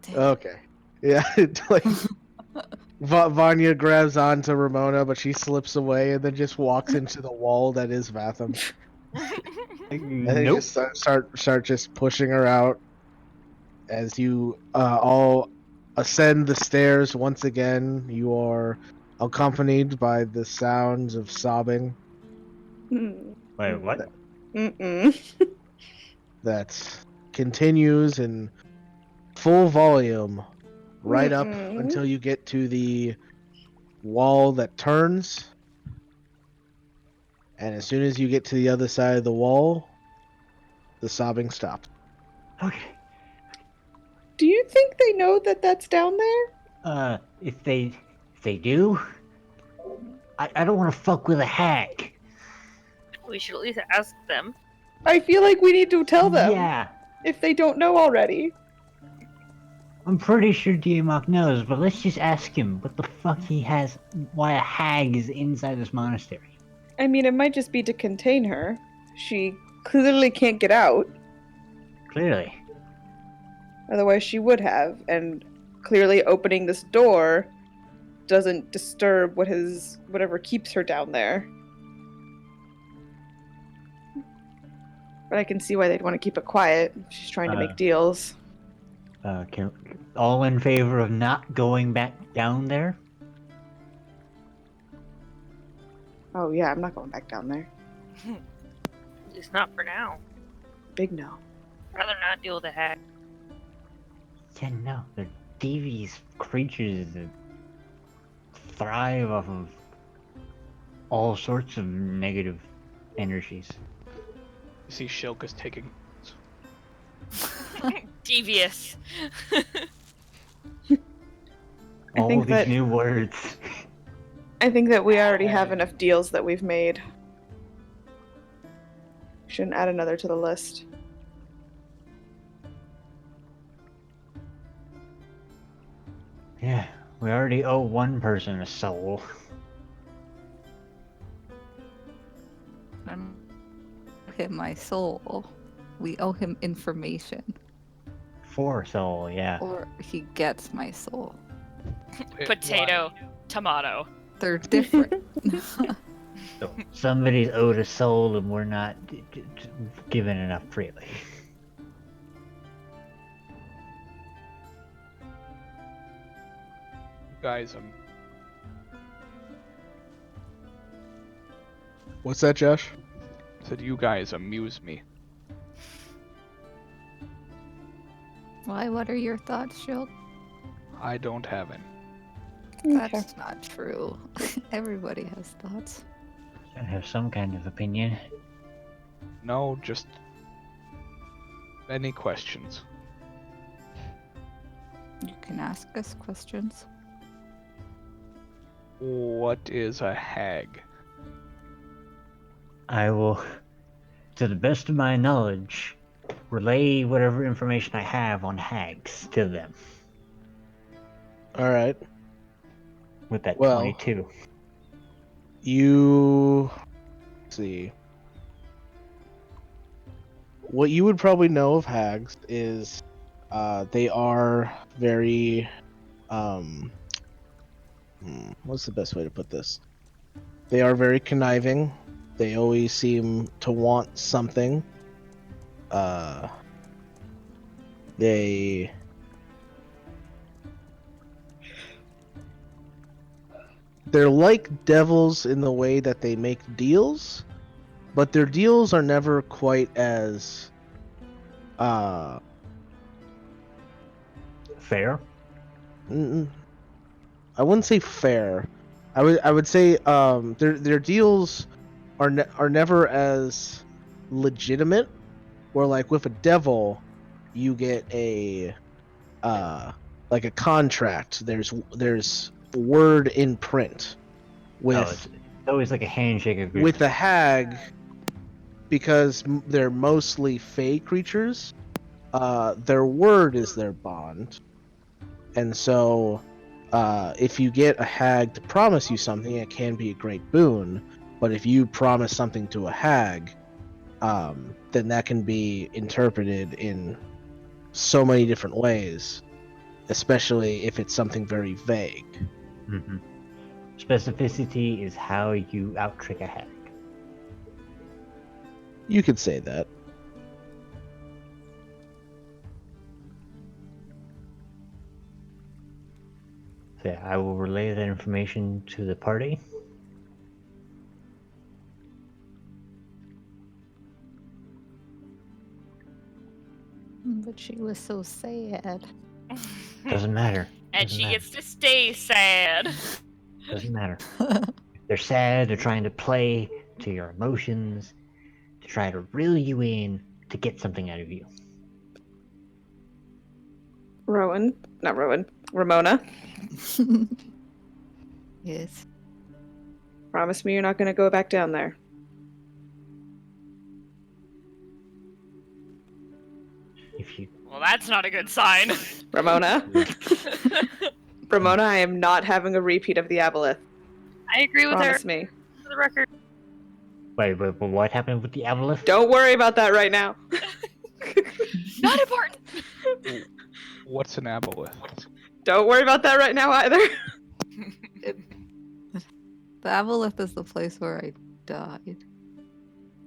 Damn. Okay. Yeah, like Vanya grabs onto Ramona, but she slips away and then just walks into the wall that is Vatham. And they Nope. just start just pushing her out as you all ascend the stairs once again. You are accompanied by the sounds of sobbing Wait, what? Mm-mm. that continues in full volume right up Mm-mm. until you get to the wall that turns. And as soon as you get to the other side of the wall, the sobbing stops. Okay. Do you think they know that that's down there? If they do, I don't want to fuck with a hack. We should at least ask them. I feel like we need to tell them Yeah. if they don't know already. I'm pretty sure Diamok knows, but let's just ask him what the fuck he has, why a hag is inside this monastery. I mean, it might just be to contain her. She clearly can't get out. Clearly. Otherwise, she would have. And clearly, opening this door doesn't disturb whatever keeps her down there. But I can see why they'd want to keep it quiet. She's trying to make deals. Can all in favor of not going back down there? Oh yeah, I'm not going back down there. At least not for now. Big no. Rather not deal with a hack. Yeah, no, they're devious creatures that thrive off of all sorts of negative energies. You see Shilk is taking. Devious. All think these that- new words. I think that we already have enough deals that we've made. Shouldn't add another to the list. Yeah, we already owe one person a soul. him my soul. We owe him information. For soul, yeah. Or he gets my soul. Potato, tomato. They're different. So somebody's owed a soul and we're not given enough freely. Guys, What's that, Josh? said you guys amuse me. Why? What are your thoughts, Shield? I don't have any. That's not true. Everybody has thoughts. I have some kind of opinion. No, just any questions. You can ask us questions. What is a hag? I will, to the best of my knowledge, relay whatever information I have on hags to them. All right. With that Well, 22. Let's see. What you would probably know of hags is they are very what's the best way to put this? They are very conniving. They always seem to want something. They're like devils in the way that they make deals, but their deals are never quite as Fair? I wouldn't say fair. I would say their deals are never as legitimate. Where like with a devil, you get a like a contract. There's word in print. It's always like a handshake agreement. With a hag, because they're mostly fey creatures, their word is their bond, and so if you get a hag to promise you something, it can be a great boon. But if you promise something to a hag, then that can be interpreted in so many different ways, especially if it's something very vague. Mm-hmm. Specificity is how you out-trick a hag. You could say that. So yeah, I will relay that information to the party. But she was so sad. Doesn't matter. And Doesn't she matter. gets to stay sad. Doesn't matter. They're sad, they're trying to play to your emotions, to try to reel you in, to get something out of you. Ramona, Yes. promise me you're not going to go back down there. If you Well, that's not a good sign. Ramona, I am not having a repeat of the Aboleth. I agree with Promise her. me. For the record. wait, what happened with the Aboleth? Don't worry about that right now. Not important. What's an aboleth? Don't worry about that right now either. The Aboleth is the place where I died.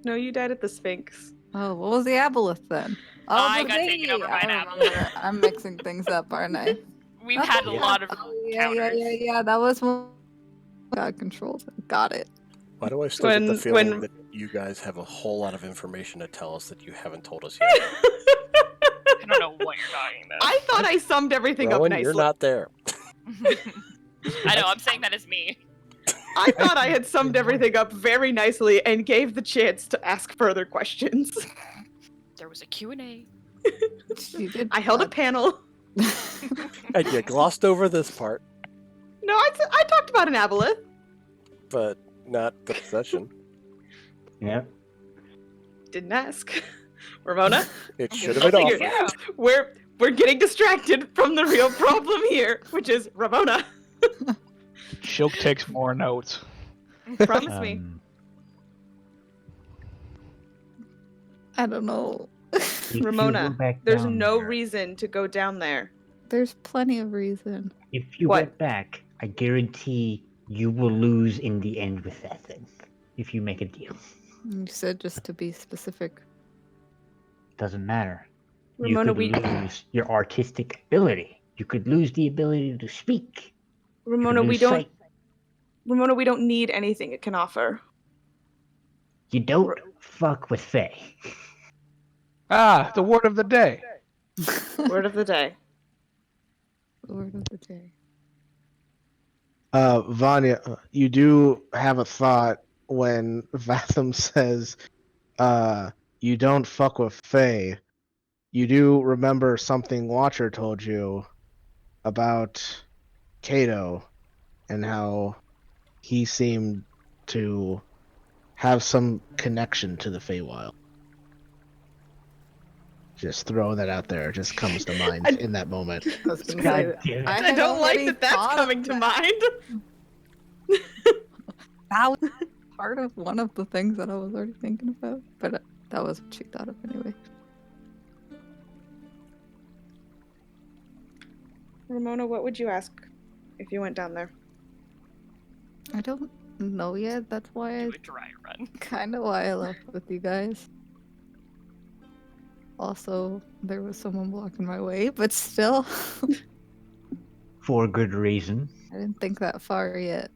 No, you died at the Sphinx. Oh, what was the Aboleth then? Oh, I the got taken over by an I remember. I'm mixing things up, aren't I? We've had a lot of Yeah, that was when God controls it. Got it. Why do I still get the When- feeling when- that you guys have a whole lot of information to tell us that you haven't told us yet? I don't know what you're talking about. I thought I summed everything Rowan, up nicely. you're not there. I know, I'm saying that as me. I thought I had summed everything up very nicely and gave the chance to ask further questions. There was a Q&A. She did. I held a panel. And you glossed over this part, No, I talked about an Aboleth. but not the possession. Yep. Didn't ask. Ramona, It should have been offered. Yeah. we're getting distracted from the real problem here, which is Ramona. Shilk takes more notes. Promise me. I don't know. If you go Ramona, back there's down no there, reason to go down there. There's plenty of reason. If you What? went back, I guarantee you will lose in the end with that thing. If you make a deal. You said just to be specific. Doesn't matter. Ramona, you could lose your artistic ability. You could lose the ability to speak. Ramona, you we could don't. lose sight. Ramona, we don't need anything it can offer. You don't fuck with Fae. Ah, the word of the day. Word of the day. Word of the day. Vanya, you do have a thought when Vatham says, you don't fuck with Fae. You do remember something Watcher told you about Kato and how he seemed to have some connection to the Feywild. Just throwing that out there, just comes to mind in that moment. I was gonna God say, damn it. I had don't like already that that's thought coming of to that. mind. That was part of one of the things that I was already thinking about, but that was what she thought of anyway. Ramona, what would you ask if you went down there? I don't know yet. That's why Do I a dry run. kind of why I left with you guys. Also, there was someone blocking my way, but still, For good reason. I didn't think that far yet.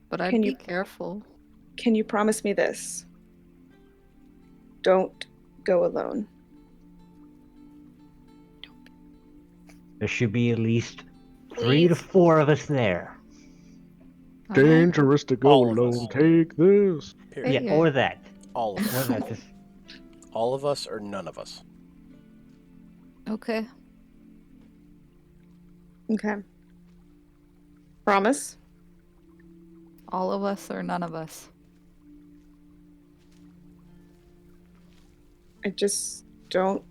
But I'd Can be you- careful. Can you promise me this? Don't go alone. There should be at least 3 to Please. 4 of us there. Alright. Dangerous to go All of alone. us. Take this. Period. Yeah, or that. All of Or us. that. Just All of us or none of us. Okay. Okay. Promise? All of us or none of us. I just don't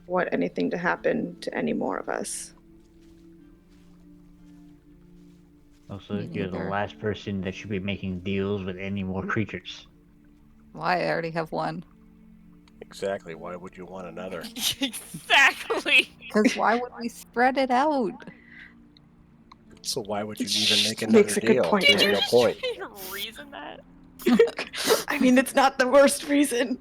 want anything to happen to any more of us. also, Me you're the neither. last person that should be making deals with any more creatures. Why? I already have one. Exactly. Why would you want another? Exactly. Because why would we spread it out? So why would you even make She another makes a good deal? point There's there. no point. Trying to reason that. I mean, it's not the worst reason.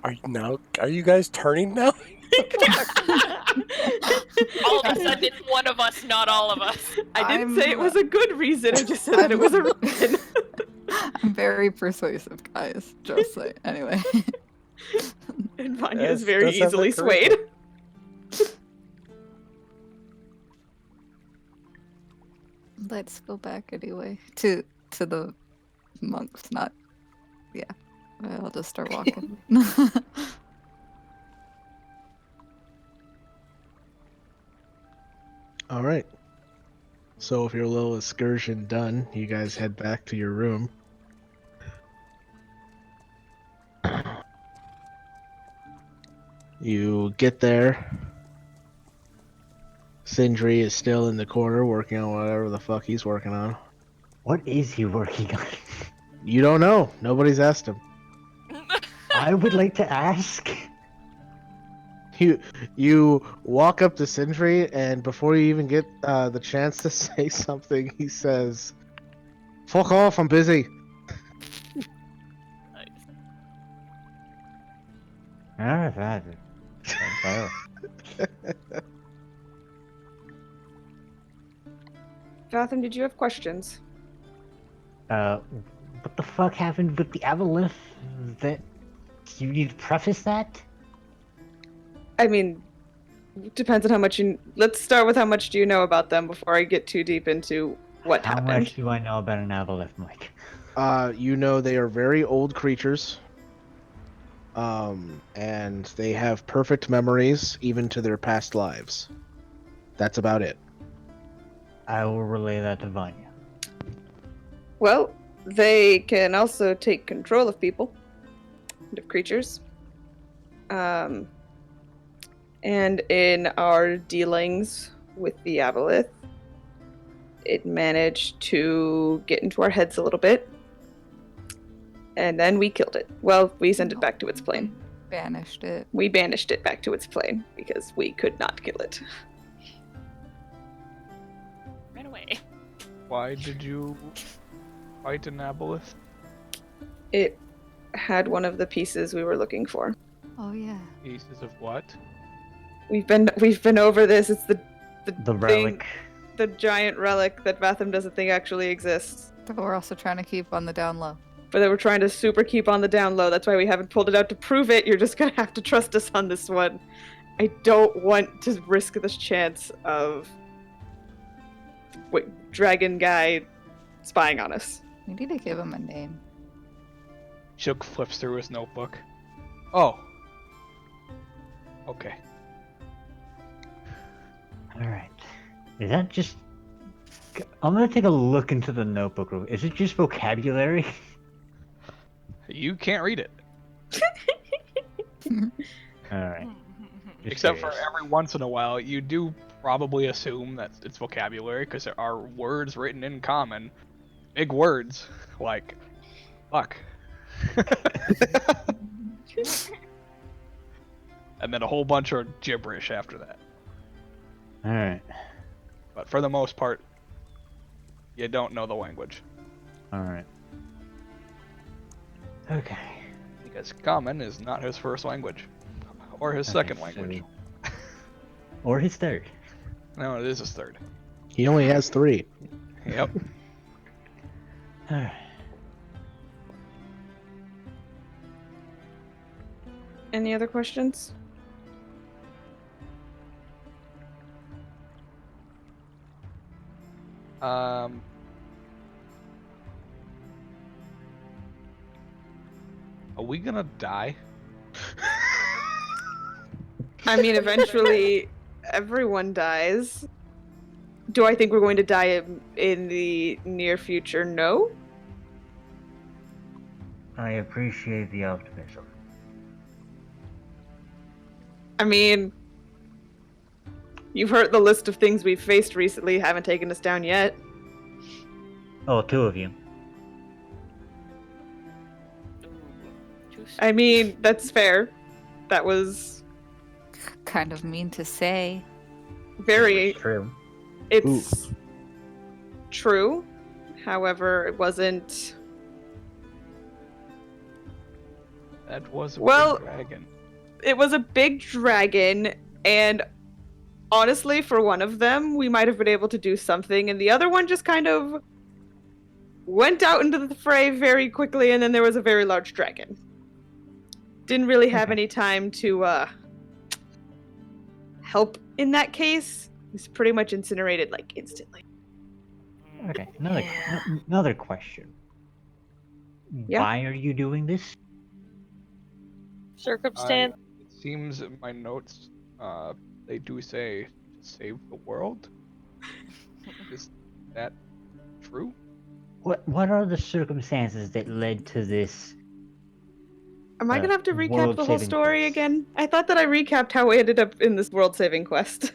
Are you guys turning now? All of a sudden, it's one of us, not all of us. I didn't I'm- say it was a good reason. I just said that it was a reason. I'm very persuasive, guys. Just say. Anyway. And Vanya is Yes, very does have that easily swayed. Let's go back anyway. To the monks, not. Yeah. I'll just start walking. All right. So with your little excursion done, you guys head back to your room. You get there. Sindri is still in the corner working on whatever the fuck he's working on. What is he working on? You don't know. Nobody's asked him. I would like to ask. You walk up to Sindri, and before you even get the chance to say something, he says, "Fuck off! I'm busy." Nice. Ah, that. Gotham, did you have questions? What the fuck happened with the Avalith? That you need to preface that? I mean, depends on how much you. Let's start with how much do you know about them before I get too deep into what How happened. much do I know about an Avalith, Mike? You know they are very old creatures. And they have perfect memories, even to their past lives. That's about it. I will relay that to Vanya. Well, they can also take control of people, and of creatures. And in our dealings with the Avalith, it managed to get into our heads a little bit. And then we killed it. Well, we sent it back to its plane. Banished it. We banished it back to its plane because we could not kill it. Ran away. Why did you fight an aboleth? It had one of the pieces we were looking for. Oh yeah. Pieces of what? We've been over this. It's the The thing, relic. the giant relic that Vatham doesn't think actually exists. But we're also trying to keep on the down low. But they were trying to super keep on the down low. That's why we haven't pulled it out to prove it. You're just gonna have to trust us on this one. I don't want to risk this chance of dragon guy spying on us. We need to give him a name. Shook flips through his notebook. Oh. Okay. Alright. Is that just... I'm gonna take a look into the notebook. Is it just vocabulary? You can't read it. Alright. Except for every once in a while, you do probably assume that it's vocabulary because there are words written in common. Big words like fuck. And then a whole bunch of gibberish after that. Alright. But for the most part, you don't know the language. Alright. Okay. Because common is not his first language. Or his second language. Or his third. No, it is his third. He only has 3. Yep. Alright. Any other questions? Are we gonna die? I mean, eventually everyone dies. Do I think we're going to die in the near future? No. I appreciate the optimism. I mean, you've heard the list of things we've faced recently, haven't taken us down yet. Oh, 2 of you. I mean, that's fair. That was Kind of mean to say. very... True. It's true. However, it wasn't... That was a Well- big dragon. It was a big dragon, and honestly, for one of them, we might have been able to do something, and the other one just kind of went out into the fray very quickly, and then there was a very large dragon. Didn't really have any time to help in that case. It was pretty much incinerated, like, instantly. Okay, another question. Yeah? Why are you doing this? Circumstance. It seems in my notes, they do say to save the world. Is that true? What are the circumstances that led to this? Am I gonna have to recap the whole world-saving story quest. again? I thought that I recapped how we ended up in this world-saving quest.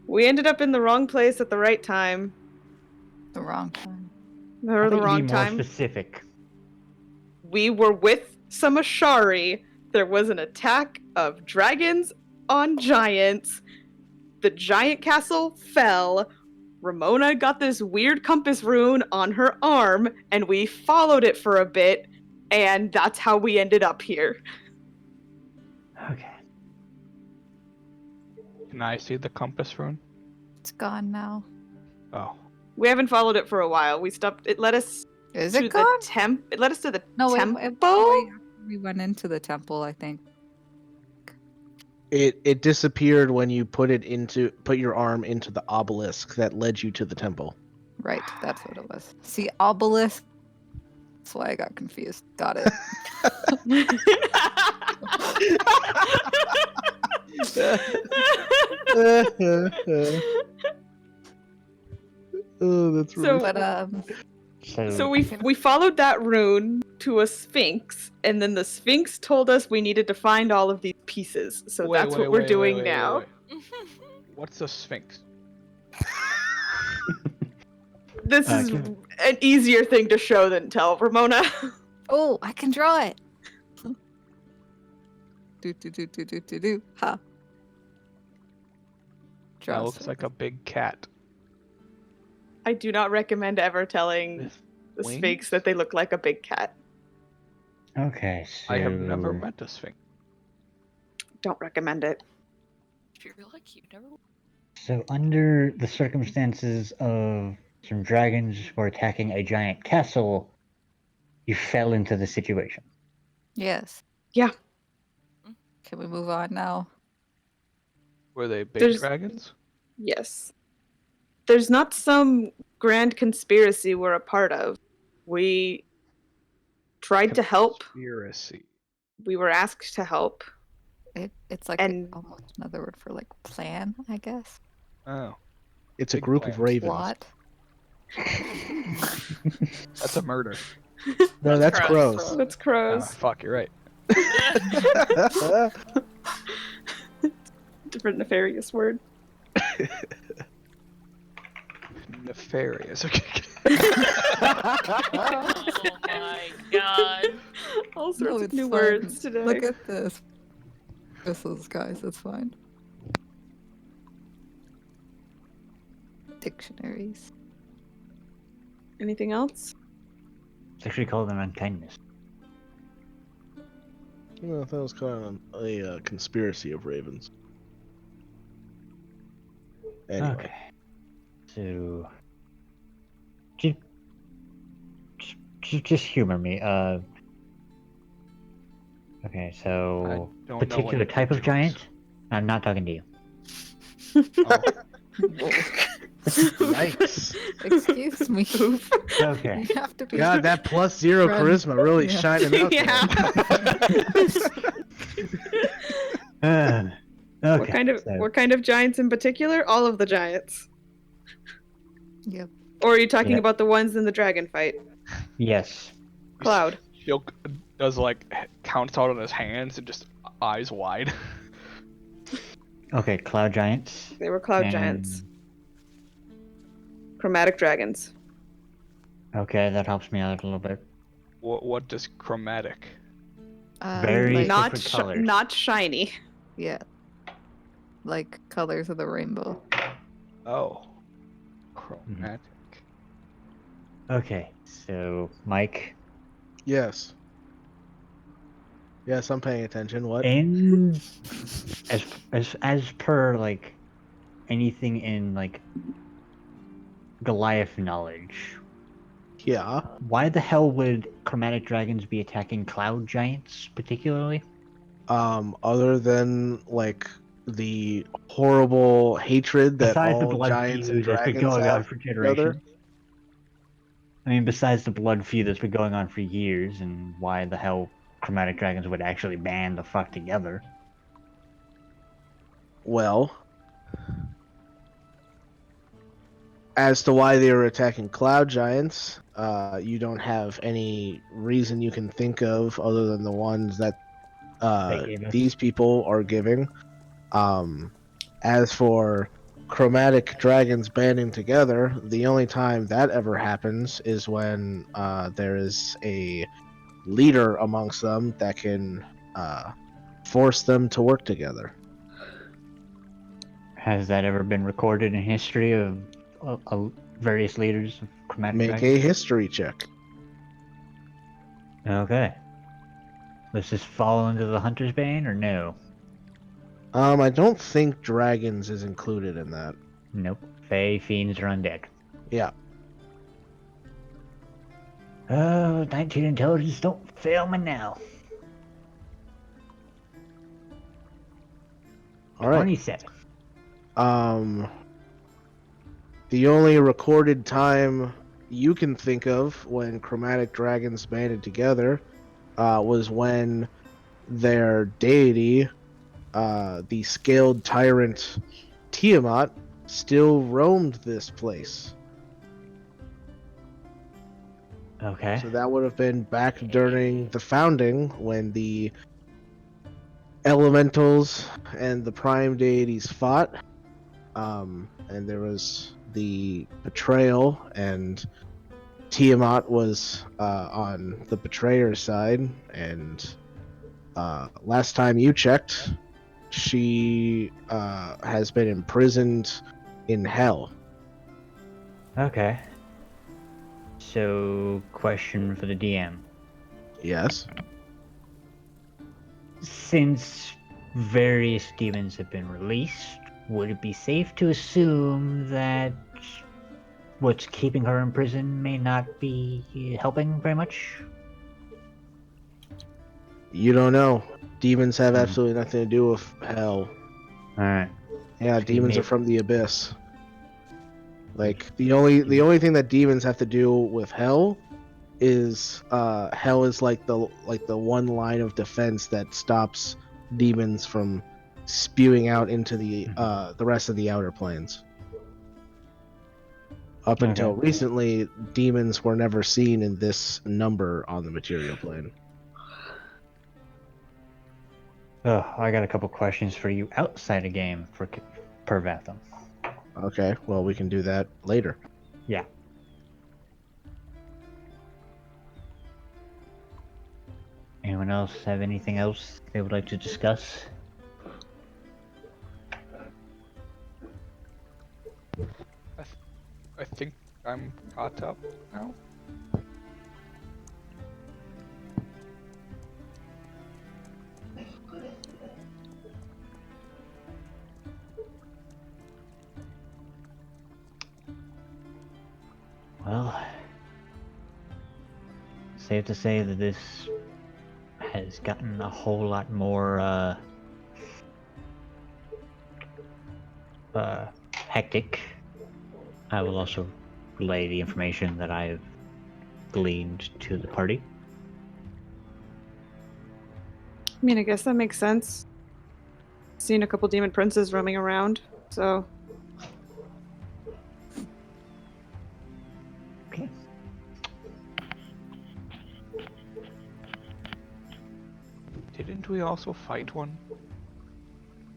We ended up in the wrong place at the right time. The wrong time. Or I the think wrong you be more time. specific. We were with some Ashari. There was an attack of dragons on giants. The giant castle fell. Ramona got this weird compass rune on her arm, and we followed it for a bit, and that's how we ended up here. Okay. Can I see the compass rune? It's gone now. Oh. We haven't followed it for a while. We stopped. It led us Is to it gone? It led us to the No, temple. we went into the temple, I think. It disappeared when you put your arm into the obelisk that led you to the temple. Right, that's what it was. See, obelisk. That's why I got confused. Got it. Oh, that's So- really But So we followed that rune to a sphinx, and then the sphinx told us we needed to find all of these pieces. So Wait, that's wait, what we're wait, doing wait, wait, now. wait. What's a sphinx? This is give- an easier thing to show than tell, Ramona. Oh, I can draw it. Do. Ha. That Draw looks like a big cat. I do not recommend ever telling With the wings? Sphinx that they look like a big cat. Okay, so I have never met a sphinx. Don't recommend it. If you're lucky, you never. So under the circumstances of some dragons were attacking a giant castle, you fell into the situation. Yes. Yeah. Can we move on now? Were they big There's- dragons? Yes. There's not some grand conspiracy we're a part of. We tried to help. Conspiracy. We were asked to help. It's like And- almost another word for like plan, I guess. Oh, It's a Big group of plans. ravens. Plot. that's a murder. No, that's That's crows. crows. That's Oh, crows. fuck, you're right. Different nefarious word. Nefarious. Okay. Oh my god. All sorts No, of it's new fine. words today. Look at this. Whistles, guys. It's fine. Dictionaries. Anything else? It's actually called an unkindness. Well, that was kind of a conspiracy of ravens. Anyway. Okay. So, just humor me. Okay, so I don't know particular any type of jokes. giant? I'm not talking to you. Oh, Yikes. Excuse me. Okay. You have to be. God, that +0 Friend. charisma really Yeah. shining out Yeah. there. Okay. What kind of giants in particular? All of the giants. Yep. Or are you talking Yeah. about the ones in the dragon fight? Yes. Cloud. Shilk does like counts out on his hands and just eyes wide. Okay, cloud giants. They were cloud and- giants. Chromatic dragons. Okay, that helps me out a little bit. What does chromatic? Very Like, Not different colors. not shiny. yeah. Like colors of the rainbow. Oh, chromatic. Okay, so Mike, Yes. Yes, I'm paying attention. What? in as per like anything in like Goliath knowledge, Yeah. why the hell would chromatic dragons be attacking cloud giants particularly? Other than like the horrible hatred that Besides the all blood giants and feud that's been dragons going on have for for each other. generations. I mean, besides the blood feud that's been going on for years, and why the hell chromatic dragons would actually band the fuck together? Well, as to why they were attacking cloud giants, you don't have any reason you can think of other than the ones that They gave us. these people are giving. As for chromatic dragons banding together, the only time that ever happens is when there is a leader amongst them that can force them to work together. Has that ever been recorded in history of various leaders of chromatic Make dragons? a history check. Okay. Does this fall under the hunter's bane or no? I don't think dragons is included in that. Nope. Fae, fiends, or undead. Yeah. Oh, 19 intelligence, don't fail me now. All right. 27. The only recorded time you can think of when chromatic dragons banded together was when their deity, the scaled tyrant Tiamat, still roamed this place. Okay. So that would have been back during the founding when the elementals and the prime deities fought. And there was the betrayal, and Tiamat was on the betrayer's side, and last time you checked, she has been imprisoned in hell. Okay. So, question for the DM. Yes. Since various demons have been released, would it be safe to assume that what's keeping her in prison may not be helping very much? You don't know. Demons have absolutely nothing to do with hell. Alright. Yeah, So demons you are from the abyss. Like the only thing that demons have to do with hell is hell is like the one line of defense that stops demons from spewing out into the rest of the outer planes. Up until Okay. recently, demons were never seen in this number on the material plane. Oh, I got a couple questions for you outside of game per Vatham. Okay, well we can do that later. Yeah. Anyone else have anything else they would like to discuss? I think I'm caught up now. Well, safe to say that this has gotten a whole lot more hectic. I will also relay the information that I've gleaned to the party. I mean, I guess that makes sense. Seen a couple demon princes roaming around, so Okay. Didn't we also fight one?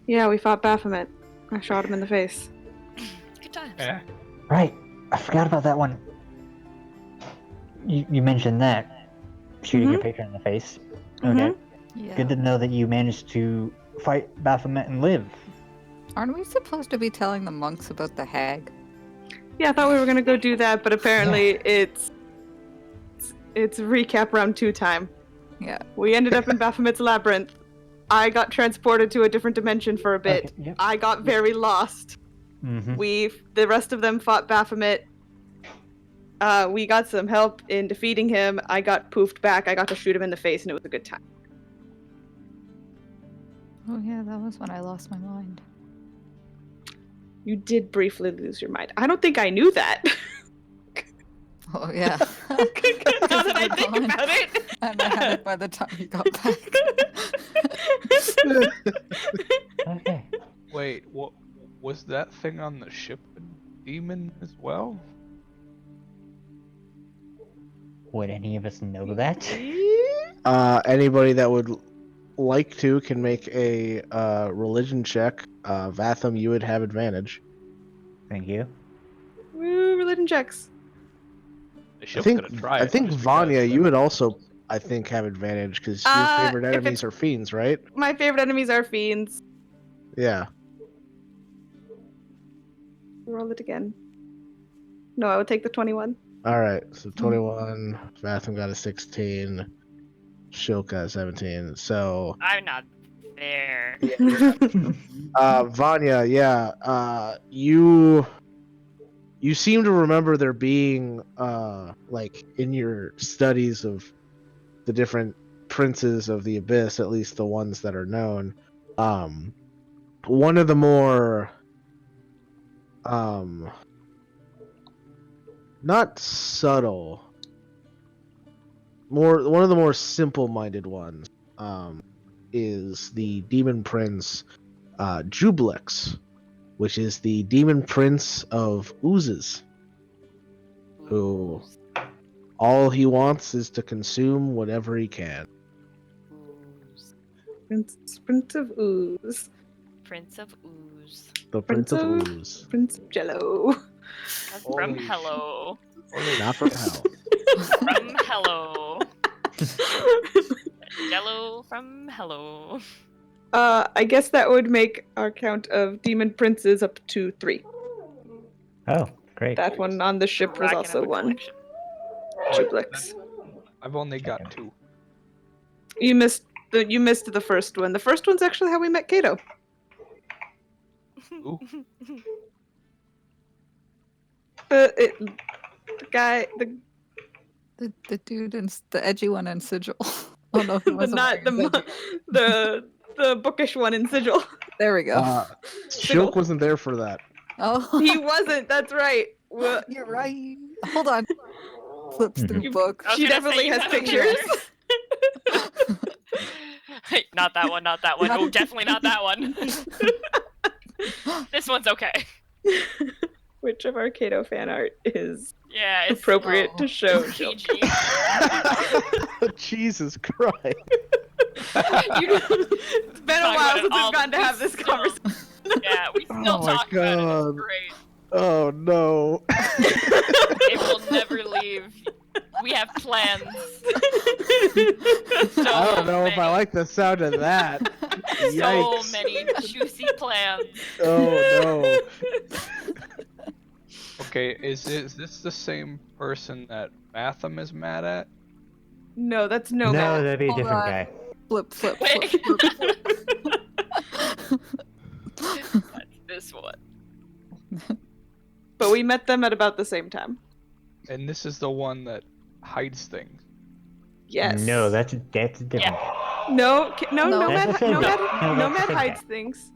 yeah, we fought Baphomet. I shot him in the face. Good times. Eh. Right, I forgot about that one. You mentioned that. Shooting your patron in the face. Okay. Yeah. Good to know that you managed to fight Baphomet and live. Aren't we supposed to be telling the monks about the hag? Yeah, I thought we were gonna go do that, but apparently it's recap round 2 time. Yeah. We ended up in Baphomet's labyrinth. I got transported to a different dimension for a bit. Okay, yep. I got very lost. Mm-hmm. The rest of them fought Baphomet. We got some help in defeating him. I got poofed back. I got to shoot him in the face, and it was a good time. Oh yeah, that was when I lost my mind. You did briefly lose your mind. I don't think I knew that. Oh yeah. Now that I think about it. And I had it by the time you got back. Okay. Wait, what was that thing on the ship a demon as well? Would any of us know that? Anybody that would like to can make a religion check. Vatham, you would have advantage. Thank you. Woo, religion checks. The I ship's think gonna try it. I think just Vanya, because, you but- would also have advantage because your favorite If enemies it's- are fiends, right? My favorite enemies are fiends. Yeah. Roll it again. No, I would take the 21. All right. So 21. Vatham got a 16. Shilk got a 17. So I'm not there. Vanya, yeah. You seem to remember there being like in your studies of the different princes of the abyss, at least the ones that are known, one of the more not subtle, one of the more simple-minded ones is the demon prince Jublix, which is the demon prince of oozes, who all he wants is to consume whatever he can. Prince of Ooze. Prince of Ooze. The Prince of Prince of- Ooze. Prince of Jello. From Holy hello. Not from hell. From hello. Jello from hello. I guess that would make our count of demon princes up to 3. Oh, great. That one on the ship was Racking also up a 1. collection. Jublix. I've only got 2. You missed the first one. The first one's actually how we met Kato. Ooh. The guy, The dude and the edgy one in Sigil. Oh no, he the wasn't not wearing the edgy. the bookish one in Sigil. There we go. Shilk wasn't there for that. Oh, He wasn't. That's right. Well, you're right. Hold on. Flips through You- books. I was she gonna say definitely you has have a pictures. Hey, not that one, not that one. Oh, definitely not that one. This one's okay. Which of our Kato fan art is Yeah, it's appropriate to show? PG. Jesus Christ. It's been a Talk while about it since all, we've gotten to but have this still. conversation. Yeah, we still Oh my talk about it. God. It's great. Oh no. It will never leave. We have plans. So I don't know if I many. like the sound of that. So Yikes. many juicy plans. Oh Okay, is this the same person that Matham is mad at? No, that's No, Nomad. that'd be a Hold different on. guy. Flip, flip, Wait. flip, flip. That's this one. But we met them at about the same time. And this is the one that hides things. Yes. No, that's a different guy. No, No. Nomad, That's the same Nomad, guy. No, that's Nomad the same hides guy. things.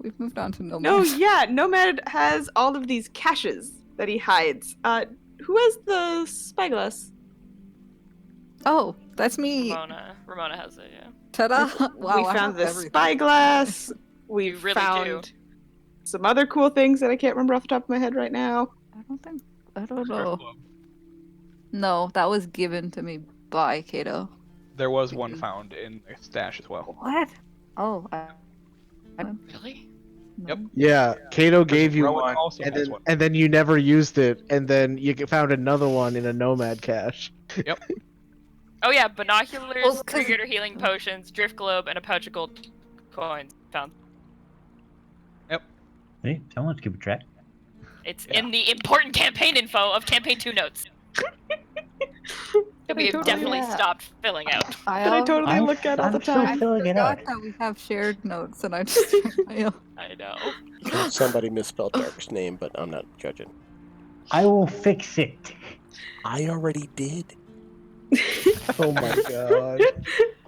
We've moved on to Nomad. No, yeah, Nomad has all of these caches that he hides. Who has the spyglass? Oh, that's me. Ramona has it, yeah. Ta-da! Wow, We I found have the everything. spyglass. We You really found do. some other cool things that I can't remember off the top of my head right now. I don't know. No, that was given to me by Kato. There was one found in the stash as well. What? Oh, Really? Yep. Yeah, Kato gave you Rowan one, also and has then one. and then you never used it, and then you found another one in a Nomad cache. Oh yeah, binoculars, Well, 'cause- 3 greater healing potions, drift globe, and a pouch of gold coins found. Hey, someone's keeping track. It's Yeah. in the important campaign info of campaign 2 notes. That we have totally- definitely yeah. stopped filling out. That I totally I'm- look at all I'm the still time. I filling it out. forgot that we have shared notes, and I just checked my own. I know. Somebody misspelled Dark's name, but I'm not judging. I will fix it. I already did. Oh my god.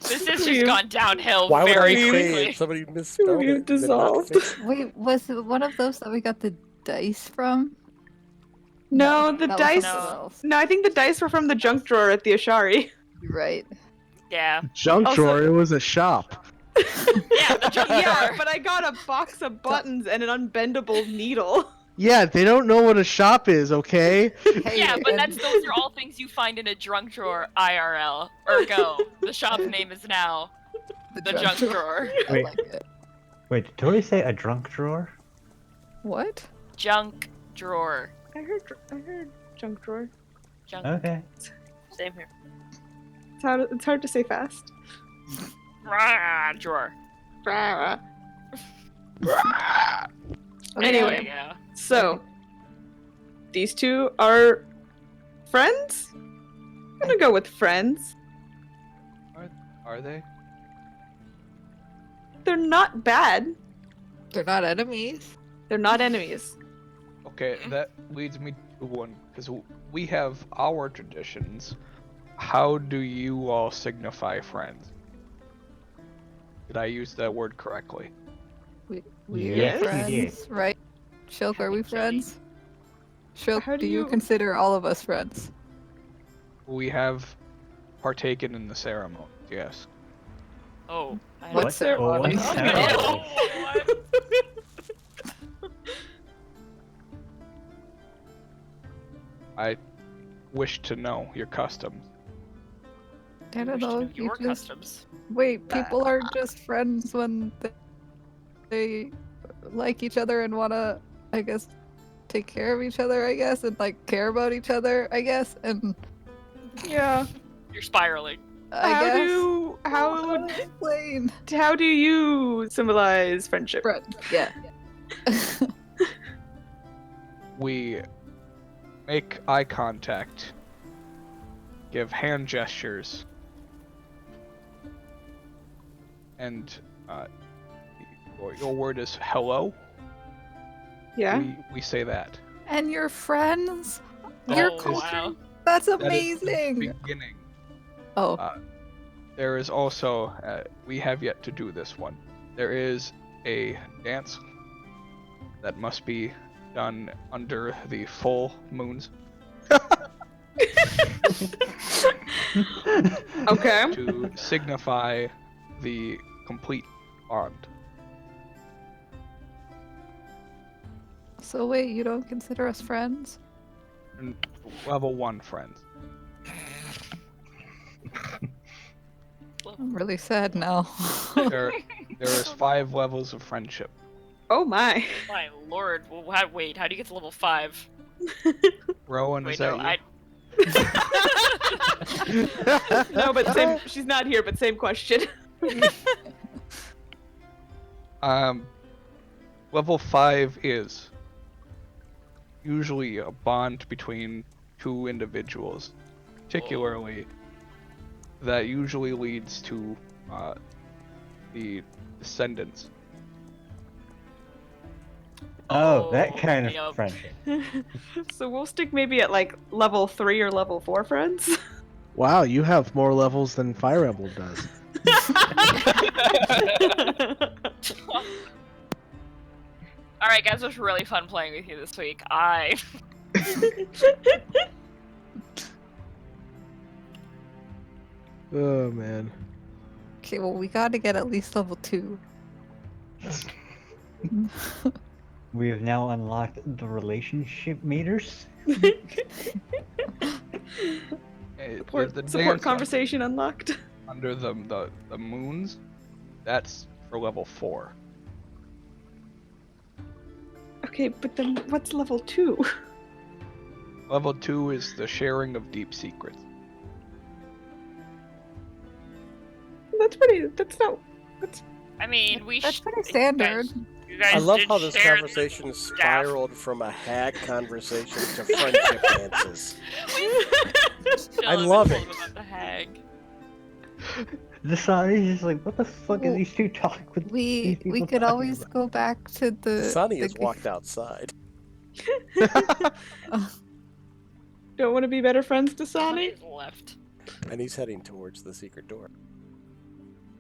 This has just We've- gone downhill Why would I very say quickly. it? Somebody misspelled We've it. and then not dissolved. fixed it. Wait, was it one of those that we got the dice from? No, the that was dice. something No. else. No, I think the dice were from the junk drawer at the Ashari. You're right. Yeah. Junk Also- drawer, it was a shop. Yeah, the junk Yeah, drawer. but I got a box of buttons and an unbendable needle. Yeah, they don't know what a shop is, okay? Hey, Yeah, but and- those are all things you find in a drunk drawer IRL. Ergo, the shop name is now the junk drawer. I Wait. like it. Wait, did Tori say a drunk drawer? What? Junk drawer. I heard junk drawer. Junk. Okay. Same here. It's hard to say fast. Drawer. Anyway. Yeah. So, these two are friends? I'm gonna go with friends. Are they? They're not bad. They're not enemies. They're not enemies. Okay, that leads me to one, because we have our traditions. How do you all signify friends? Did I use that word correctly? We're Yes, you friends, right? Shilk, are we friends? How Shilk, do do you you- consider all of us friends? We have partaken in the ceremony, yes. Oh. I What don't- ceremony? Oh, Oh, what? I wish to know your customs. I don't Wish to know. know You your just customs. wait. People are just friends when they like each other and wanna, I guess, take care of each other, I guess, and like care about each other, I guess, and Yeah. You're spiraling. I guess. How Explain. do you symbolize friendship? Friend. Yeah. We make eye contact, give hand gestures, and your word is hello. Yeah. We say that. And you're friends? You're Oh, cool. wow. That's That is the amazing. beginning. Oh, There is also, we have yet to do this one. There is a dance that must be done under the full moons Okay. to signify the complete bond. so wait, you don't consider us friends? And level 1 friends. I'm really sad now. There is 5 levels of friendship. Oh my. My lord. Well, wait, how do you get to level 5? Rowan, Wait, is that no, you? No, but same. She's not here, but same question. Level 5 is usually a bond between 2 individuals. Particularly, that usually leads to the descendants. Oh, that kind of yup. friendship. So we'll stick maybe at like level 3 or level 4 friends. Wow, you have more levels than Fire Emblem does. Alright, guys, it was really fun playing with you this week. Oh man. Okay, well, we gotta get at least level 2. We have now unlocked the relationship meters. Support dance conversation unlocked. under the moons, that's for level 4. Okay, but then what's level 2? Level 2 is the sharing of deep secrets. That's not. I mean, That's pretty standard. You guys I love did how this share conversation spiraled from a hag conversation to friendship dances. I love it. About the hag. The song is just like, what the fuck are these two talking with? We these people could talking always about? go back to the. Sonny the has walked outside. Don't want to be better friends to Sonny? Sonny's left. And he's heading towards the secret door.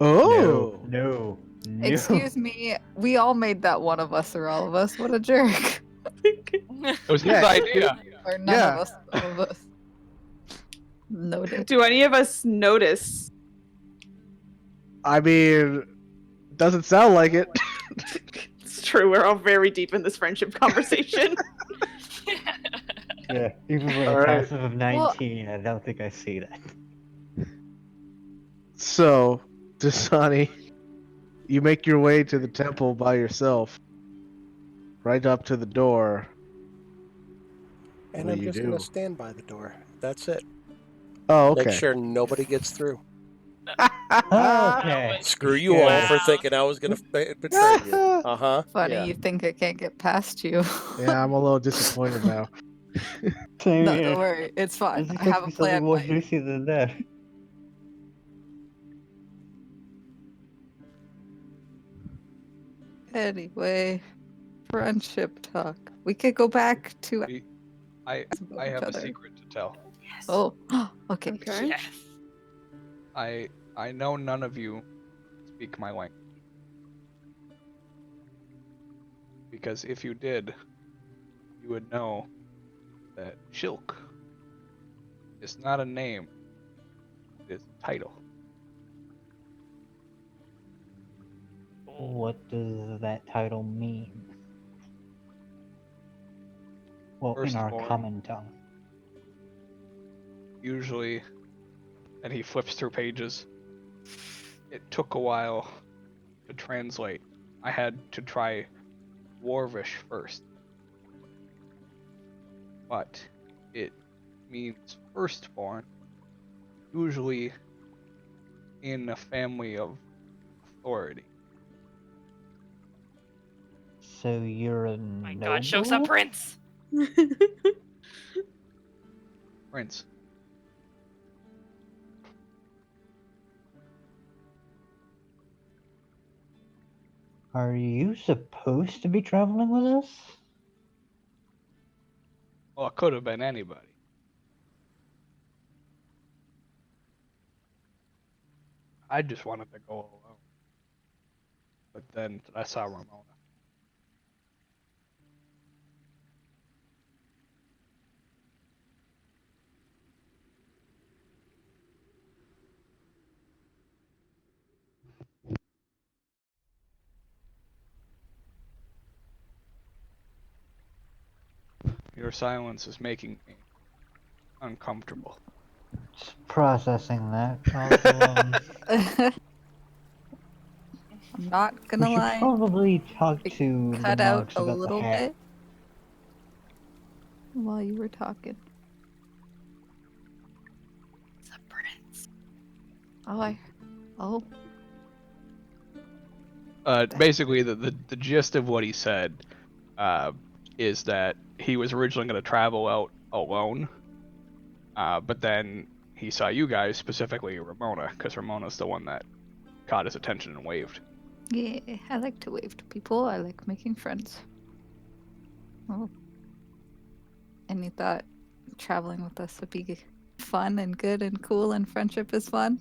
Oh. No. Excuse me, we all made that one of us or all of us. What a jerk. It was his Yeah. idea. Or none Yeah. of us, all of us. Noted. Do any of us notice? I mean, doesn't sound like it. It's true, we're all very deep in this friendship conversation. Yeah, even with All a right. passive of 19, I don't think I see that. So, Dasani, you make your way to the temple by yourself, right up to the door. And What I'm do you just do? going to stand by the door. That's it. Oh, okay. Make sure nobody gets through. Okay. Screw you all for Wow. thinking I was going to betray you. Uh-huh. Funny, Yeah. you think I can't get past you. Yeah, I'm a little disappointed now. Same No, here. don't worry, it's I fine. just I have a think something plan. more Mike. juicy than that. Anyway, friendship talk. We could go back to. I about I each have a other. secret to tell. Yes. Oh, okay. Okay. Yes. I know none of you speak my language. Because if you did, you would know that Shilk is not a name, it is a title. What does that title mean? Well, in our Firstborn. common tongue. Usually, and he flips through pages. It took a while to translate. I had to try Dwarvish first. but it means firstborn, usually in a family of authority. So you're a My noble? God, show some prints. Prince. Are you supposed to be traveling with us? Well, it could have been anybody. I just wanted to go alone. But then I saw Ramona. Your silence is making me uncomfortable. Just processing that. Also, I'm not we gonna should lie. probably talk It to the cut out monks a about the little hat. bit while you were talking. It's a prince. Oh, Basically, the gist of what he said is that he was originally going to travel out alone, but then he saw you guys, specifically Ramona, because Ramona's the one that caught his attention and waved. yeah. I like to wave to people. I like making friends. Oh. And you thought traveling with us would be fun and good and cool and friendship is fun?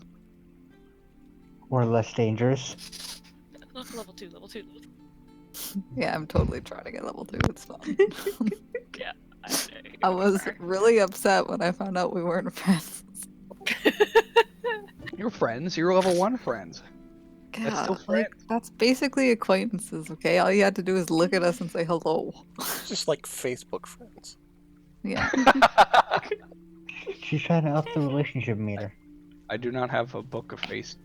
Or less dangerous. Level 2, level 2, level 2. Yeah, I'm totally trying to get level 2. It's fun. Yeah. I was really upset when I found out we weren't friends. You're friends. You're level 1 friends. That's still Like, friends. that's basically acquaintances, okay? All you had to do is look at us and say hello. It's just like Facebook friends. Yeah. She's trying to up the relationship meter. I do not have a book of face.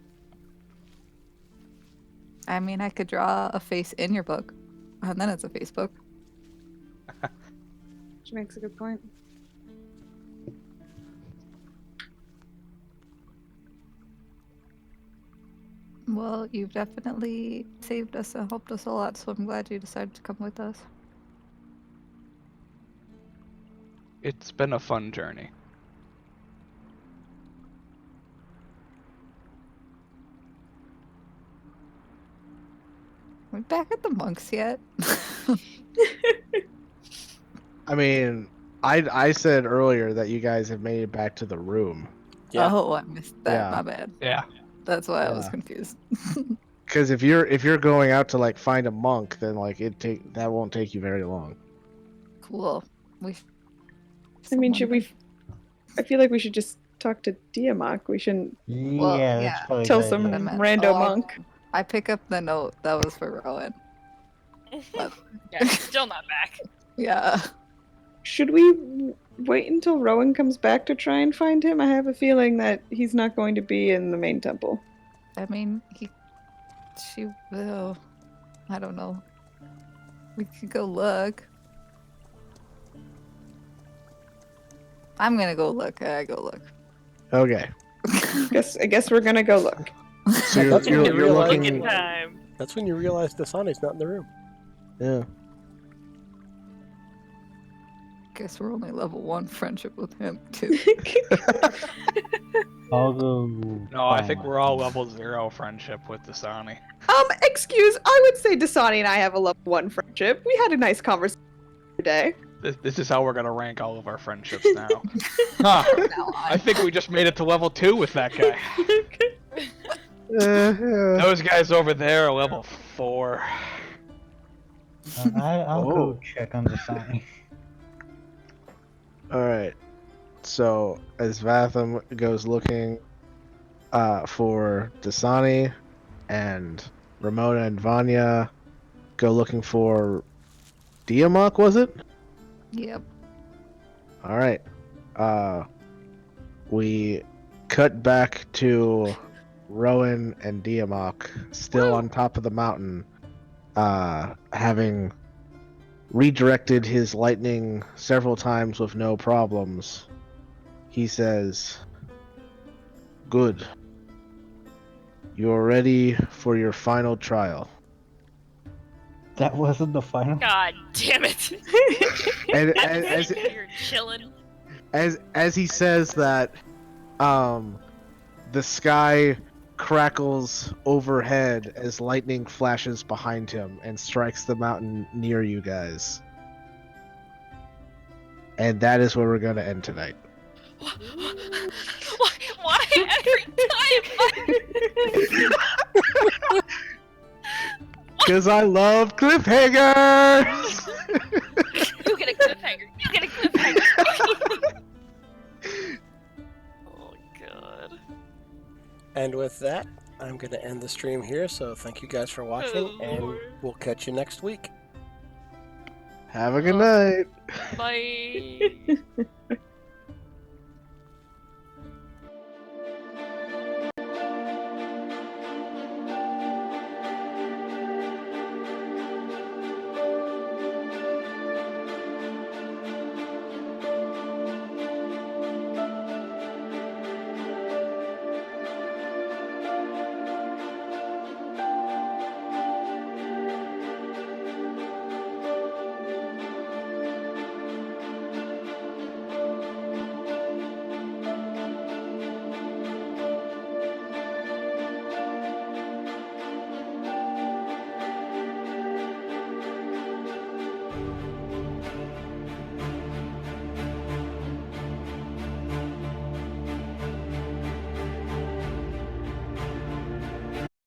I mean, I could draw a face in your book, and then it's a Facebook. She makes a good point. Well, you've definitely saved us and helped us a lot, so I'm glad you decided to come with us. It's been a fun journey. We're back at the monks yet? I mean, I said earlier that you guys have made it back to the room. Yeah. Oh, I missed that. Yeah. My bad. Yeah. That's why I was Yeah. confused. Because if you're going out to like find a monk, then like that won't take you very long. Cool. I mean, should we? I feel like we should just talk to Diamok. We shouldn't Well, Yeah, yeah, that's probably a tell good some idea. I meant. rando Oh, monk. I pick up the note that was for Rowan. But Yeah, he's still not back. yeah. Should we wait until Rowan comes back to try and find him? I have a feeling that he's not going to be in the main temple. I mean, she will. I don't know. We could go look. I'm gonna go look. I go look. Okay. I guess we're gonna go look. So That's when you you're realize- looking. Looking time. That's when you realize Dasani's not in the room. Yeah. Guess we're only level 1 friendship with him too. I'll go. No, I think find we're all one. level 0 friendship with Dasani. Excuse, I would say Dasani and I have a level 1 friendship. We had a nice conversation today. This is how we're gonna rank all of our friendships now. Huh. I think we just made it to level 2 with that guy. Yeah. Those guys over there are level 4. I'll Oh. go check on the sign. All right. So as Vatham goes looking for Dasani, and Ramona and Vanya go looking for Diamok, was it? Yep. All right. We cut back to Rowan and Diamok still on top of the mountain, having redirected his lightning several times with no problems, he says, "Good. You're ready for your final trial." That wasn't the final. God damn it! And I'm as sitting here chilling. as he says that, the sky crackles overhead as lightning flashes behind him and strikes the mountain near you guys. And that is where we're going to end tonight. Why every time? Because I love cliffhangers! You get a cliffhanger. You get a cliffhanger. Oh god. And with that, I'm going to end the stream here. So thank you guys for watching, Oh, and Lord. we'll catch you next week. Have a good night. Bye.